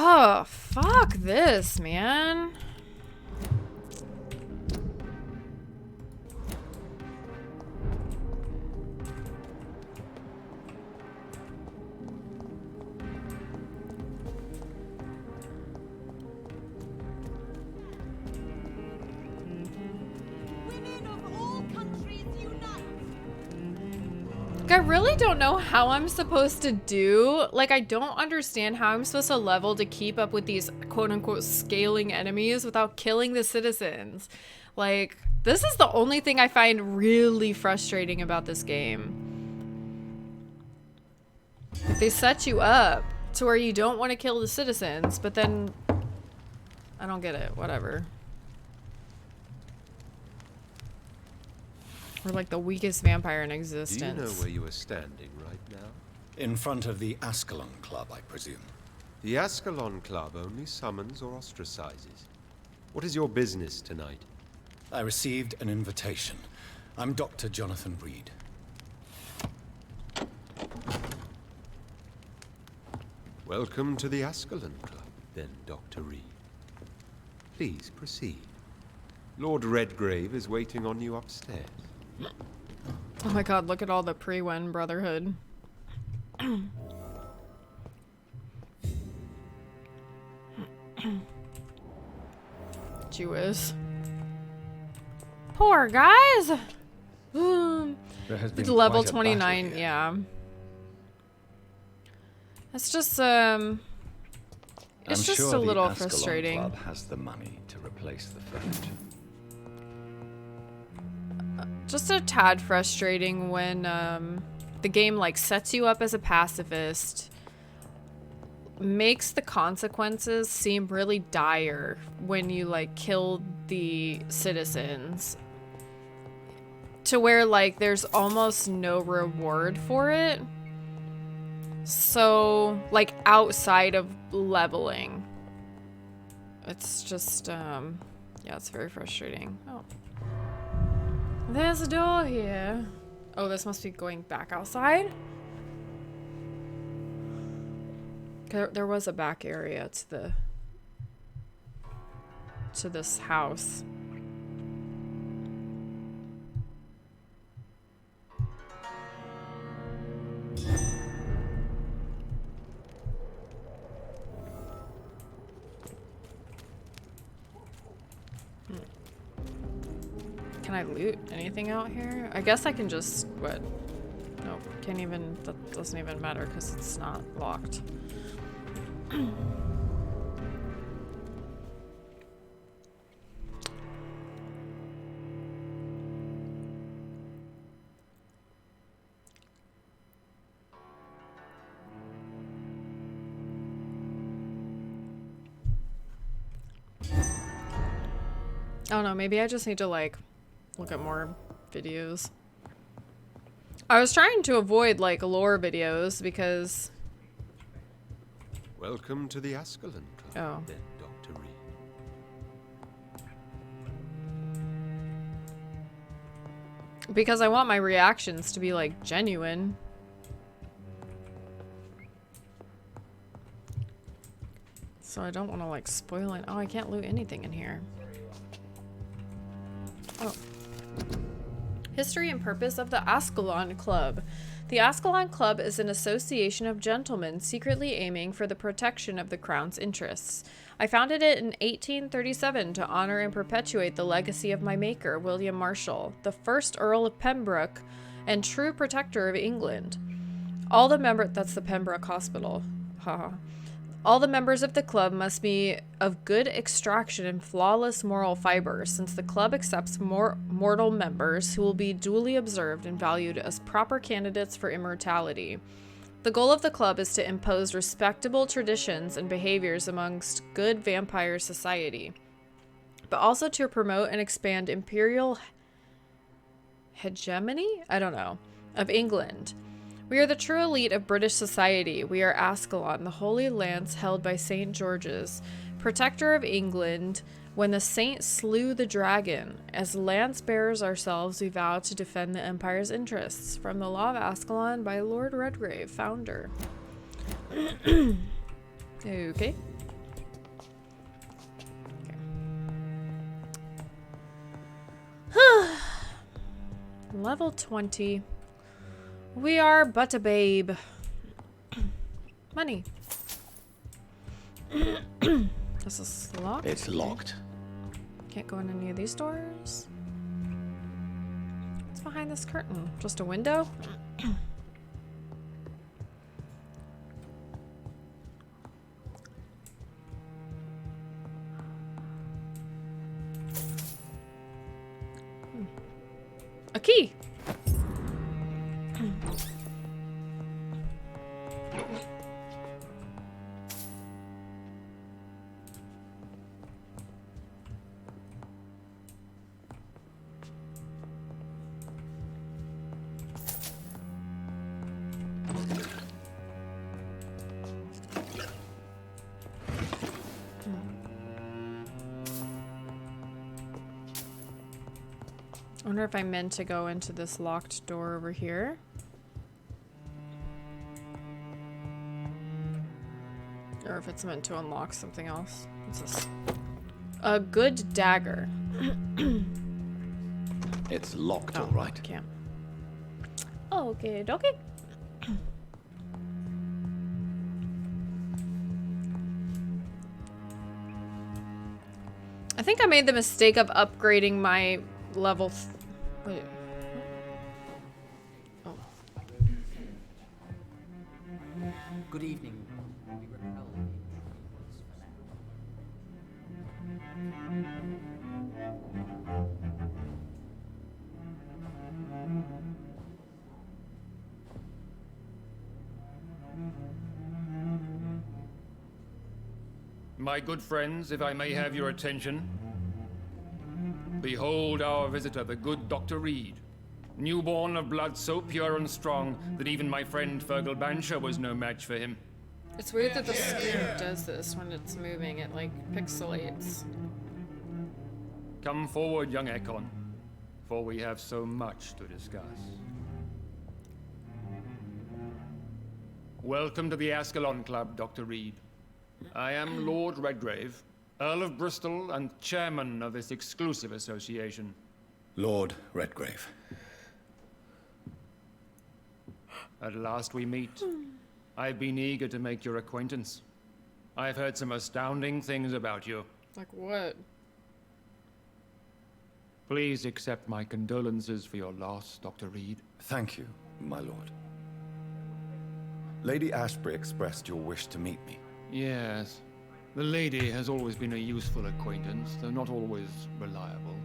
S1: Oh, fuck this, man. I really don't know how I'm supposed to do. Like, I don't understand how I'm supposed to level to keep up with these quote-unquote scaling enemies without killing the citizens. Like, this is the only thing I find really frustrating about this game. Like, they set you up to where you don't want to kill the citizens, but then... I don't get it. Whatever. We're like the weakest vampire in existence.
S17: Do you know where you are standing right now?
S3: In front of the Ascalon Club, I presume.
S17: The Ascalon Club only summons or ostracizes. What is your business tonight?
S3: I received an invitation. I'm Dr. Jonathan Reid.
S17: Welcome to the Ascalon Club, then, Dr. Reid. Please proceed. Lord Redgrave is waiting on you upstairs.
S1: Oh my god, look at all the pre-Wen brotherhood. Jewish. Poor guys! It's level 29, yeah. It's just, it's just a little frustrating.
S20: Club has the money to replace the furniture.
S1: Just a tad frustrating when the game like sets you up as a pacifist, makes the consequences seem really dire when you like kill the citizens, to where like there's almost no reward for it. So like outside of leveling, it's just yeah, it's very frustrating. Oh. There's a door here. Oh, this must be going back outside? There was a back area to this house. Can I loot anything out here? I guess I can just, what? Nope, can't even, that doesn't even matter because it's not locked. I don't know, maybe I just need to like look at more videos. I was trying to avoid like lore videos because
S17: Welcome to the Ascalon Club, then, Dr. Reid.
S1: I want my reactions to be like genuine. So I don't want to like spoil it. Oh, I can't loot anything in here. Oh. History and purpose of the Ascalon Club. The Ascalon Club is an association of gentlemen secretly aiming for the protection of the Crown's interests. I founded it in 1837 to honor and perpetuate the legacy of my maker, William Marshall, the first Earl of Pembroke and true protector of England. All the that's the Pembroke Hospital. Haha. All the members of the club must be of good extraction and flawless moral fiber, since the club accepts mortal members who will be duly observed and valued as proper candidates for immortality. The goal of the club is to impose respectable traditions and behaviors amongst good vampire society, but also to promote and expand imperial hegemony? I don't know. Of England. We are the true elite of British society. We are Ascalon, the holy lance held by St. George's, protector of England, when the saint slew the dragon. As lance bearers ourselves, we vow to defend the Empire's interests. From the Law of Ascalon by Lord Redgrave, founder. Okay. Level 20. We are but a babe. Money. This is locked.
S20: It's locked.
S1: Can't go in any of these doors. What's behind this curtain? Just a window? A key. I wonder if I meant to go into this locked door over here. Or if it's meant to unlock something else. What's this? A good dagger.
S20: It's locked, all right.
S1: Can't. Okay, dokie. I think I made the mistake of upgrading my level. Wait. Oh.
S21: Good evening.
S22: My good friends, if I may have your attention. Behold our visitor, the good Dr. Reid. Newborn of blood so pure and strong that even my friend Fergal Bansher was no match for him.
S1: It's weird that the screen does this when it's moving. It like pixelates.
S22: Come forward, young Econ, for we have so much to discuss. Welcome to the Ascalon Club, Dr. Reid. I am Lord Redgrave, Earl of Bristol and chairman of this exclusive association.
S3: Lord Redgrave.
S22: At last we meet. I've been eager to make your acquaintance. I've heard some astounding things about you.
S1: Like what?
S22: Please accept my condolences for your loss, Dr. Reid.
S3: Thank you, my lord. Lady Ashbury expressed your wish to meet me.
S22: Yes. The lady has always been a useful acquaintance, though not always reliable.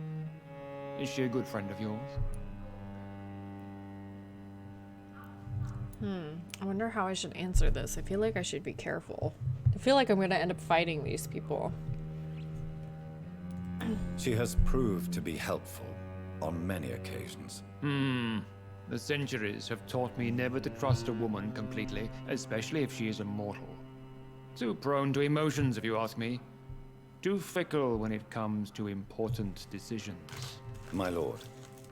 S22: Is she a good friend of yours?
S1: I wonder how I should answer this. I feel like I should be careful. I feel like I'm gonna end up fighting these people.
S3: She has proved to be helpful on many occasions.
S22: The centuries have taught me never to trust a woman completely, especially if she is immortal. Too prone to emotions, if you ask me. Too fickle when it comes to important decisions.
S3: My lord,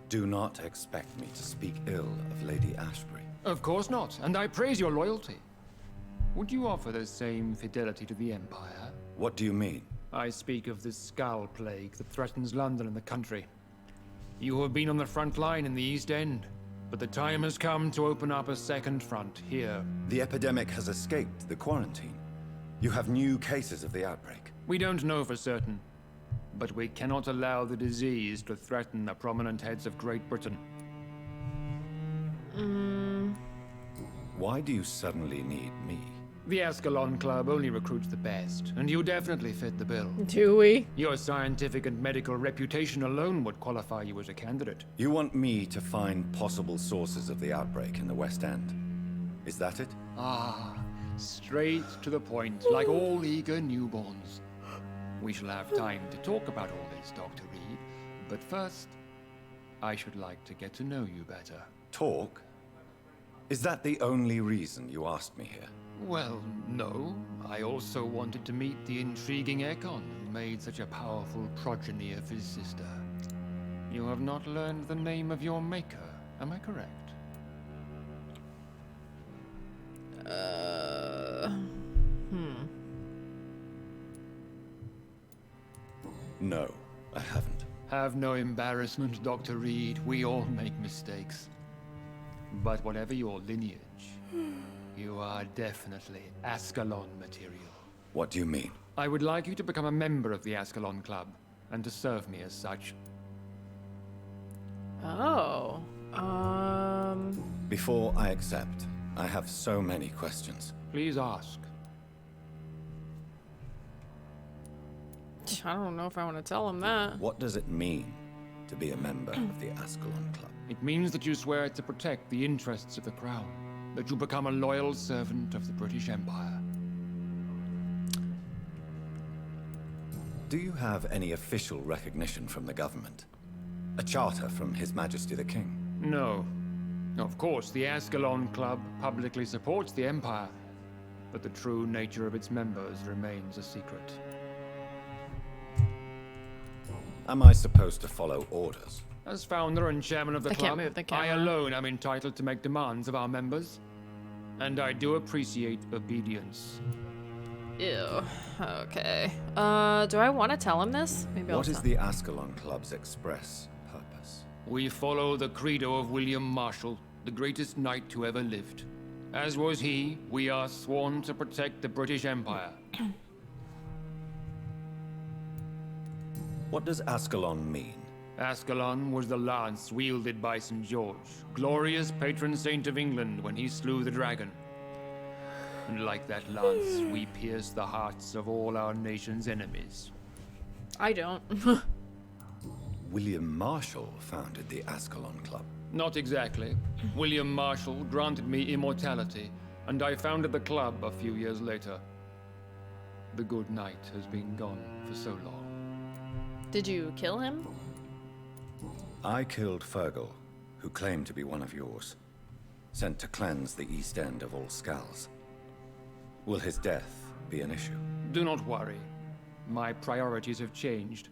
S3: do not expect me to speak ill of Lady Ashbury.
S22: Of course not, and I praise your loyalty. Would you offer the same fidelity to the Empire?
S3: What do you mean?
S22: I speak of the Skull Plague that threatens London and the country. You have been on the front line in the East End, but the time has come to open up a second front here.
S3: The epidemic has escaped the quarantine. You have new cases of the outbreak.
S22: We don't know for certain, but we cannot allow the disease to threaten the prominent heads of Great Britain.
S3: Why do you suddenly need me?
S22: The Ascalon Club only recruits the best, and you definitely fit the bill.
S1: Do we?
S22: Your scientific and medical reputation alone would qualify you as a candidate.
S3: You want me to find possible sources of the outbreak in the West End. Is that it?
S22: Ah, straight to the point, like all eager newborns. We shall have time to talk about all this, Dr. Reid, but first, I should like to get to know you better.
S3: Talk? Is that the only reason you asked me here?
S22: Well, no. I also wanted to meet the intriguing Econ, who made such a powerful progeny of his sister. You have not learned the name of your maker, am I correct?
S3: No, I haven't.
S22: Have no embarrassment, Dr. Reid. We all make mistakes. But whatever your lineage, you are definitely Ascalon material.
S3: What do you mean?
S22: I would like you to become a member of the Ascalon Club, and to serve me as such.
S1: Oh.
S3: Before I accept, I have so many questions.
S22: Please ask.
S1: I don't know if I want to tell him that.
S3: What does it mean to be a member of the Ascalon Club?
S22: It means that you swear to protect the interests of the Crown, that you become a loyal servant of the British Empire.
S3: Do you have any official recognition from the government? A charter from His Majesty the King?
S22: No. Of course, the Ascalon Club publicly supports the Empire, but the true nature of its members remains a secret.
S3: Am I supposed to follow orders?
S22: As founder and chairman of the club,
S1: can't move the
S22: I
S1: camera.
S22: alone am entitled to make demands of our members. And I do appreciate obedience.
S1: Ew. Okay. Do I want to tell him this? Maybe I'll
S3: What is
S1: tell-
S3: the Ascalon Club's express purpose?
S22: We follow the credo of William Marshall, the greatest knight who ever lived. As was he, we are sworn to protect the British Empire.
S3: What does Ascalon mean?
S22: Ascalon was the lance wielded by St. George, glorious patron saint of England when he slew the dragon. And like that lance, we pierce the hearts of all our nation's enemies.
S1: I don't.
S3: William Marshall founded the Ascalon Club.
S22: Not exactly. William Marshall granted me immortality, and I founded the club a few years later. The good knight has been gone for so long.
S1: Did you kill him?
S3: I killed Fergal, who claimed to be one of yours. Sent to cleanse the East End of all skulls. Will his death be an issue?
S22: Do not worry. My priorities have changed.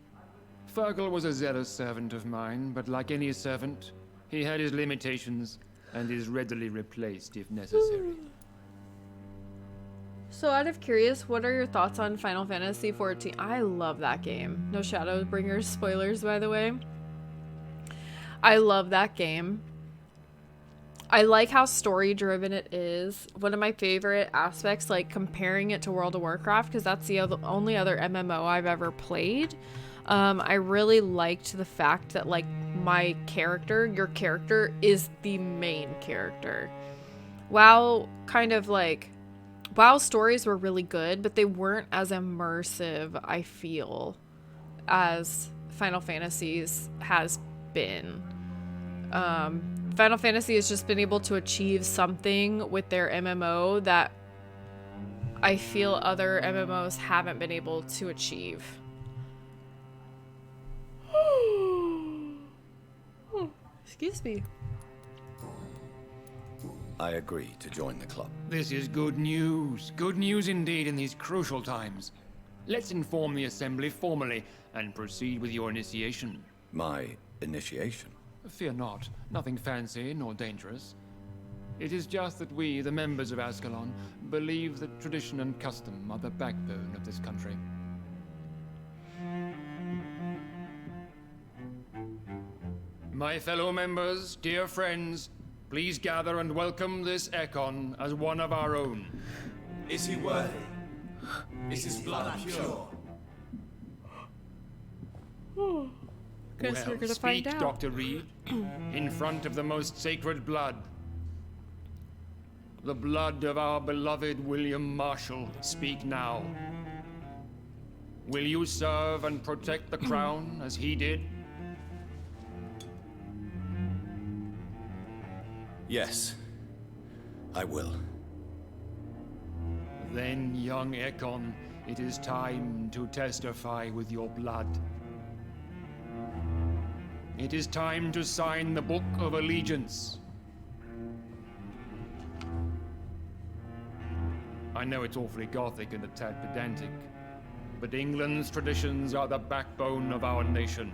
S22: Fergal was a zealous servant of mine, but like any servant, he had his limitations and is readily replaced if necessary.
S1: So out of curious, what are your thoughts on Final Fantasy XIV? I love that game. No Shadowbringers spoilers, by the way. I love that game. I like how story driven it is. One of my favorite aspects, like comparing it to World of Warcraft, because that's the only other MMO I've ever played. I really liked the fact that like my character, your character, is the main character. WoW kind of like, WoW stories were really good, but they weren't as immersive, I feel, as Final Fantasy's has been. Final Fantasy has just been able to achieve something with their MMO that I feel other MMOs haven't been able to achieve. Excuse me.
S3: I agree to join the club.
S22: This is good news. Good news indeed in these crucial times. Let's inform the Assembly formally and proceed with your initiation.
S3: My initiation?
S22: Fear not. Nothing fancy nor dangerous. It is just that we, the members of Ascalon, believe that tradition and custom are the backbone of this country. My fellow members, dear friends, please gather and welcome this Econ as one of our own.
S4: Is he worthy? Is his blood pure?
S1: Guess we're gonna
S22: speak,
S1: find out.
S22: Dr. Reid, in front of the most sacred blood. The blood of our beloved William Marshall, speak now. Will you serve and protect the crown as he did?
S3: Yes, I will.
S22: Then, young Econ, it is time to testify with your blood. It is time to sign the Book of Allegiance. I know it's awfully gothic and a tad pedantic, but England's traditions are the backbone of our nation.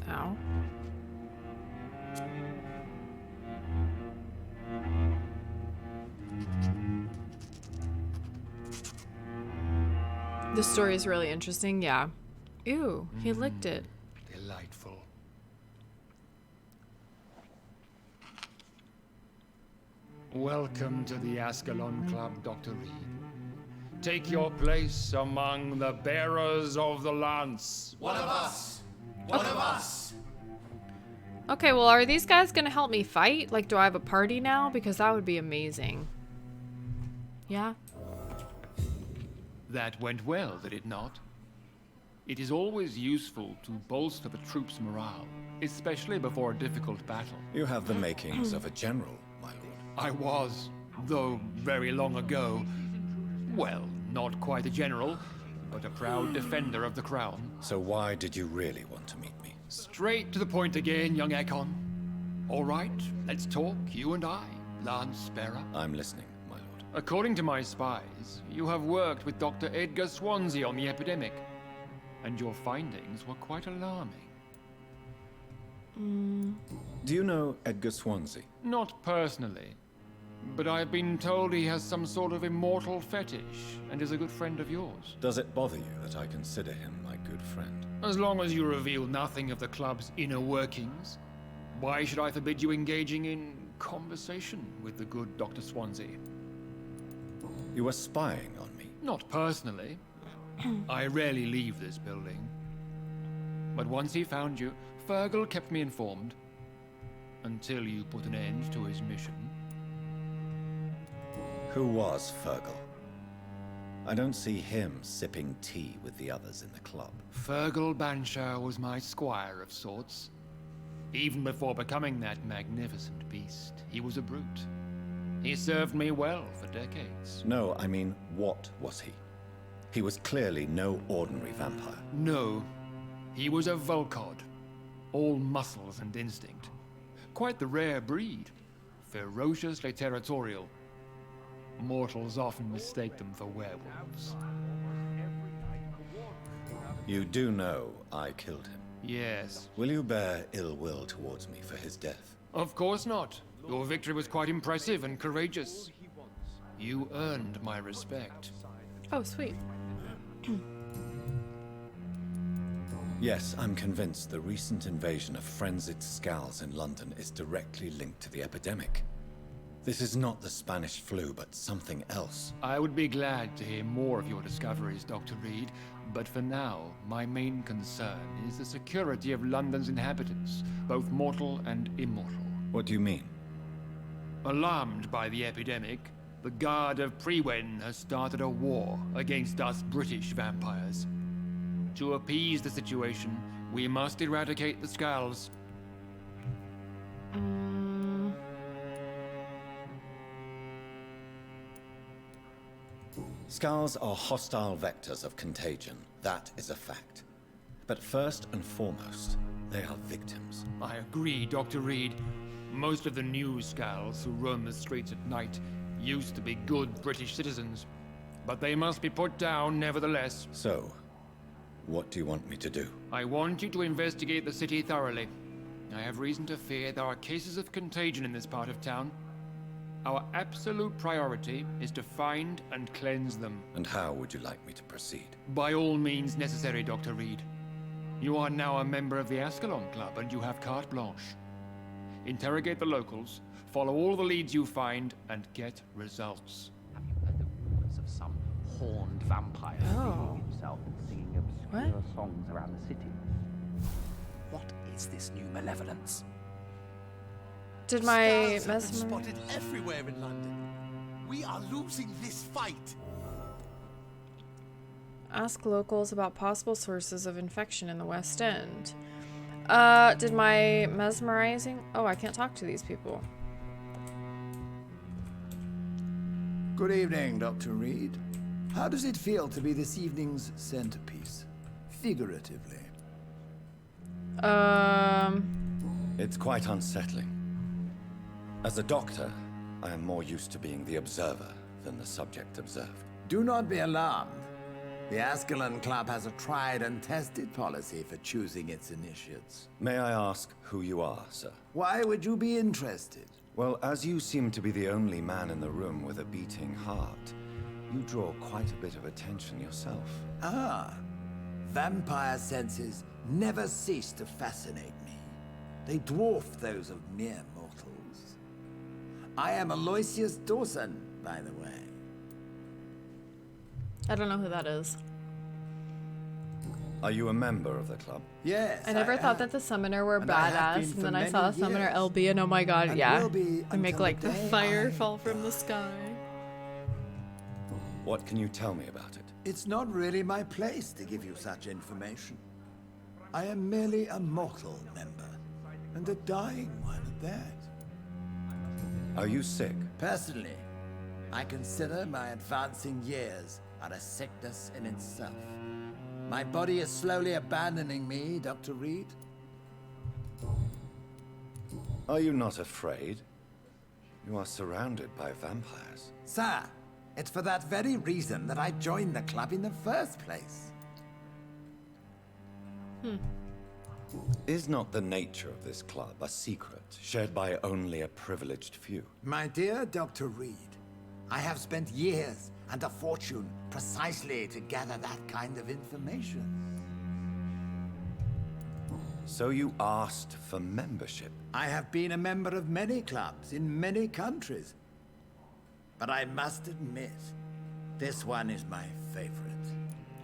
S1: Ow. This story is really interesting, yeah. Ew, he licked it.
S22: Delightful. Welcome to the Ascalon Club, Dr. Reid. Take your place among the bearers of the lance.
S4: One of us! One of us!
S1: Okay, well, are these guys gonna help me fight? Like, do I have a party now? Because that would be amazing. Yeah?
S22: That went well, did it not? It is always useful to bolster the troops' morale, especially before a difficult battle.
S3: You have the makings of a general, my lord.
S22: I was, though very long ago. Well, not quite a general, but a proud defender of the crown.
S3: So why did you really want to meet me?
S22: Straight to the point again, young Econ. All right, let's talk, you and I, Lance Sparrow.
S3: I'm listening, my lord.
S22: According to my spies, you have worked with Dr. Edgar Swansea on the epidemic, and your findings were quite alarming.
S3: Do you know Edgar Swansea?
S22: Not personally, but I've been told he has some sort of immortal fetish and is a good friend of yours.
S3: Does it bother you that I consider him my good friend?
S22: As long as you reveal nothing of the club's inner workings, why should I forbid you engaging in conversation with the good Dr. Swansea?
S3: You were spying on me?
S22: Not personally. I rarely leave this building. But once he found you, Fergal kept me informed. Until you put an end to his mission.
S3: Who was Fergal? I don't see him sipping tea with the others in the club.
S22: Fergal Banshire was my squire of sorts. Even before becoming that magnificent beast, he was a brute. He served me well for decades.
S3: No, I mean, what was he? He was clearly no ordinary vampire.
S22: No, he was a Volcod. All muscles and instinct. Quite the rare breed. Ferociously territorial. Mortals often mistake them for werewolves.
S3: You do know I killed him?
S22: Yes.
S3: Will you bear ill will towards me for his death?
S22: Of course not. Your victory was quite impressive and courageous. You earned my respect.
S1: Oh, sweet.
S3: Yes, I'm convinced the recent invasion of frenzied Scals in London is directly linked to the epidemic. This is not the Spanish flu, but something else.
S22: I would be glad to hear more of your discoveries, Dr. Reid, but for now, my main concern is the security of London's inhabitants, both mortal and immortal.
S3: What do you mean?
S22: Alarmed by the epidemic, the Guard of Prewen has started a war against us British vampires. To appease the situation, we must eradicate the Scals.
S3: Scals are hostile vectors of contagion. That is a fact. But first and foremost, they are victims.
S22: I agree, Dr. Reid. Most of the new Scals who roam the streets at night used to be good British citizens, but they must be put down nevertheless.
S3: So, what do you want me to do?
S22: I want you to investigate the city thoroughly. I have reason to fear there are cases of contagion in this part of town. Our absolute priority is to find and cleanse them.
S3: And how would you like me to proceed?
S22: By all means necessary, Dr. Reid. You are now a member of the Ascalon Club and you have carte blanche. Interrogate the locals, follow all the leads you find, and get results.
S20: Have you heard the rumors of some horned vampire revealing himself and singing obscure songs around the city? What is this new malevolence?
S1: Did my
S5: Scars have been
S1: mesmer...
S5: spotted everywhere in London. We are losing this fight.
S1: Ask locals about possible sources of infection in the West End. Did my mesmerizing... Oh, I can't talk to these people.
S18: Good evening, Dr. Reid. How does it feel to be this evening's centerpiece? Figuratively.
S3: It's quite unsettling. As a doctor, I am more used to being the observer than the subject observed.
S8: Do not be alarmed. The Ascalon Club has a tried and tested policy for choosing its initiates.
S3: May I ask who you are, sir?
S8: Why would you be interested?
S3: Well, as you seem to be the only man in the room with a beating heart, you draw quite a bit of attention yourself.
S8: Ah, vampire senses never cease to fascinate me. They dwarf those of mere mortals. I am Aloysius Dawson, by the way.
S1: I don't know who that is.
S3: Are you a member of the club?
S8: Yes.
S1: I never thought that the summoner were
S8: And I have
S1: badass,
S8: been
S1: and
S8: for
S1: then I
S8: many
S1: saw Summoner
S8: years.
S1: LB, and oh my god,
S8: And
S1: yeah.
S8: will be
S1: They make
S8: until
S1: like
S8: the
S1: the
S8: day
S1: fire
S8: I
S1: fall from the sky.
S3: What can you tell me about it?
S8: It's not really my place to give you such information. I am merely a mortal member, and a dying one at that.
S3: Are you sick?
S8: Personally, I consider my advancing years are a sickness in itself. My body is slowly abandoning me, Dr. Reid.
S3: Are you not afraid? You are surrounded by vampires.
S8: Sir, it's for that very reason that I joined the club in the first place.
S3: Is not the nature of this club a secret shared by only a privileged few?
S8: My dear Dr. Reid, I have spent years and a fortune precisely to gather that kind of information.
S3: So you asked for membership?
S8: I have been a member of many clubs in many countries. But I must admit, this one is my favorite.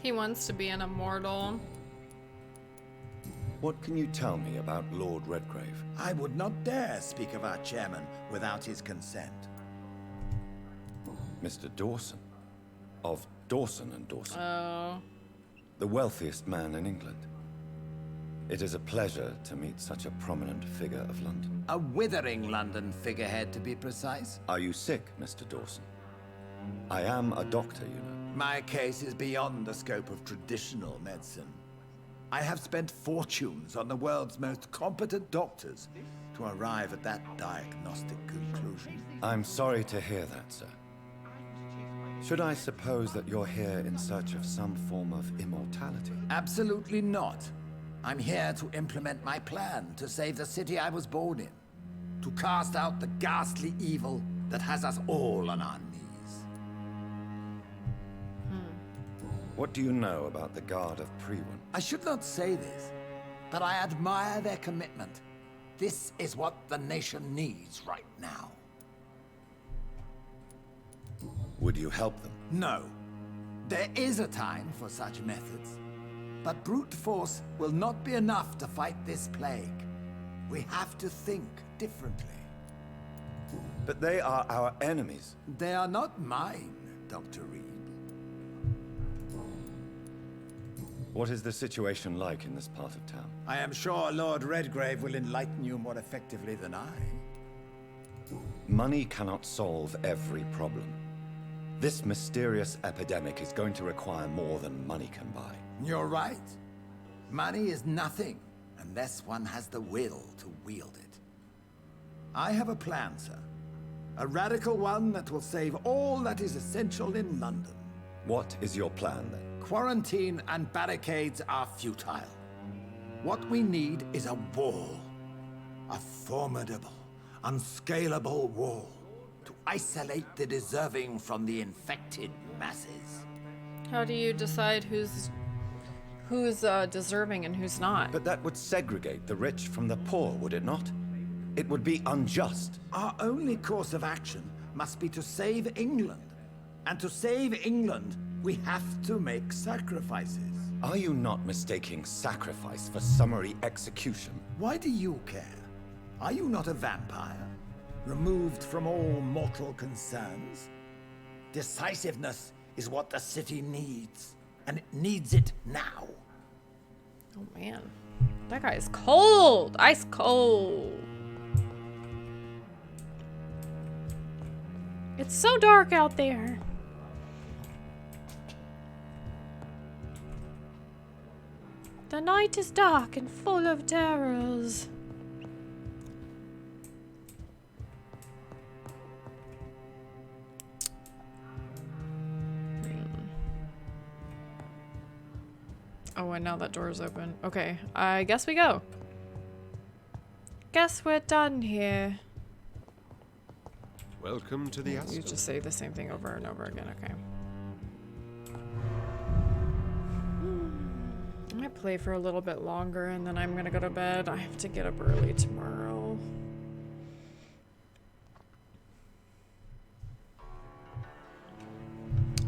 S1: He wants to be an immortal.
S3: What can you tell me about Lord Redgrave?
S8: I would not dare speak of our chairman without his consent.
S3: Mr. Dawson? Of Dawson and Dawson?
S1: Oh.
S3: The wealthiest man in England. It is a pleasure to meet such a prominent figure of London.
S8: A withering London figurehead, to be precise.
S3: Are you sick, Mr. Dawson? I am a doctor, you know.
S8: My case is beyond the scope of traditional medicine. I have spent fortunes on the world's most competent doctors to arrive at that diagnostic conclusion.
S3: I'm sorry to hear that, sir. Should I suppose that you're here in search of some form of immortality?
S8: Absolutely not. I'm here to implement my plan to save the city I was born in. to cast out the ghastly evil that has us all on our knees.
S3: What do you know about the Guard of Prewin?
S8: I should not say this, but I admire their commitment. This is what the nation needs right now.
S3: Would you help them?
S8: No. There is a time for such methods. But brute force will not be enough to fight this plague. We have to think differently.
S3: But they are our enemies.
S8: They are not mine, Dr. Reid.
S3: What is the situation like in this part of town?
S8: I am sure Lord Redgrave will enlighten you more effectively than I.
S3: Money cannot solve every problem. This mysterious epidemic is going to require more than money can buy.
S8: You're right. Money is nothing unless one has the will to wield it. I have a plan, sir. A radical one that will save all that is essential in London.
S3: What is your plan, then?
S8: Quarantine and barricades are futile. What we need is a wall. A formidable, unscalable wall to isolate the deserving from the infected masses.
S1: How do you decide who's deserving and who's not?
S3: But that would segregate the rich from the poor, would it not? It would be unjust.
S8: Our only course of action must be to save England. And to save England, we have to make sacrifices.
S3: Are you not mistaking sacrifice for summary execution?
S8: Why do you care? Are you not a vampire? Removed from all mortal concerns? Decisiveness is what the city needs. And it needs it now.
S1: Oh man. That guy is cold! Ice cold! It's so dark out there. The night is dark and full of terrors. Oh, and now that door's open. Okay, I guess we go. Guess we're done here.
S17: Welcome to the
S1: You
S17: Ascalon.
S1: just say the same thing over and over again, okay. I might play for a little bit longer and then I'm gonna go to bed. I have to get up early tomorrow.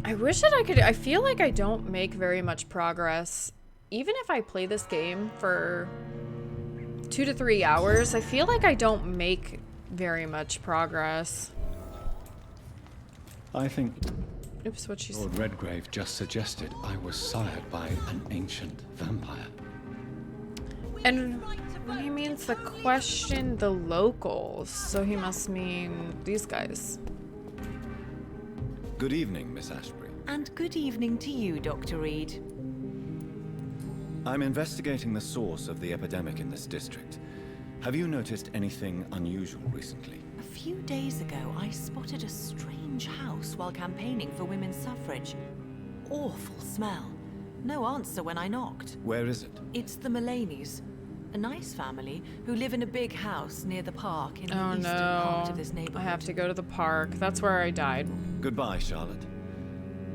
S1: I wish that I could. I feel like I don't make very much progress. Even if I play this game for 2 to 3 hours, I feel like I don't make very much progress.
S3: I think
S1: Oops, what she
S3: Lord
S1: said.
S3: Redgrave just suggested I was sired by an ancient vampire.
S1: And when he means the question the locals, so he must mean these guys.
S3: Good evening, Miss Ashbury.
S14: And good evening to you, Dr. Reid.
S3: I'm investigating the source of the epidemic in this district. Have you noticed anything unusual recently?
S14: A few days ago, I spotted a strange house while campaigning for women's suffrage. Awful smell. No answer when I knocked.
S3: Where is it?
S14: It's the Mullaneys, a nice family who live in a big house near the park in the
S1: Oh
S14: eastern part of
S1: no,
S14: this neighborhood.
S1: I have to go to the park. That's where I died.
S3: Goodbye, Charlotte.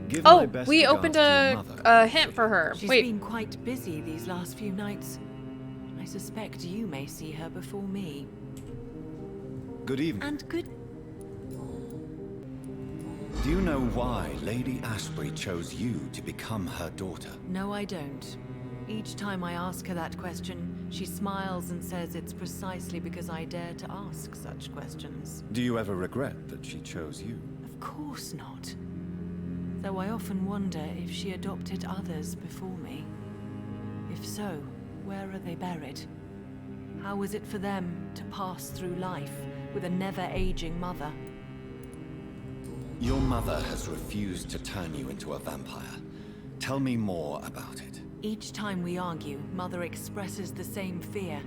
S3: Give my
S1: Oh,
S3: best
S1: we
S3: regards
S1: opened
S3: to your
S1: a
S3: mother.
S1: hint for her.
S14: She's
S1: Wait,
S14: been quite busy these last few nights. I suspect you may see her before me.
S3: Good evening.
S14: And good...
S3: Do you know why Lady Ashbury chose you to become her daughter?
S14: No, I don't. Each time I ask her that question, she smiles and says it's precisely because I dare to ask such questions.
S3: Do you ever regret that she chose you?
S14: Of course not. Though I often wonder if she adopted others before me. If so, where are they buried? How was it for them to pass through life with a never-aging mother?
S3: Your mother has refused to turn you into a vampire. Tell me more about it.
S14: Each time we argue, Mother expresses the same fear.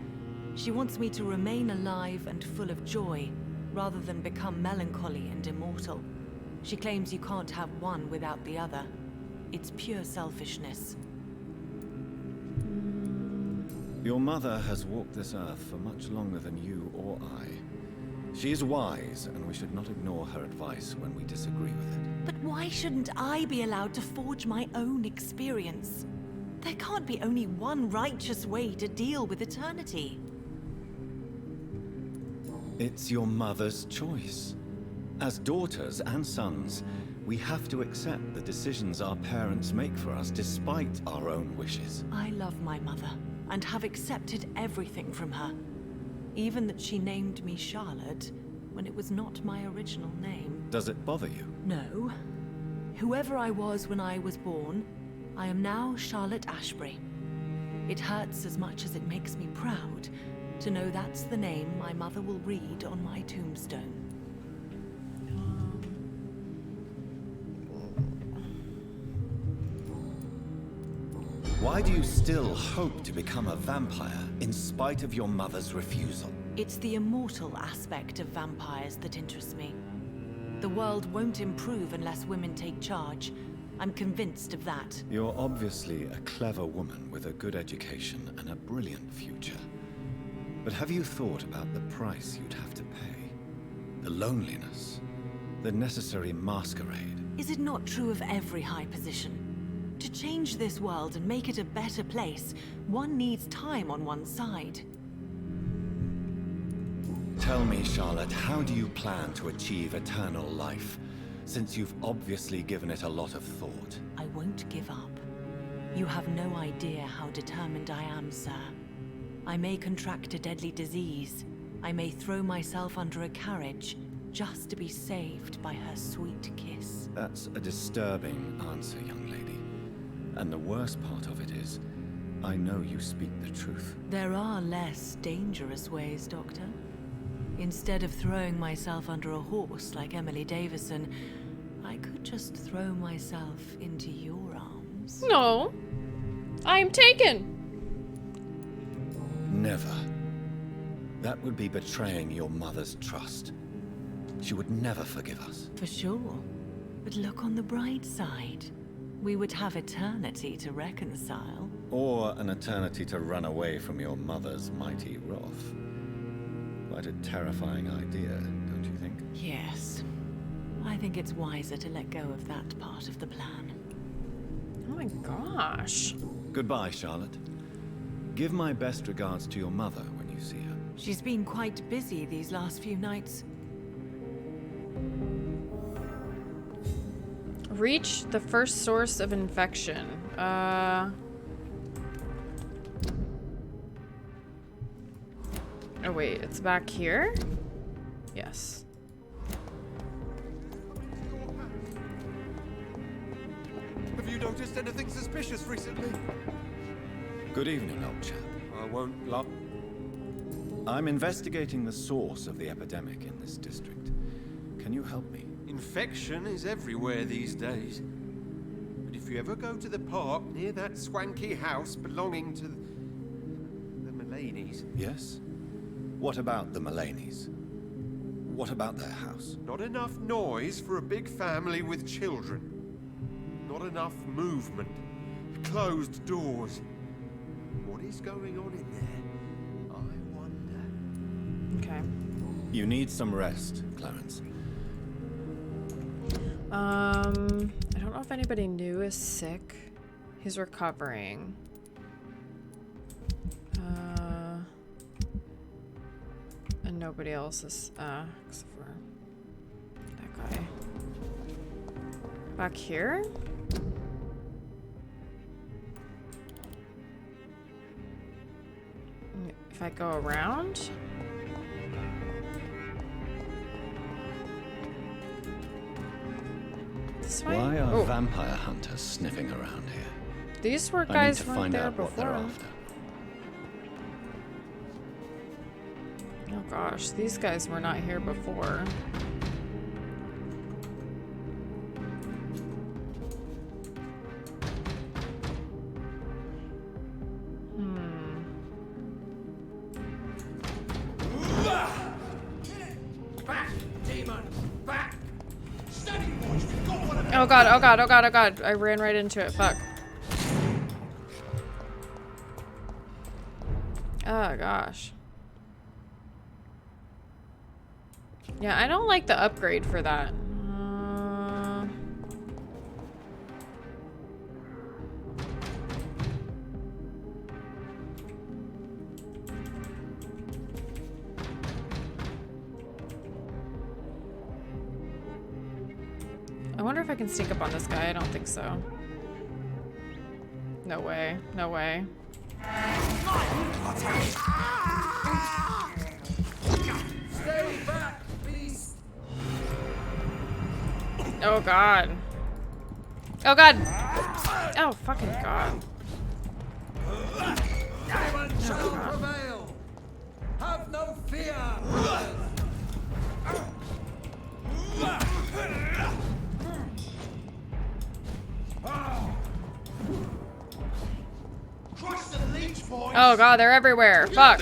S14: She wants me to remain alive and full of joy, rather than become melancholy and immortal. She claims you can't have one without the other. It's pure selfishness.
S3: Your mother has walked this earth for much longer than you or I. She is wise, and we should not ignore her advice when we disagree with it.
S14: But why shouldn't I be allowed to forge my own experience? There can't be only one righteous way to deal with eternity.
S3: It's your mother's choice. As daughters and sons, we have to accept the decisions our parents make for us despite our own wishes.
S14: I love my mother, and have accepted everything from her. Even that she named me Charlotte, when it was not my original name.
S3: Does it bother you?
S14: No. Whoever I was when I was born, I am now Charlotte Ashbury. It hurts as much as it makes me proud to know that's the name my mother will read on my tombstone.
S3: Why do you still hope to become a vampire in spite of your mother's refusal?
S14: It's the immortal aspect of vampires that interests me. The world won't improve unless women take charge. I'm convinced of that.
S3: You're obviously a clever woman with a good education and a brilliant future. But have you thought about the price you'd have to pay? The loneliness, the necessary masquerade.
S14: Is it not true of every high position? To change this world and make it a better place, one needs time on one's side.
S3: Tell me, Charlotte, how do you plan to achieve eternal life, since you've obviously given it a lot of thought?
S14: I won't give up. You have no idea how determined I am, sir. I may contract a deadly disease. I may throw myself under a carriage, just to be saved by her sweet kiss.
S3: That's a disturbing answer, young lady. And the worst part of it is, I know you speak the truth.
S14: There are less dangerous ways, Doctor. Instead of throwing myself under a horse like Emily Davison, I could just throw myself into your arms.
S1: No. I'm taken.
S3: Never. That would be betraying your mother's trust. She would never forgive us.
S14: For sure. But look on the bright side. We would have eternity to reconcile.
S3: Or an eternity to run away from your mother's mighty wrath. Quite a terrifying idea, don't you think?
S14: Yes. I think it's wiser to let go of that part of the plan.
S1: Oh my gosh.
S3: Goodbye, Charlotte. Give my best regards to your mother when you see her.
S14: She's been quite busy these last few nights.
S1: Reach the first source of infection. Oh wait, it's back here? Yes.
S17: Have you noticed anything suspicious recently?
S3: Good evening, old chap.
S17: I won't lie.
S3: I'm investigating the source of the epidemic in this district. Can you help me?
S17: Infection is everywhere these days. But if you ever go to the park near that swanky house belonging to the Mullaneys...
S3: Yes? What about the Mullaneys? What about their house?
S17: Not enough noise for a big family with children. Not enough movement. Closed doors. What is going on in there? I wonder.
S1: Okay.
S3: You need some rest, Clarence.
S1: I don't know if anybody new is sick. He's recovering. And nobody else is, except for that guy. Back here? If I go around? This way?
S3: Why are
S1: Oh.
S3: vampire hunters sniffing around here?
S1: These were
S3: I need
S1: guys
S3: to
S1: weren't
S3: find
S1: there
S3: out what they're
S1: before.
S3: after.
S1: Oh gosh, these guys were not here before.
S4: Back, demon! Back! Steady, boys! We've got one of them!
S1: Oh god, oh god, oh god, oh god. I ran right into it. Fuck. Oh gosh. Yeah, I don't like the upgrade for that. I wonder if I can sneak up on this guy. I don't think so. No way. No way.
S8: Stay back, please.
S1: Oh god. Oh god. Oh fucking god.
S8: Diamond shall prevail. Have no fear.
S5: Crush the leech, boys.
S1: Oh god, they're everywhere. Fuck.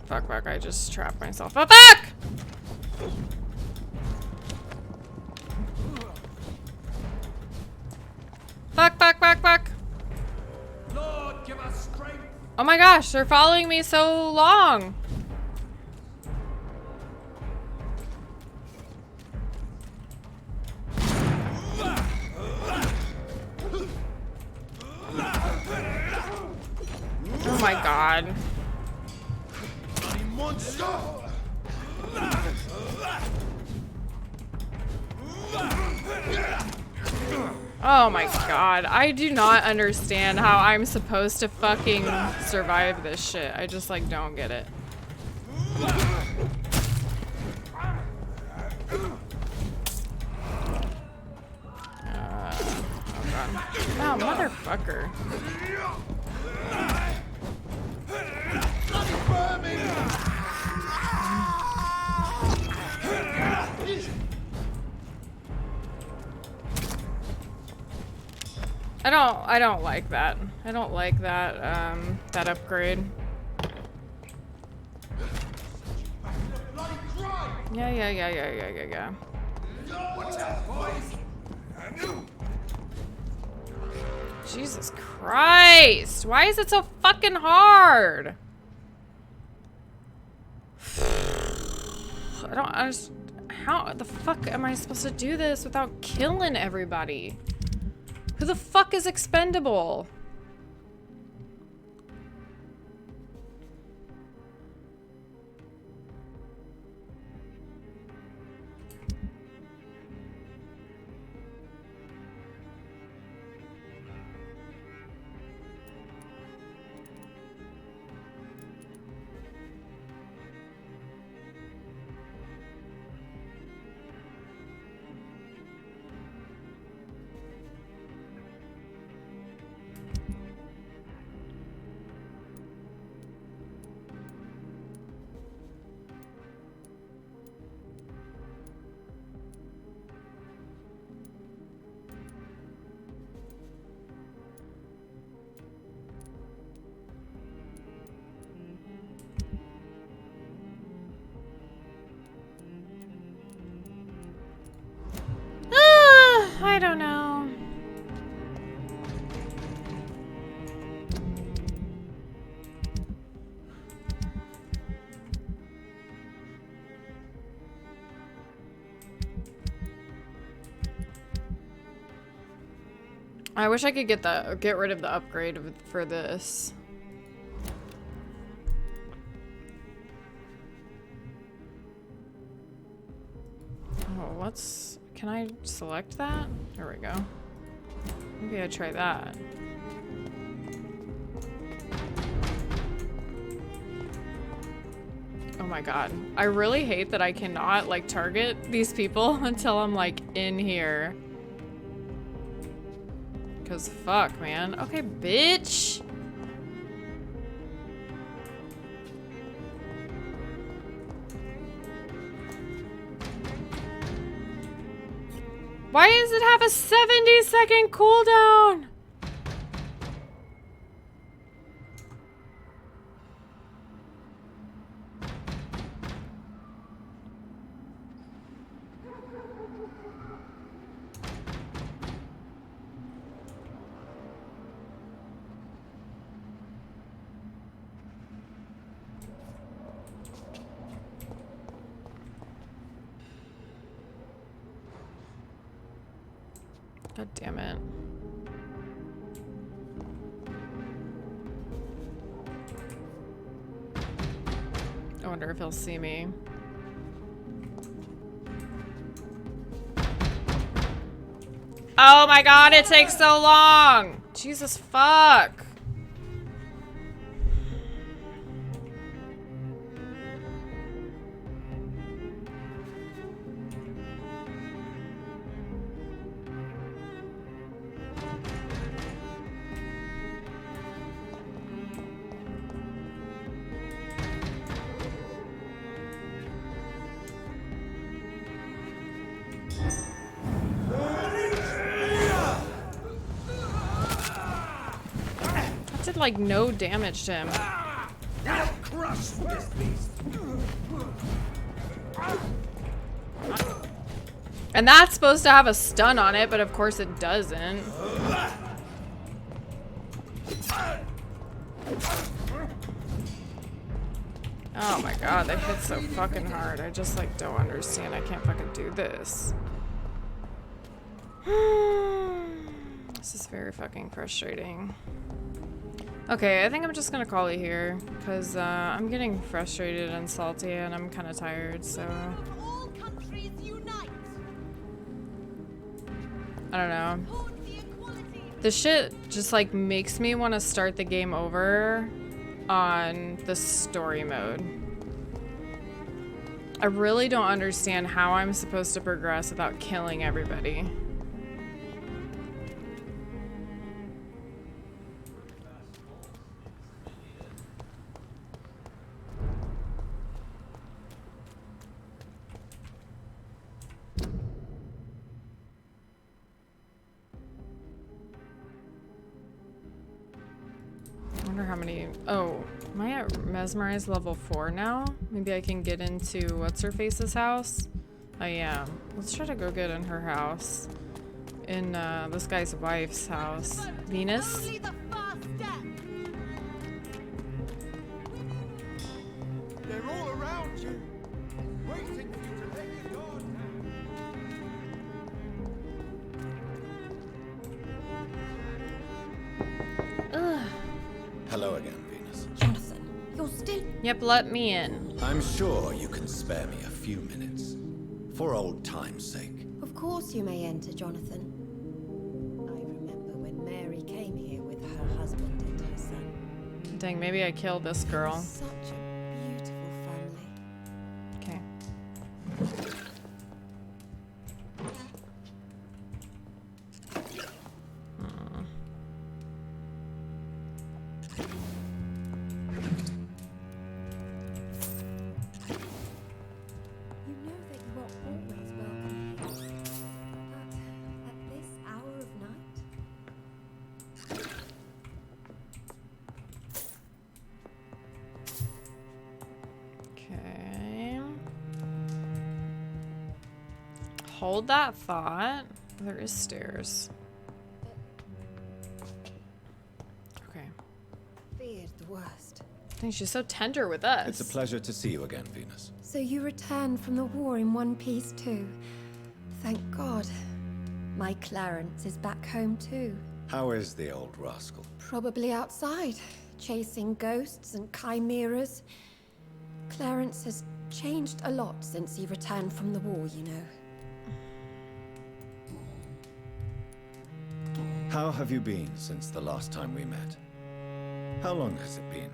S1: Fuck, I just trapped myself. Oh, fuck! Fuck.
S8: Lord, give us strength.
S1: Oh my gosh, they're following me so long. Oh my god. Oh my god. I do not understand how I'm supposed to fucking survive this shit. I just like don't get it. Oh god. Wow, motherfucker. I don't like that. I don't like that, that upgrade. Yeah. Jesus Christ! Why is it so fucking hard? I don't understand. How the fuck am I supposed to do this without killing everybody? Who the fuck is expendable? I don't know. I wish I could get rid of the upgrade for this. Oh, can I select that? There we go. Maybe I try that. Oh my god. I really hate that I cannot like target these people until I'm like in here. Cause fuck, man. Okay, bitch. Why does it have a 70-second cooldown? God damn it. I wonder if he'll see me. Oh my god, it takes so long! Jesus fuck! Did like no damage to him.
S4: Now crush this beast.
S1: And that's supposed to have a stun on it, but of course it doesn't. Oh my god, they hit so fucking hard. I just like don't understand. I can't fucking do this. This is very fucking frustrating. Okay, I think I'm just gonna call it here, because I'm getting frustrated and salty and I'm kind of tired, so... I don't know. This shit just like makes me want to start the game over on the story mode. I really don't understand how I'm supposed to progress without killing everybody. I wonder how many... Oh, am I at Mesmerize level 4 now? Maybe I can get into what's-her-face's house? I am. Let's try to go get in her house. In this guy's wife's house. Venus?
S5: They're all around you, waiting for you to let your guard
S1: Ugh.
S3: Hello again, Venus.
S12: Jonathan, you're still...
S1: Yep, let me in.
S3: I'm sure you can spare me a few minutes. For old time's sake.
S12: Of course you may enter, Jonathan. I remember when Mary came here with her husband and her son.
S1: Dang, maybe I killed this girl.
S12: Such a beautiful family.
S1: Okay.
S12: You know that you are always welcome here. But at this hour of night?
S1: Okay. Hold that thought. There is stairs. Okay.
S12: Feared the worst.
S1: Dang, she's so tender with us.
S3: It's a pleasure to see you again, Venus.
S12: So you returned from the war in one piece too. Thank God. My Clarence is back home too.
S3: How is the old rascal?
S12: Probably outside, chasing ghosts and chimeras. Clarence has changed a lot since he returned from the war, you know.
S3: How have you been since the last time we met? How long has it been?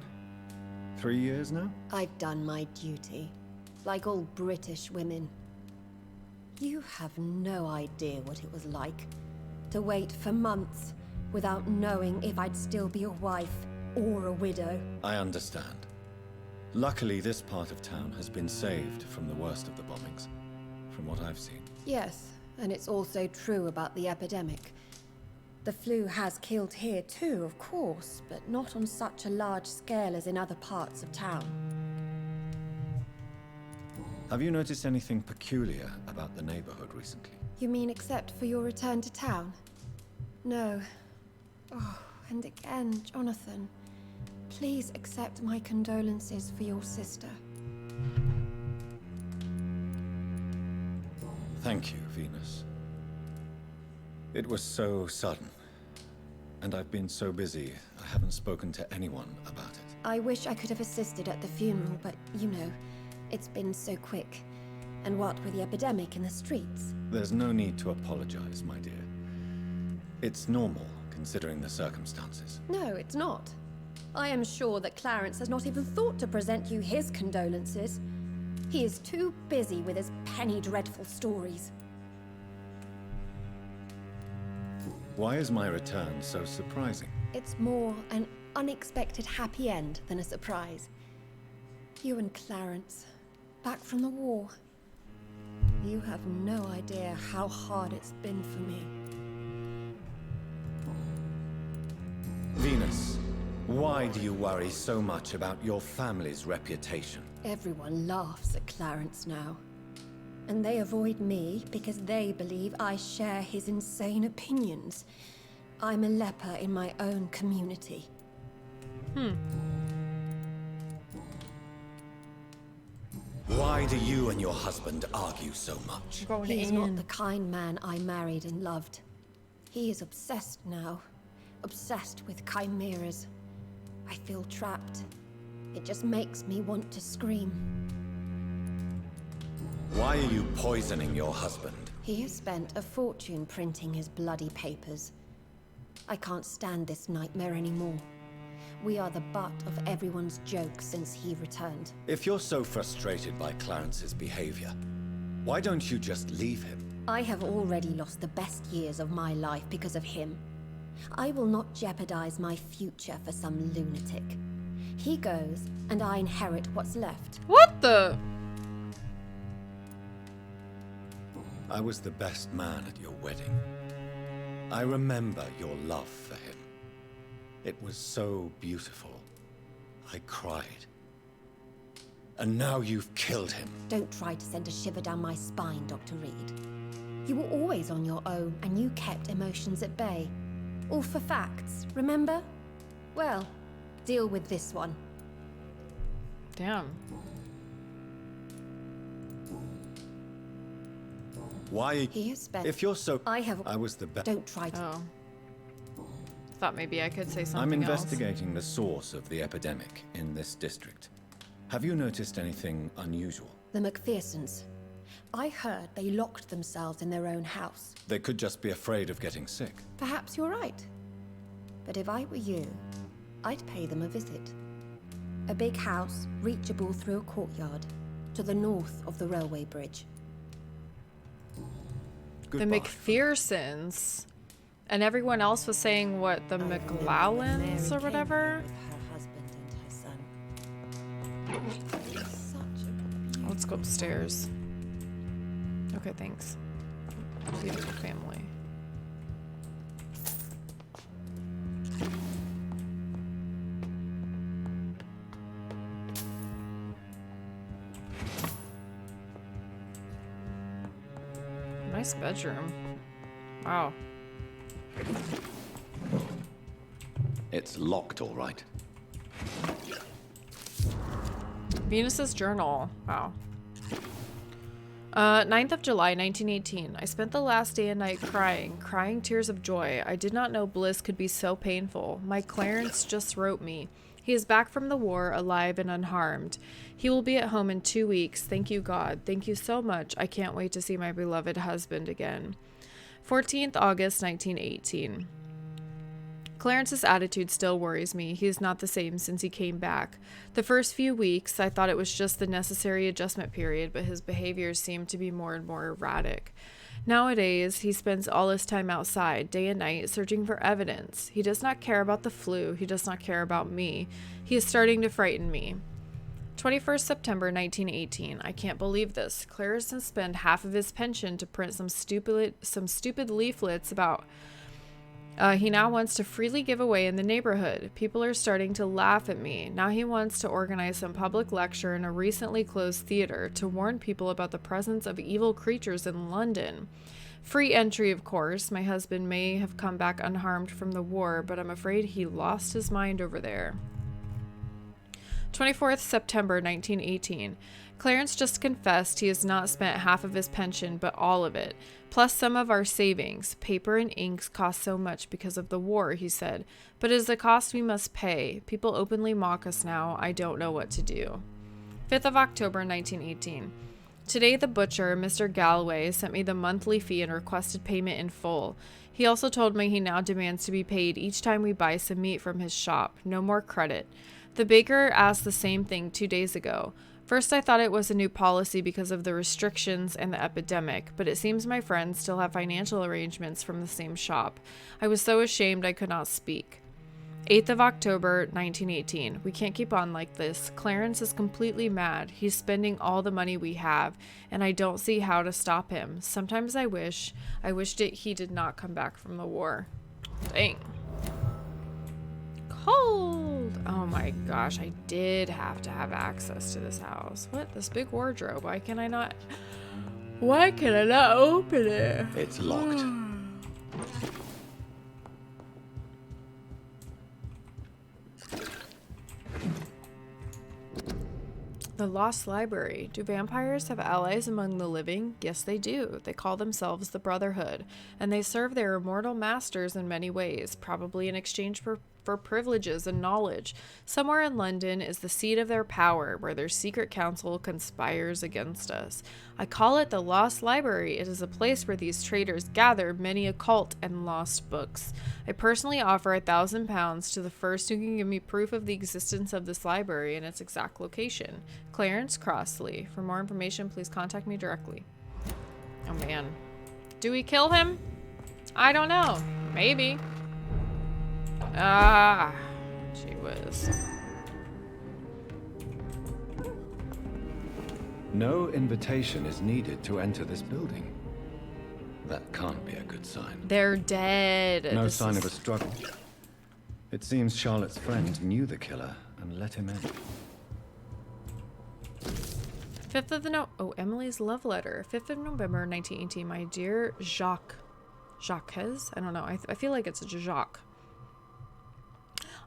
S3: 3 years now?
S12: I've done my duty, like all British women. You have no idea what it was like to wait for months without knowing if I'd still be a wife or a widow.
S3: I understand. Luckily, this part of town has been saved from the worst of the bombings, from what I've seen.
S12: Yes, and it's also true about the epidemic. The flu has killed here too, of course, but not on such a large scale as in other parts of town.
S3: Have you noticed anything peculiar about the neighborhood recently?
S12: You mean except for your return to town? No. Oh, and again, Jonathan, please accept my condolences for your sister.
S3: Thank you, Venus. It was so sudden. And I've been so busy, I haven't spoken to anyone about it.
S12: I wish I could have assisted at the funeral, but you know, it's been so quick. And what with the epidemic in the streets?
S3: There's no need to apologize, my dear. It's normal, considering the circumstances.
S12: No, it's not. I am sure that Clarence has not even thought to present you his condolences. He is too busy with his penny dreadful stories.
S3: Why is my return so surprising?
S12: It's more an unexpected happy end than a surprise. You and Clarence, back from the war. You have no idea how hard it's been for me.
S3: Venus, why do you worry so much about your family's reputation?
S12: Everyone laughs at Clarence now. And they avoid me because they believe I share his insane opinions. I'm a leper in my own community.
S3: Why do you and your husband argue so much?
S12: He's not the kind man I married and loved. He is obsessed now. Obsessed with chimeras. I feel trapped. It just makes me want to scream.
S3: Why are you poisoning your husband?
S12: He has spent a fortune printing his bloody papers. I can't stand this nightmare anymore. We are the butt of everyone's jokes since he returned.
S3: If you're so frustrated by Clarence's behavior, why don't you just leave him?
S12: I have already lost the best years of my life because of him. I will not jeopardize my future for some lunatic. He goes, and I inherit what's left.
S1: What the?
S3: I was the best man at your wedding. I remember your love for him. It was so beautiful. I cried. And now you've killed him.
S12: Don't try to send a shiver down my spine, Dr. Reid. You were always on your own, and you kept emotions at bay. All for facts, remember? Well, deal with this one.
S1: Damn.
S3: Why?
S12: He has spent...
S3: If you're so...
S12: I
S3: was the best...
S12: Don't try to...
S1: Oh. Thought maybe I could say something
S3: I'm
S1: else.
S3: investigating the source of the epidemic in this district. Have you noticed anything unusual?
S12: The McPhersons. I heard they locked themselves in their own house.
S3: They could just be afraid of getting sick.
S12: Perhaps you're right. But if I were you, I'd pay them a visit. A big house, reachable through a courtyard, to the north of the railway bridge.
S1: The McPhersons. And everyone else was saying what, the McLowlins or whatever? Let's go upstairs. Okay, thanks. Beautiful family. Nice bedroom. Wow.
S3: It's locked, all right.
S1: Venus's journal. Wow. 9th of July, 1918. I spent the last day and night crying tears of joy. I did not know bliss could be so painful. My Clarence just wrote me. He is back from the war, alive and unharmed. He will be at home in 2 weeks. Thank you, God. Thank you so much. I can't wait to see my beloved husband again. 14th August, 1918. Clarence's attitude still worries me. He is not the same since he came back. The first few weeks, I thought it was just the necessary adjustment period, but his behaviors seemed to be more and more erratic. Nowadays, he spends all his time outside, day and night, searching for evidence. He does not care about the flu. He does not care about me. He is starting to frighten me. 21st September 1918. I can't believe this. Clarence has spent half of his pension to print some stupid leaflets about he now wants to freely give away in the neighborhood. People are starting to laugh at me. Now he wants to organize some public lecture in a recently closed theater to warn people about the presence of evil creatures in London. Free entry, of course. My husband may have come back unharmed from the war, but I'm afraid he lost his mind over there. 24th September 1918. Clarence just confessed he has not spent half of his pension, but all of it, plus some of our savings. Paper and inks cost so much because of the war, he said, but it is a cost we must pay. People openly mock us now. I don't know what to do. 5th of October, 1918. Today, the butcher, Mr. Galloway, sent me the monthly fee and requested payment in full. He also told me he now demands to be paid each time we buy some meat from his shop. No more credit. The baker asked the same thing 2 days ago. First, I thought it was a new policy because of the restrictions and the epidemic, but it seems my friends still have financial arrangements from the same shop. I was so ashamed I could not speak. 8th of October, 1918. We can't keep on like this. Clarence is completely mad. He's spending all the money we have, and I don't see how to stop him. Sometimes I wished he did not come back from the war. Dang. Cold. Oh my gosh, I did have to have access to this house. What? This big wardrobe. Why can I not open it?
S3: It's locked.
S1: The Lost Library. Do vampires have allies among the living? Yes, they do. They call themselves the Brotherhood, and they serve their immortal masters in many ways, probably in exchange for privileges and knowledge. Somewhere in London is the seat of their power, where their secret council conspires against us. I call it the Lost Library. It is a place where these traitors gather many occult and lost books. I personally offer £1,000 to the first who can give me proof of the existence of this library and its exact location. Clarence Crossley. For more information, please contact me directly. Oh man. Do we kill him? I don't know. Maybe. Ah, gee whiz.
S3: No invitation is needed to enter this building. That can't be a good sign.
S1: They're dead.
S3: No sign of a struggle. It seems Charlotte's friend knew the killer and let him in.
S1: 5th of the Emily's love letter. 5th of November, 1918. My dear Jacques. Jacques? I don't know. I feel like it's a Jacques.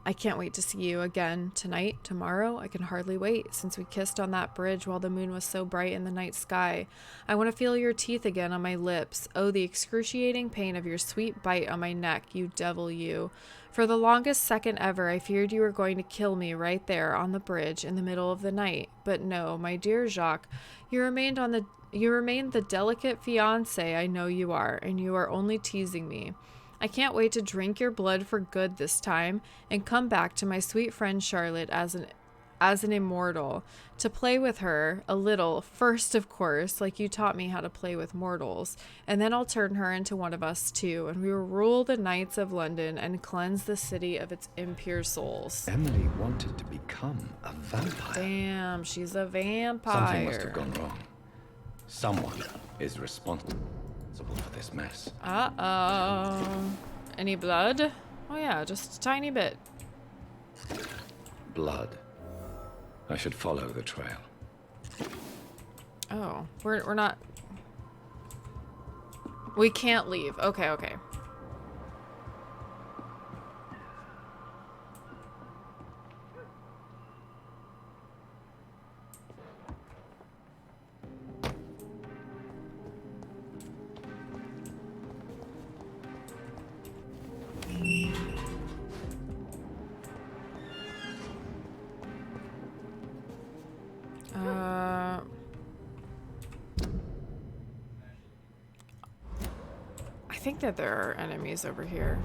S1: I can't wait to see you again tonight, tomorrow. I can hardly wait since we kissed on that bridge while the moon was so bright in the night sky. I want to feel your teeth again on my lips. Oh, the excruciating pain of your sweet bite on my neck, you devil, you. For the longest second ever, I feared you were going to kill me right there on the bridge in the middle of the night. But no, my dear Jacques, you remain the delicate fiancé I know you are, and you are only teasing me. I can't wait to drink your blood for good this time and come back to my sweet friend Charlotte as an immortal, to play with her a little, first of course, like you taught me how to play with mortals, and then I'll turn her into one of us too, and we will rule the knights of London and cleanse the city of its impure souls.
S3: Emily wanted to become a vampire.
S1: Damn, she's a vampire.
S3: Something must have gone wrong. Someone is responsible for this mess.
S1: Uh-oh. Any blood? Oh yeah, just a tiny bit.
S3: Blood. I should follow the trail.
S1: Oh, we're not... We can't leave. Okay. I think that there are enemies over here.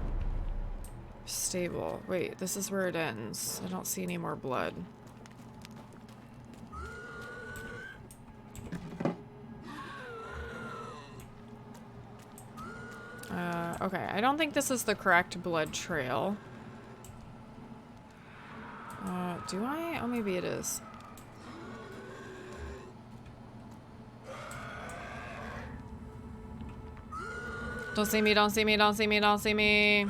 S1: Stable. Wait, this is where it ends. I don't see any more blood. Okay, I don't think this is the correct blood trail. Do I? Oh, maybe it is. Don't see me, don't see me, don't see me, don't see me.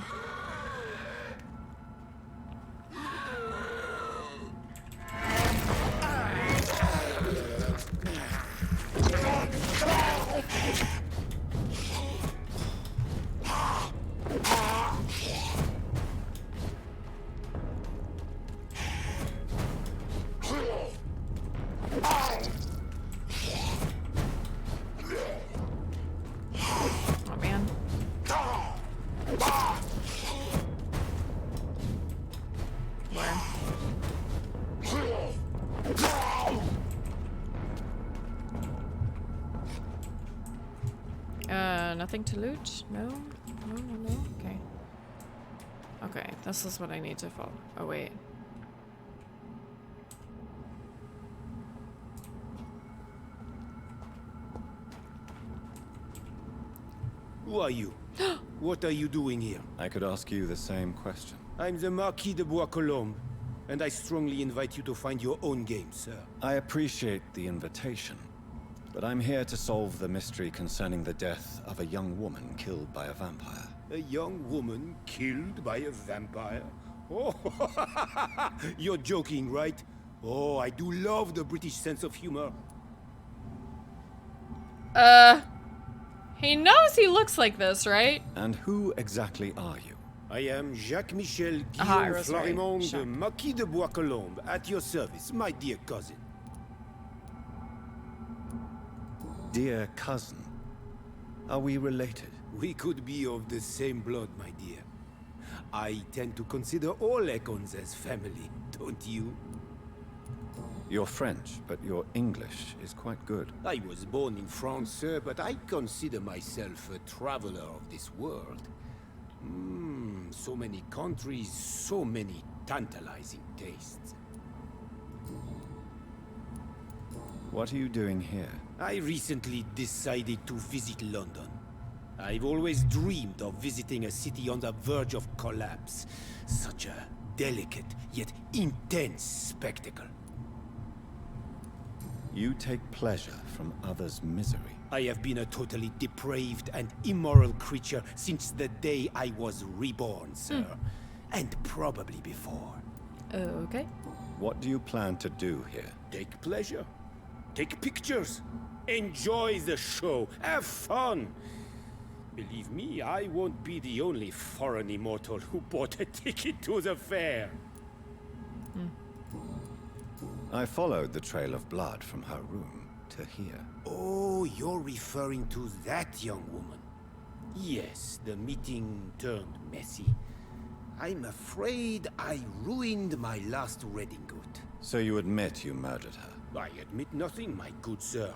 S1: Nothing to loot? No? No? Okay. Okay, this is what I need to follow. Oh, wait.
S6: Who are you? What are you doing here?
S3: I could ask you the same question.
S6: I'm the Marquis de Bois-Colombes, and I strongly invite you to find your own game, sir.
S3: I appreciate the invitation, but I'm here to solve the mystery concerning the death of a young woman killed by a vampire.
S6: A young woman killed by a vampire? Oh, you're joking, right? Oh, I do love the British sense of humor.
S1: He knows he looks like this, right?
S3: And who exactly are you?
S6: I am Jacques-Michel Guillaume Florimond de Marquis de Bois-Colombes, at your service, my dear cousin.
S3: Dear cousin? Are we related?
S6: We could be of the same blood, my dear. I tend to consider all Econs as family, don't you?
S3: You're French, but your English is quite good.
S6: I was born in France, sir, but I consider myself a traveler of this world. So many countries, so many tantalizing tastes.
S3: What are you doing here?
S6: I recently decided to visit London. I've always dreamed of visiting a city on the verge of collapse. Such a delicate, yet intense spectacle.
S3: You take pleasure from others' misery.
S6: I have been a totally depraved and immoral creature since the day I was reborn, sir. And probably before.
S1: Okay.
S3: What do you plan to do here?
S6: Take pleasure. Take pictures. Enjoy the show. Have fun. Believe me, I won't be the only foreign immortal who bought a ticket to the fair.
S3: I followed the trail of blood from her room to here.
S6: Oh, you're referring to that young woman. Yes, the meeting turned messy. I'm afraid I ruined my last redingote.
S3: So you admit you murdered her?
S6: I admit nothing, my good sir.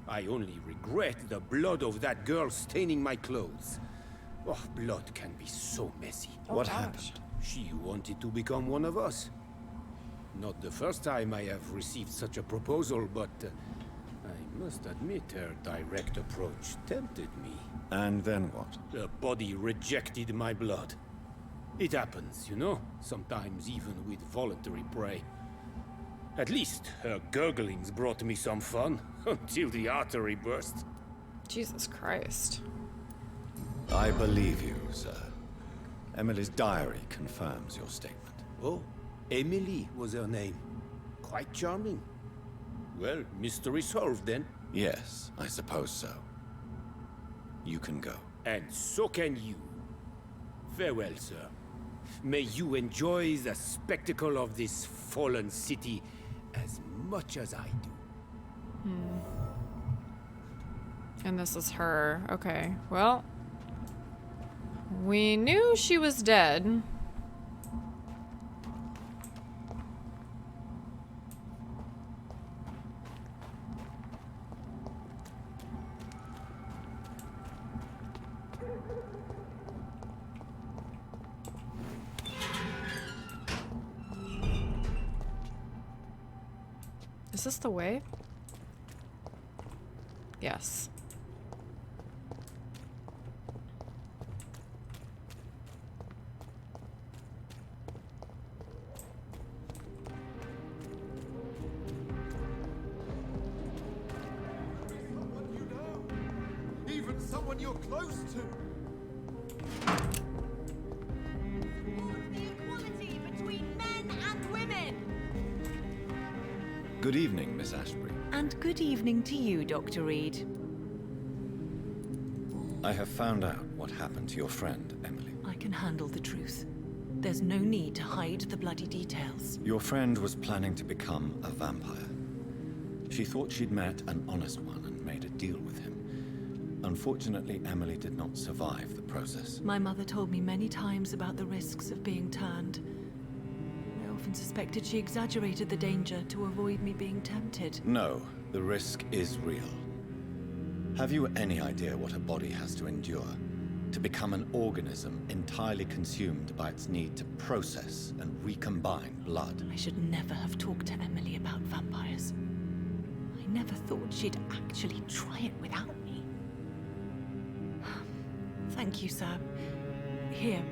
S6: I only regret the blood of that girl staining my clothes. Oh, blood can be so messy.
S3: What happened?
S6: She wanted to become one of us. Not the first time I have received such a proposal, but I must admit her direct approach tempted me.
S3: And then what?
S6: The body rejected my blood. It happens, you know, sometimes even with voluntary prey. At least her gurglings brought me some fun, until the artery burst.
S1: Jesus Christ.
S3: I believe you, sir. Emily's diary confirms your statement.
S6: Oh, Emily was her name. Quite charming. Well, mystery solved then.
S3: Yes, I suppose so. You can go.
S6: And so can you. Farewell, sir. May you enjoy the spectacle of this fallen city as much as I do.
S1: And this is her. Okay, well. We knew she was dead. Is this the way? Yes.
S5: Even someone you're close to.
S10: Equality between men and women.
S3: Good evening, Miss Ashbury.
S14: And good evening to you, Dr. Reid.
S3: I have found out what happened to your friend, Emily.
S14: I can handle the truth. There's no need to hide the bloody details.
S3: Your friend was planning to become a vampire. She thought she'd met an honest one and made a deal with him. Unfortunately, Emily did not survive the process.
S14: My mother told me many times about the risks of being turned. I often suspected she exaggerated the danger to avoid me being tempted.
S3: No, the risk is real. Have you any idea what a body has to endure to become an organism entirely consumed by its need to process and recombine blood?
S14: I should never have talked to Emily about vampires. I never thought she'd actually try it without me. Thank you, sir. Here,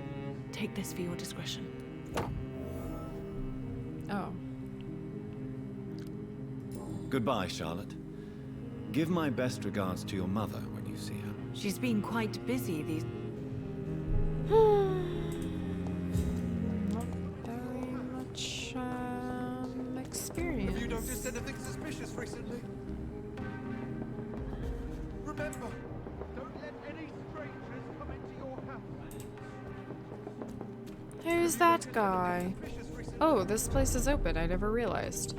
S14: take this for your discretion.
S1: Oh.
S3: Goodbye, Charlotte. Give my best regards to your mother when you see her.
S14: She's been quite busy these...
S1: Not very much experience.
S5: Have you noticed anything suspicious recently? Remember, don't let any strangers come into your house.
S1: Who's that guy? Oh, this place is open. I never realized.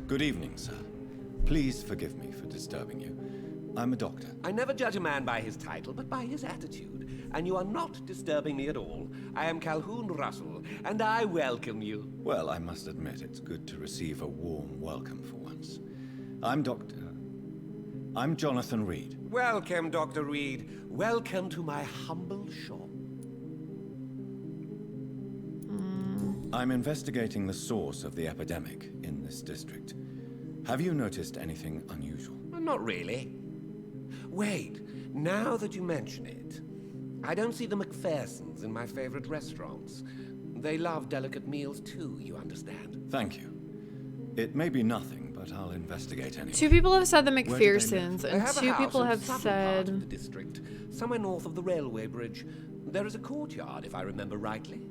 S3: Good evening, sir. Please forgive me for disturbing you. I'm a doctor.
S7: I never judge a man by his title, but by his attitude. And you are not disturbing me at all. I am Calhoun Russell, and I welcome you.
S3: Well, I must admit it's good to receive a warm welcome for once. I'm Jonathan Reid.
S7: Welcome, Dr. Reid. Welcome to my humble shop.
S3: I'm investigating the source of the epidemic in this district. Have you noticed anything unusual?
S7: Not really. Wait, now that you mention it, I don't see the McPhersons in my favorite restaurants. They love delicate meals too, you understand?
S3: Thank you. It may be nothing, but I'll investigate anyway.
S1: 2 people have said the
S3: Where do they
S1: McPhersons,
S3: live?
S1: and
S7: have a
S1: 2
S7: house
S1: people
S7: in
S1: have
S7: southern
S1: said...
S7: part of the district, somewhere north of the railway bridge. There is a courtyard, if I remember rightly.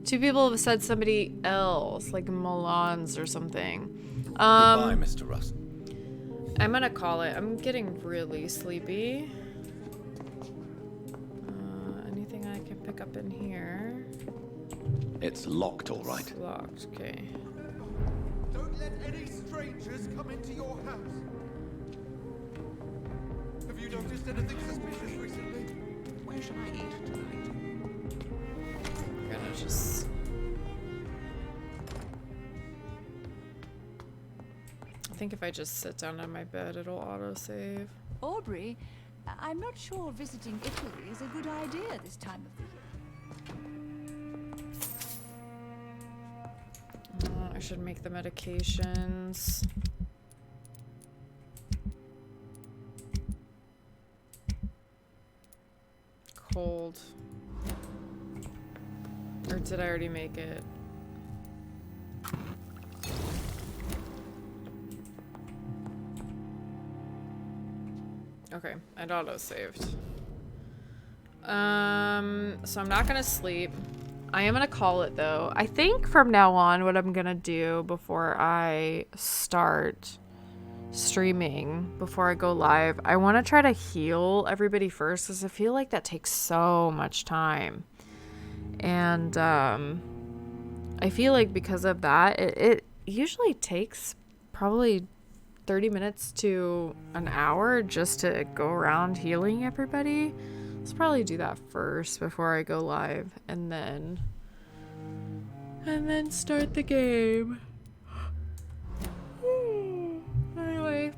S1: 2 people have said somebody else, like Milan's or something.
S3: Goodbye, Mr. Russell.
S1: I'm gonna call it. I'm getting really sleepy. Anything I can pick up in here?
S3: It's locked, all right.
S1: It's locked, okay.
S5: Don't let any strangers come into your house. Have you noticed anything suspicious recently?
S7: Where should I eat tonight?
S1: I'm gonna just... I think if I just sit down on my bed, it'll autosave.
S2: Aubrey, I'm not sure visiting Italy is a good idea this time of the year.
S1: I should make the medications. Cold. Or did I already make it? Okay, I'd auto-saved. So I'm not gonna sleep. I am gonna call it though. I think from now on what I'm gonna do before I start streaming, before I go live, I want to try to heal everybody first because I feel like that takes so much time. And I feel like because of that, it usually takes probably 30 minutes to an hour just to go around healing everybody. Let's probably do that first before I go live and then start the game. Anyway,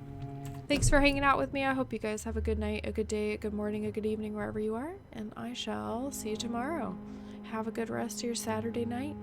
S1: thanks for hanging out with me. I hope you guys have a good night, a good day, a good morning, a good evening wherever you are, and I shall see you tomorrow. Have a good rest of your Saturday night.